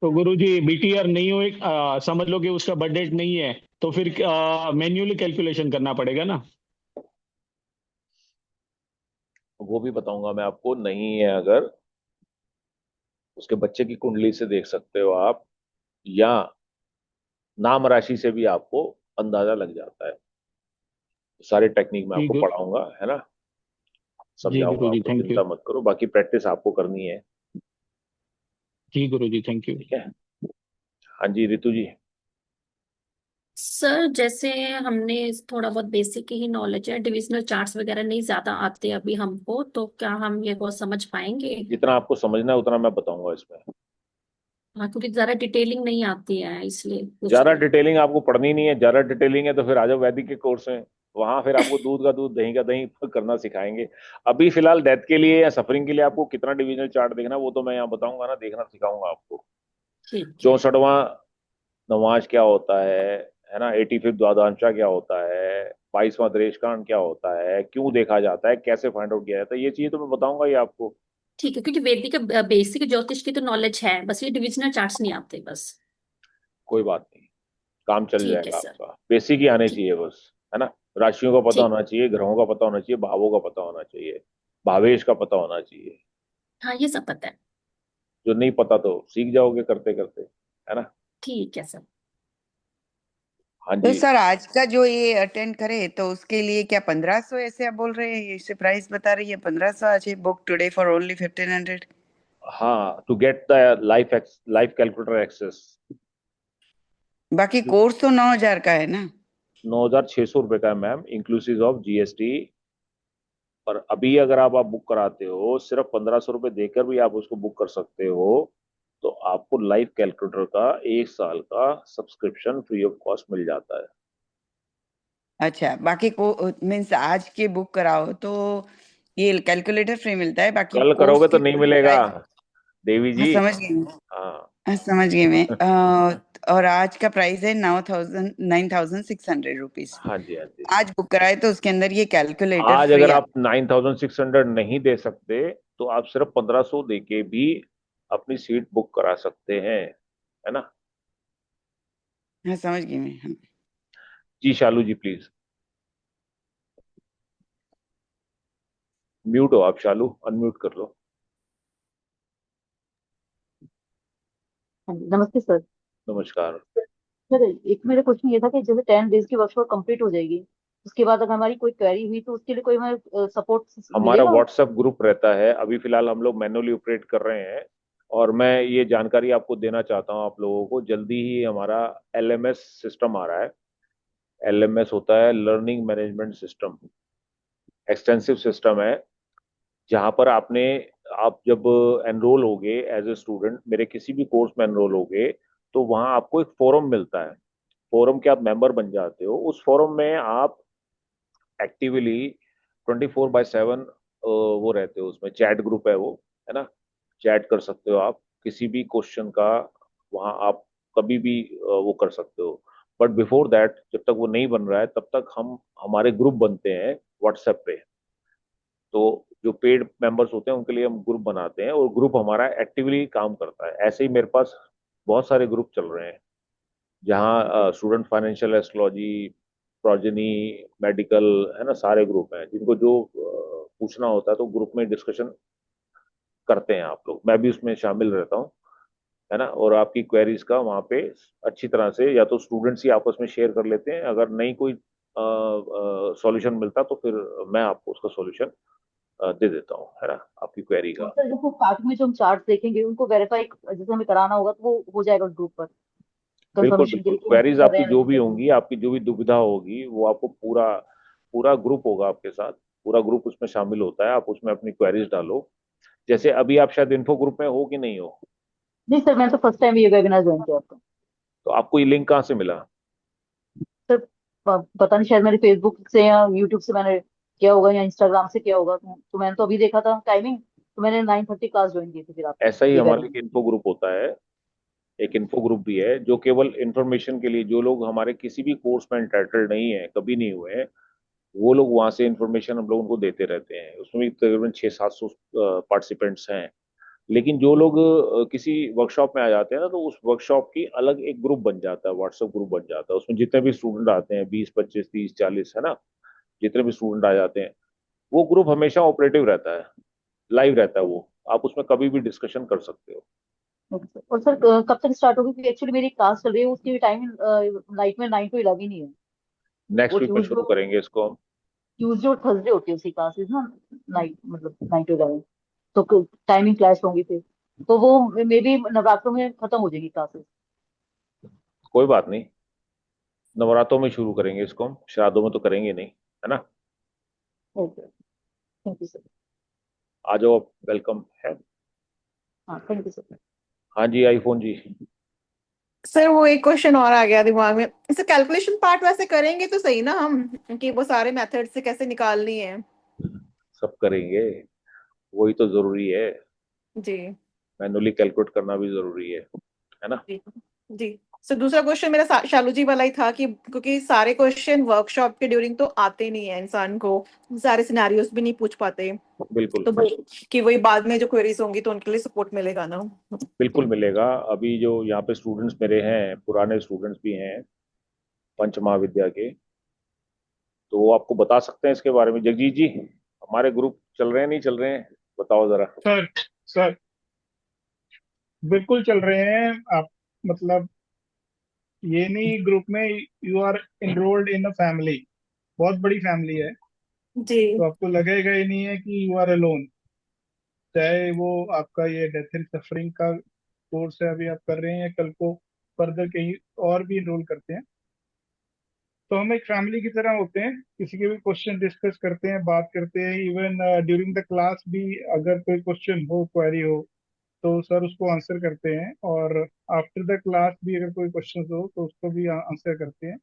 तो गुरुजी बीटीआर नहीं हो, समझ लो कि उसका बजट नहीं है, तो फिर मैन्युअली कैलकुलेशन करना पड़ेगा ना? वो भी बताऊंगा मैं आपको। नहीं है अगर, उसके बच्चे की कुंडली से देख सकते हो आप, या नाम राशि से भी आपको अंदाजा लग जाता है। सारी टेक्निक मैं जी आपको पढ़ाऊंगा, है ना, जी समझाऊंगा गुरुजी, आपको, थैंक यू। चिंता मत करो। बाकी प्रैक्टिस आपको करनी है। जी गुरुजी, थैंक यू। ठीक है। हाँ जी रितु जी। सर जैसे हमने थोड़ा बहुत बेसिक ही नॉलेज है, डिविजनल चार्ट्स वगैरह नहीं ज्यादा आते अभी हमको, तो क्या हम ये बहुत समझ पाएंगे? जितना आपको समझना है उतना मैं बताऊंगा इसमें। हाँ, क्योंकि ज्यादा डिटेलिंग नहीं आती है इसलिए पूछ ज्यादा रही हूँ। डिटेलिंग आपको पढ़नी नहीं है। ज्यादा डिटेलिंग है तो फिर आ जाओ वैदिक के कोर्स में। वहां फिर आपको दूध का दूध दही का दही करना सिखाएंगे। अभी फिलहाल डेथ के लिए या सफरिंग के लिए आपको कितना डिविजनल चार्ट देखना है वो तो मैं यहाँ बताऊंगा ना, देखना सिखाऊंगा आपको। ठीक है। 64वां नमाज क्या होता है ना, 85th द्वादशांश क्या होता है, 22वां दरेशकांड क्या होता है, क्यों देखा जाता है, कैसे फाइंड आउट किया जाता है, ये चीजें तो मैं बताऊंगा ही आपको। ठीक है, क्योंकि वैदिक का बेसिक ज्योतिष की तो नॉलेज है, बस ये डिविजनल चार्ट्स नहीं आते बस। कोई बात नहीं, काम चल ठीक है जाएगा सर। आपका। बेसिक ही आने ठीक। चाहिए बस, है ना। राशियों का पता ठीक। होना चाहिए, ग्रहों का पता होना चाहिए, भावों का पता होना चाहिए, भावेश का पता होना चाहिए। हाँ, ये सब पता है। जो नहीं पता तो सीख जाओगे करते करते, है ना। ठीक है सर। हाँ तो जी। सर आज का जो ये अटेंड करे तो उसके लिए क्या 1500 ऐसे आप बोल रहे हैं? इसे प्राइस बता रही है 1500 आज है, बुक टुडे फॉर ओनली 1500। हाँ, to get the life calculator access. बाकी कोर्स तो 9000 का है ना? 9,600 रुपये का है मैम, इंक्लूसिव ऑफ जीएसटी। और अभी अगर आप बुक कराते हो सिर्फ 1,500 रुपये देकर भी आप उसको बुक कर सकते हो। तो आपको लाइफ कैलकुलेटर का 1 साल का सब्सक्रिप्शन फ्री ऑफ कॉस्ट मिल जाता है। अच्छा, बाकी को मीन्स आज के बुक कराओ तो ये कैलकुलेटर फ्री मिलता है, बाकी कल कोर्स करोगे तो की नहीं पूरी मिलेगा प्राइस। देवी हाँ जी। समझ गई मैं। हाँ। हाँ समझ गई मैं। और आज का प्राइस है 9600 रुपीज। हाँ जी, हाँ जी। आज बुक कराए तो उसके अंदर ये कैलकुलेटर आज फ्री अगर आप आता 9,600 नहीं दे सकते तो आप सिर्फ 1,500 दे के भी अपनी सीट बुक करा सकते हैं, है ना। है। हाँ समझ गई मैं। हाँ। जी शालू जी प्लीज। म्यूट हो आप शालू, अनम्यूट कर लो। हाँ जी, नमस्ते सर। नमस्कार। सर एक मेरा क्वेश्चन ये था कि जैसे 10 डेज की वर्कशॉप कंप्लीट हो जाएगी, उसके बाद अगर हमारी कोई क्वेरी हुई तो उसके लिए कोई हमें सपोर्ट हमारा मिलेगा? व्हाट्सएप ग्रुप रहता है। अभी फिलहाल हम लोग मैनुअली ऑपरेट कर रहे हैं। और मैं ये जानकारी आपको देना चाहता हूँ आप लोगों को, जल्दी ही हमारा एलएमएस सिस्टम आ रहा है। एलएमएस होता है learning management system, extensive system है। जहाँ पर आप जब एनरोल होगे एज ए स्टूडेंट, मेरे किसी भी कोर्स में एनरोल होगे, तो वहाँ आपको एक फोरम मिलता है। फोरम के आप मेंबर बन जाते हो। उस फोरम में आप एक्टिवली 24/7 वो रहते हो। उसमें चैट ग्रुप है वो, है ना। चैट कर सकते हो आप किसी भी क्वेश्चन का। वहाँ आप कभी भी वो कर सकते हो। बट बिफोर दैट, जब तक वो नहीं बन रहा है तब तक हम हमारे ग्रुप बनते हैं व्हाट्सएप पे। तो जो पेड मेंबर्स होते हैं उनके लिए हम ग्रुप बनाते हैं और ग्रुप हमारा एक्टिवली काम करता है। ऐसे ही मेरे पास बहुत सारे ग्रुप चल रहे हैं जहाँ student financial astrology, progeny, medical, है ना, सारे ग्रुप हैं। जिनको जो पूछना होता है तो ग्रुप में डिस्कशन करते हैं आप लोग। मैं भी उसमें शामिल रहता हूँ, है ना। और आपकी क्वेरीज का वहाँ पे अच्छी तरह से या तो स्टूडेंट्स ही आपस में शेयर कर लेते हैं। अगर नहीं कोई सॉल्यूशन मिलता तो फिर मैं आपको उसका सॉल्यूशन दे देता हूँ, है ना, आपकी क्वेरी और का। सर जैसे स्टार्टिंग में जो हम चार्ट देखेंगे उनको वेरीफाई जैसे हमें कराना होगा तो वो हो जाएगा ग्रुप पर बिल्कुल कंफर्मेशन के बिल्कुल, लिए कि हम क्वेरीज कर रहे आपकी हैं जो नहीं भी कर रहे होंगी, आपकी जो भी दुविधा होगी, वो आपको पूरा पूरा ग्रुप होगा आपके साथ। पूरा ग्रुप उसमें शामिल होता है। आप उसमें अपनी क्वेरीज डालो। जैसे अभी आप शायद इन्फो ग्रुप में हो कि नहीं हो, नहीं सर, मैं तो फर्स्ट टाइम ये वेबिनार ज्वाइन किया आपका। तो आपको ये लिंक कहाँ से मिला। सर पता नहीं, शायद मैंने फेसबुक से या यूट्यूब से मैंने किया होगा या इंस्टाग्राम से किया होगा, तो मैंने तो अभी देखा था टाइमिंग, तो मैंने 9:30 क्लास ज्वाइन की थी फिर आपकी ऐसा ही ये हमारा वाली। एक इन्फो ग्रुप होता है, एक इन्फो ग्रुप भी है जो केवल इंफॉर्मेशन के लिए, जो लोग हमारे किसी भी कोर्स में एंटाइटल्ड नहीं है, कभी नहीं हुए हैं, वो लोग वहां से इंफॉर्मेशन हम लोग उनको देते रहते हैं। उसमें भी तकरीबन 600-700 पार्टिसिपेंट्स हैं। लेकिन जो लोग किसी वर्कशॉप में आ जाते हैं ना, तो उस वर्कशॉप की अलग एक ग्रुप बन जाता है, व्हाट्सएप ग्रुप बन जाता है। उसमें जितने भी स्टूडेंट आते हैं, 20, 25, 30, 40, है ना, जितने भी स्टूडेंट आ जाते हैं, वो ग्रुप हमेशा ऑपरेटिव रहता है, लाइव रहता है। वो आप उसमें कभी भी डिस्कशन कर सकते हो। Okay sir. और सर कब तक स्टार्ट होगी, क्योंकि एक्चुअली मेरी क्लास चल रही है, उसकी टाइमिंग नाइट में 9 to 11 ही है। वो नेक्स्ट वीक में शुरू करेंगे इसको हम। ट्यूजडे और थर्सडे होती है उसकी क्लासेस ना, नाइट मतलब 9 to 11। तो टाइमिंग क्लैश होंगी फिर, तो वो मे बी नवरात्रों में खत्म हो जाएगी क्लासेस। कोई बात नहीं, नवरात्रों में शुरू करेंगे इसको हम, श्राद्धों में तो करेंगे नहीं, है ना। Okay, thank you sir. आ जाओ, वेलकम है। हाँ, थैंक यू सर। हाँ जी, आईफोन जी। सर वो एक क्वेश्चन और आ गया दिमाग में, इसे कैलकुलेशन पार्ट वैसे करेंगे तो सही ना हम, कि वो सारे मेथड से कैसे निकालनी है। सब करेंगे, वही तो जरूरी है। जी मैनुअली कैलकुलेट करना भी जरूरी है ना। जी जी। सर दूसरा क्वेश्चन मेरा शालू जी वाला ही था कि क्योंकि सारे क्वेश्चन वर्कशॉप के ड्यूरिंग तो आते नहीं है इंसान को, सारे सिनेरियोस भी नहीं पूछ पाते, बिल्कुल तो कि वही बाद में जो क्वेरीज होंगी तो उनके लिए सपोर्ट मिलेगा ना। बिल्कुल मिलेगा। अभी जो यहाँ पे स्टूडेंट्स मेरे हैं, पुराने स्टूडेंट्स भी हैं पंच महाविद्या के, तो वो आपको बता सकते हैं इसके बारे में। जगजीत जी, हमारे ग्रुप चल रहे हैं नहीं चल रहे हैं, बताओ जरा। सर सर बिल्कुल चल रहे हैं आप। मतलब ये नहीं ग्रुप में you are enrolled in a family, बहुत बड़ी फैमिली है। जी तो आपको लगेगा ही नहीं है कि यू आर अलोन। चाहे वो आपका ये डेथ एंड सफरिंग का कोर्स है अभी आप कर रहे हैं, या कल को फर्दर कहीं और भी इनरोल करते हैं, तो हम एक फैमिली की तरह होते हैं। किसी के भी क्वेश्चन डिस्कस करते हैं, बात करते हैं। इवन ड्यूरिंग द क्लास भी अगर कोई क्वेश्चन हो, क्वेरी हो, तो सर उसको आंसर करते हैं। और आफ्टर द क्लास भी अगर कोई क्वेश्चन हो तो उसको भी आंसर करते हैं।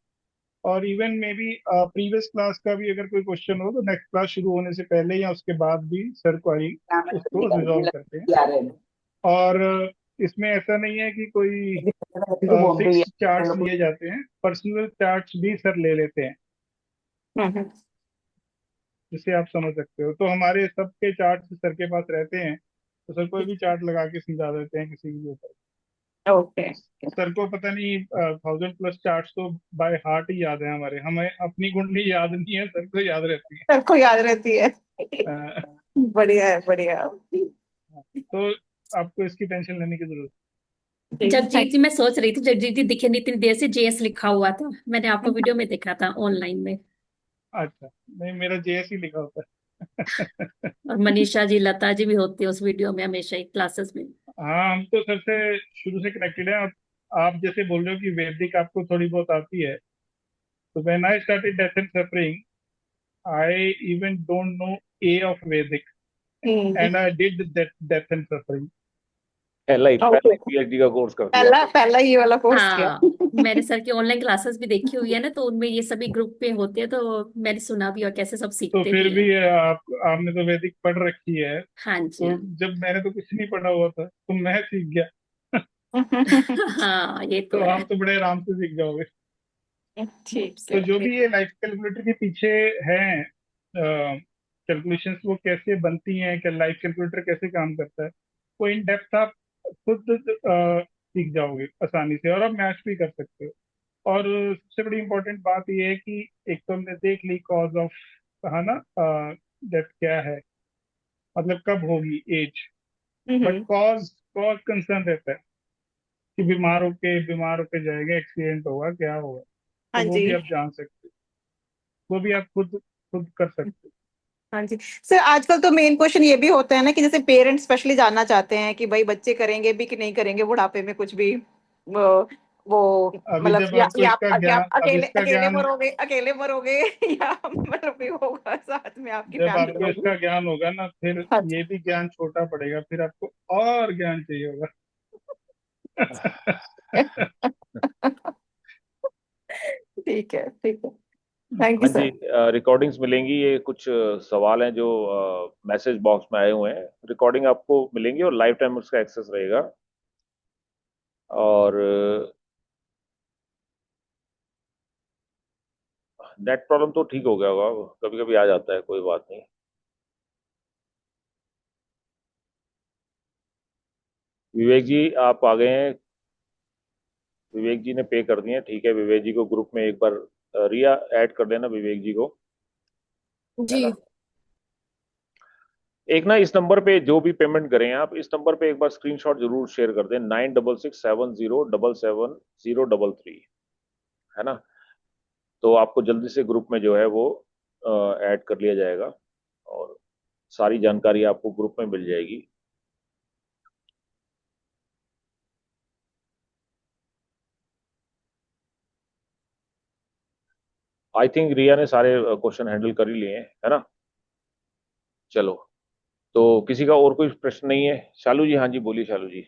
और even may be previous class का भी अगर कोई क्वेश्चन हो तो नेक्स्ट क्लास शुरू होने से पहले या उसके बाद भी सर क्वेरी उसको रिजॉल्व करते हैं। और इसमें ऐसा नहीं है कि कोई फिक्स चार्ट्स लिए जाते हैं, पर्सनल चार्ट्स भी सर ले लेते हैं, हम्म। जिसे आप समझ सकते हो। तो हमारे सबके चार्ट्स सर के पास रहते हैं, तो सर कोई भी चार्ट लगा के समझा देते हैं किसी भी ऊपर। ओके। सर को पता नहीं 1000+ चार्ट्स तो बाय हार्ट ही याद है हमारे। हमें अपनी कुंडली याद नहीं है, सर को याद रहती है। सबको याद रहती है। अ, बढ़िया है, बढ़िया। तो आपको इसकी टेंशन लेने की जरूरत जगजीत जी, मैं सोच रही थी जगजीत जी दिखे नहीं इतनी देर से, जेएस लिखा हुआ था, मैंने आपको वीडियो में देखा था ऑनलाइन में। अच्छा, नहीं मेरा जेएस ही लिखा होता है। और मनीषा जी, लता जी भी होती है उस वीडियो में हमेशा ही क्लासेस में। हाँ, हम तो सर से शुरू से कनेक्टेड है। आप जैसे बोल रहे हो कि वैदिक आपको थोड़ी बहुत आती है, तो when I started death and suffering, I even don't know a of Vedic, hmm. And I did death and suffering. पहला ओके, ही पीएचडी का कोर्स कर दिया पहला पहला ये वाला कोर्स किया। हाँ, मैंने सर की ऑनलाइन क्लासेस भी देखी हुई है ना, तो उनमें ये सभी ग्रुप पे होते हैं, तो मैंने सुना भी और कैसे सब तो सीखते फिर भी भी हैं। आपने तो वैदिक पढ़ रखी है। हाँ जी। तो जब मैंने तो कुछ नहीं पढ़ा हुआ था तो मैं सीख गया। हाँ, ये तो तो है। आप तो बड़े आराम से सीख जाओगे। ठीक तो से जो भी ये लाइफ कैलकुलेटर के पीछे हैं कैलकुलेशंस, वो कैसे बनती हैं, क्या लाइफ कैलकुलेटर कैसे काम करता है, वो इन डेप्थ आप खुद सीख जाओगे आसानी से, और आप मैच भी कर सकते हो। और सबसे बड़ी इंपॉर्टेंट बात ये है कि एक तो हमने देख ली कॉज ऑफ, कहा ना, डेथ क्या है, मतलब कब होगी age. But hmm. Cause cause concern रहता है कि बीमार होके जाएगा, एक्सीडेंट होगा, क्या होगा, हाँ तो वो जी। भी आप जान सकते हो, वो भी आप खुद खुद कर सकते हो। हाँ जी। सर आजकल तो मेन क्वेश्चन ये भी होता है ना कि जैसे पेरेंट्स स्पेशली जानना चाहते हैं कि भाई बच्चे करेंगे भी कि नहीं करेंगे बुढ़ापे में कुछ भी, वो अभी मतलब जब आपको इसका या ज्ञान, अब अकेले इसका अकेले ज्ञान, मरोगे, अकेले मरोगे या मतलब भी होगा साथ में आपकी जब फैमिली आपको होगी। इसका ज्ञान होगा ना, फिर हाँ ये भी ज्ञान छोटा पड़ेगा, फिर आपको और ज्ञान चाहिए होगा। जी। ठीक है, ठीक है। थैंक हाँ यू जी, सर। रिकॉर्डिंग्स मिलेंगी। ये कुछ सवाल हैं जो मैसेज बॉक्स में आए हुए हैं, रिकॉर्डिंग आपको मिलेंगी और लाइफ टाइम उसका एक्सेस रहेगा। और नेट प्रॉब्लम तो ठीक हो गया होगा, कभी कभी आ जाता है, कोई बात नहीं। विवेक जी आप आ गए हैं, विवेक जी ने पे कर दिए हैं, ठीक है। विवेक जी को ग्रुप में एक बार रिया ऐड कर देना विवेक जी को, है जी। ना। एक ना इस नंबर पे जो भी पेमेंट करें आप, इस नंबर पे एक बार स्क्रीनशॉट जरूर शेयर कर दें, 9667077033, है ना। तो आपको जल्दी से ग्रुप में जो है वो ऐड कर लिया जाएगा और सारी जानकारी आपको ग्रुप में मिल जाएगी। आई थिंक रिया ने सारे क्वेश्चन हैंडल कर ही लिए हैं, है ना। चलो, तो किसी का और कोई प्रश्न नहीं है? शालू जी, हाँ जी बोलिए शालू जी।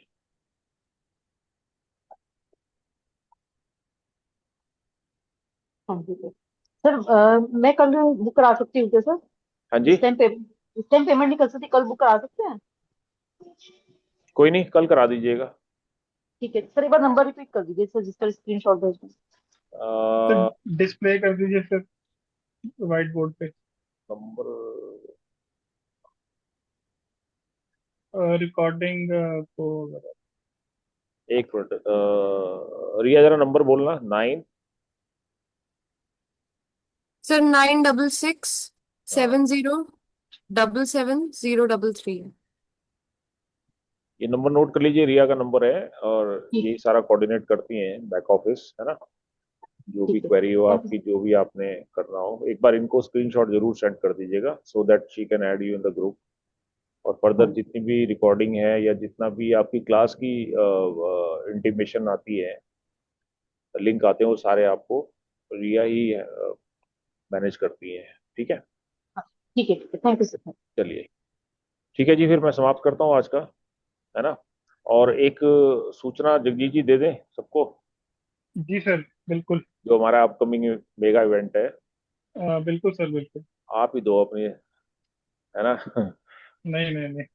हाँ जी सर। सर मैं कल बुक करा सकती हूँ क्या सर? हाँ जी, इस टाइम पे इस टाइम पेमेंट नहीं कर सकती, कल बुक करा सकते हैं? कोई नहीं, कल करा दीजिएगा। ठीक है सर, एक बार नंबर रिपीट कर दीजिए सर, जिस पर स्क्रीनशॉट भेजना तो अ, डिस्प्ले कर दीजिए सर व्हाइट बोर्ड पे। नंबर रिकॉर्डिंग को एक मिनट, रिया जरा नंबर बोलना। 9। सर 9667077033। ये नंबर नोट कर लीजिए, रिया का नंबर है, और ठीक यही सारा कोऑर्डिनेट करती हैं बैक ऑफिस, है ना। जो भी ठीक है क्वेरी हो थैंक यू। आपकी, जो भी आपने करना हो, एक बार इनको स्क्रीनशॉट जरूर सेंड कर दीजिएगा so that she can add you in the group. और हाँ फर्दर जी जितनी भी रिकॉर्डिंग है या जितना भी आपकी क्लास की इंटीमेशन आती है, लिंक आते हैं, वो सारे आपको रिया ही मैनेज करती है, ठीक है। हाँ, ठीक है थैंक यू सर। चलिए, ठीक है जी, फिर मैं समाप्त करता हूँ आज का, है ना। और एक सूचना जगजीत जी दे दें सबको, जी सर बिल्कुल। जो हमारा अपकमिंग मेगा इवेंट है। बिल्कुल सर बिल्कुल। आप ही दो अपनी, है ना, नहीं नहीं नहीं।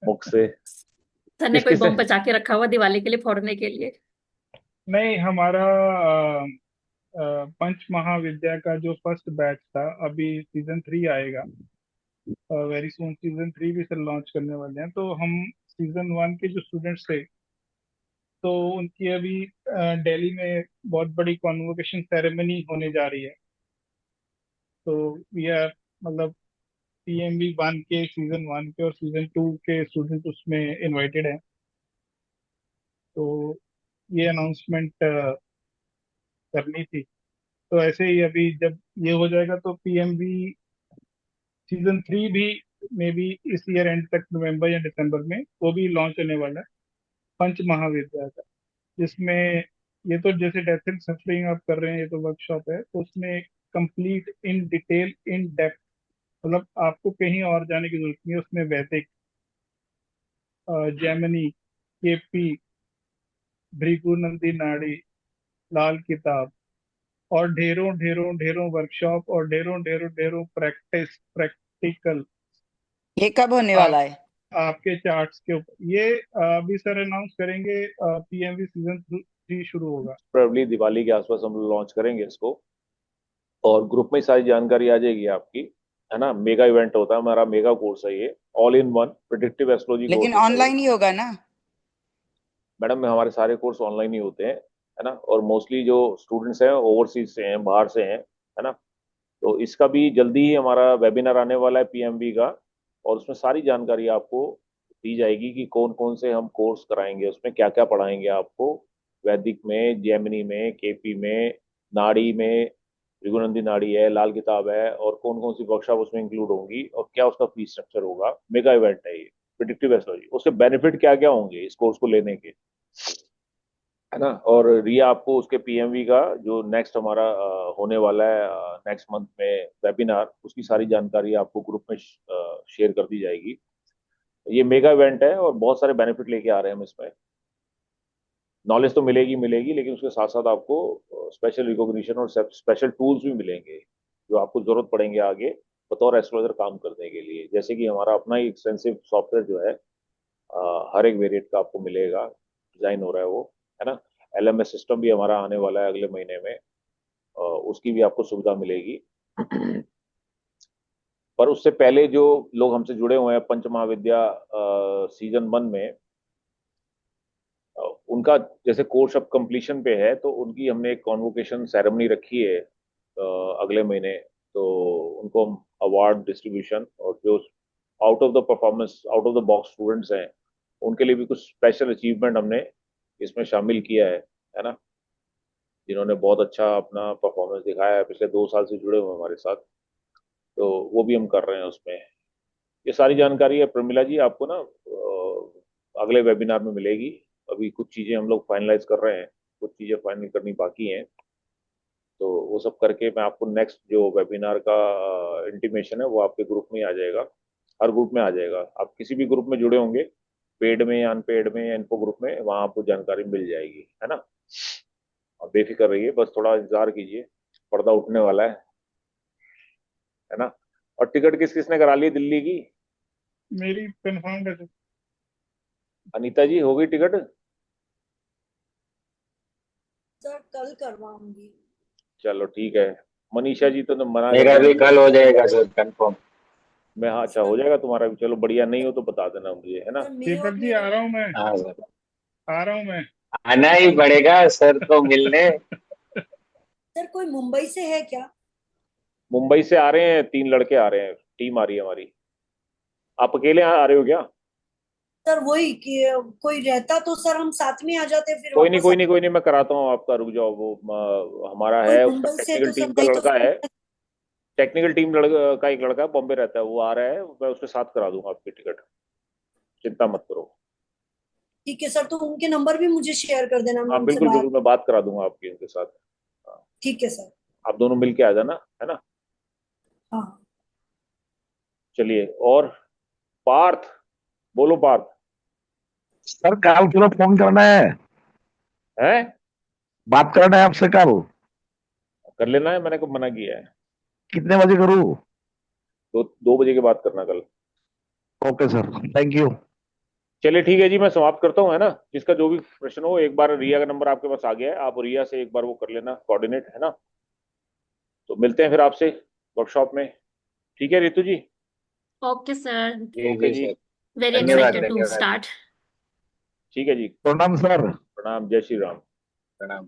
मुख से। सर ने किस कोई किस से? बम बचा के रखा हुआ दिवाली के लिए फोड़ने के लिए? नहीं हमारा पंच महाविद्या का जो फर्स्ट बैच था, अभी सीजन 3 आएगा। वेरी सून सीजन 3 भी सर लॉन्च करने वाले हैं। तो हम सीजन 1 के जो स्टूडेंट्स थे, तो उनकी अभी दिल्ली में बहुत बड़ी कॉन्वोकेशन सेरेमनी होने जा रही है। तो वी आर मतलब PMV 1 के सीजन 1 के और सीजन 2 के स्टूडेंट उसमें इनवाइटेड हैं। तो ये अनाउंसमेंट करनी थी। तो ऐसे ही अभी जब ये हो जाएगा तो PMV सीजन 3 भी मे बी इस ईयर एंड तक, नवंबर या दिसंबर में वो भी लॉन्च होने वाला है, पंच महाविद्या का। जिसमें ये तो जैसे डेथ एंड सफरिंग आप कर रहे हैं, ये तो वर्कशॉप है, तो उसमें complete in detail in depth, मतलब आपको कहीं और जाने की जरूरत नहीं है। उसमें वैदिक, जैमिनी, KP, भृगु नंदी नाड़ी, लाल किताब, और ढेरों ढेरों ढेरों वर्कशॉप और ढेरों ढेरों ढेरों प्रैक्टिकल ये कब होने आप वाला है? आपके चार्ट्स के ऊपर। ये अभी सर अनाउंस करेंगे, PMV सीजन 3 शुरू होगा। प्रोबेबली दिवाली के आसपास हम लॉन्च करेंगे इसको, और ग्रुप में ही सारी जानकारी आ जाएगी आपकी, है ना। मेगा इवेंट होता है हमारा, मेगा कोर्स है ये, all in one predictive astrology course लेकिन होता है ये। ऑनलाइन ही होगा ना? मैडम हमारे सारे कोर्स ऑनलाइन ही होते हैं, है ना। और मोस्टली जो स्टूडेंट्स हैं ओवरसीज से हैं, बाहर से हैं, है ना। तो इसका भी जल्दी ही हमारा वेबिनार आने वाला है PMV का, और उसमें सारी जानकारी आपको दी जाएगी कि कौन कौन से हम कोर्स कराएंगे, उसमें क्या क्या पढ़ाएंगे आपको। वैदिक में, जेमिनी में, KP में, नाड़ी में, त्रिगुणंदी नाड़ी है, लाल किताब है, और कौन कौन सी वर्कशॉप उसमें इंक्लूड होंगी और क्या उसका फीस स्ट्रक्चर होगा। मेगा इवेंट है ये, प्रिडिक्टिव एस्ट्रोलॉजी, उसके बेनिफिट क्या क्या होंगे इस कोर्स को लेने के, है ना। और रिया आपको उसके PMV का जो नेक्स्ट हमारा होने वाला है नेक्स्ट मंथ में वेबिनार, उसकी सारी जानकारी आपको ग्रुप में शेयर कर दी जाएगी। ये मेगा इवेंट है और बहुत सारे बेनिफिट लेके आ रहे हैं हम इसमें। नॉलेज तो मिलेगी मिलेगी, लेकिन उसके साथ साथ आपको स्पेशल रिकॉग्निशन और स्पेशल टूल्स भी मिलेंगे। जो आपको जरूरत पड़ेंगे आगे बतौर एस्ट्रोलॉजर काम करने के लिए। जैसे कि हमारा अपना ही एक्सटेंसिव सॉफ्टवेयर जो है हर एक वेरिएंट का आपको मिलेगा, डिजाइन हो रहा है वो, है ना। LMS सिस्टम भी हमारा आने वाला है अगले महीने में, उसकी भी आपको सुविधा मिलेगी। पर उससे पहले जो लोग हमसे जुड़े हुए हैं पंच महाविद्या सीजन 1 में, उनका जैसे कोर्स अब कंप्लीशन पे है, तो उनकी हमने एक कॉन्वोकेशन सेरेमनी रखी है अगले महीने। तो उनको हम अवार्ड डिस्ट्रीब्यूशन, और जो out of the performance out of the box students हैं, उनके लिए भी कुछ स्पेशल अचीवमेंट हमने इसमें शामिल किया है ना, जिन्होंने बहुत अच्छा अपना परफॉर्मेंस दिखाया है, पिछले 2 साल से जुड़े हुए हैं हमारे साथ, तो वो भी हम कर रहे हैं उसमें। ये सारी जानकारी है प्रमिला जी आपको ना अगले वेबिनार में मिलेगी। अभी कुछ चीज़ें हम लोग फाइनलाइज कर रहे हैं, कुछ चीज़ें फाइनल करनी बाकी हैं, तो वो सब करके मैं आपको नेक्स्ट जो वेबिनार का इंटीमेशन है वो आपके ग्रुप में ही आ जाएगा, हर ग्रुप में आ जाएगा। आप किसी भी ग्रुप में जुड़े होंगे, पेड में या अनपेड में या इन्फो ग्रुप में, वहाँ आपको जानकारी मिल जाएगी, है ना। आप बेफिक्र रहिए, बस थोड़ा इंतजार कीजिए, पर्दा उठने वाला है ना। और टिकट किस किसने करा ली दिल्ली की? मेरी कंफर्म है सर। अनीता जी हो गई टिकट? सर कल करवाऊंगी। चलो ठीक है। मनीषा जी तो मना कर मेरा रही भी हैं। कल हो जाएगा सर कंफर्म। मैं, हाँ अच्छा, हो जाएगा तुम्हारा भी, चलो बढ़िया। नहीं हो तो बता देना मुझे, है ना। सर मैं और दीपक जी मेरे आ रहा हूँ मैं, हाँ सर, आ रहा हूँ मैं। आना ही पड़ेगा सर को मिलने। सर कोई मुंबई से है क्या? मुंबई से आ रहे हैं 3 लड़के आ रहे हैं, टीम आ रही है हमारी। आप अकेले आ रहे हो क्या? सर वही कि कोई रहता तो सर हम साथ में आ जाते फिर कोई नहीं वापस कोई नहीं कोई नहीं, मैं कराता हूँ आपका, रुक जाओ। वो हमारा कोई है, उसका मुंबई से टेक्निकल तो सर टीम का नहीं तो लड़का फिर है, टेक्निकल टीम का एक लड़का है, बॉम्बे रहता है, वो आ रहा है, मैं उसके साथ करा दूंगा आपकी टिकट, चिंता मत करो। ठीक है सर, तो उनके नंबर भी मुझे शेयर कर देना, मैं हाँ उनसे बिल्कुल बात। बिल्कुल, मैं बात करा दूंगा आपकी उनके साथ। हाँ, ठीक है सर। आप दोनों मिल के आ जाना, है ना। हाँ चलिए, और पार्थ, बोलो पार्थ। सर कल पूरा फोन करना है, बात करना है आपसे कल। कर लेना है, मैंने कब मना किया है। कितने बजे करूँ? 2 बजे के बाद करना कल। Okay sir, thank you. चलिए ठीक है जी, मैं समाप्त करता हूँ, है ना। जिसका जो भी प्रश्न हो, एक बार रिया का नंबर आपके पास आ गया है, आप रिया से एक बार वो कर लेना कोऑर्डिनेट, है ना। तो मिलते हैं फिर आपसे वर्कशॉप में, ठीक है रितु जी। ओके सर, जी ओके जी जी, सर, वेरी धन्यवाद एक्साइटेड टू धन्यवाद। स्टार्ट। ठीक है जी। प्रणाम सर। प्रणाम, जय श्री राम। प्रणाम।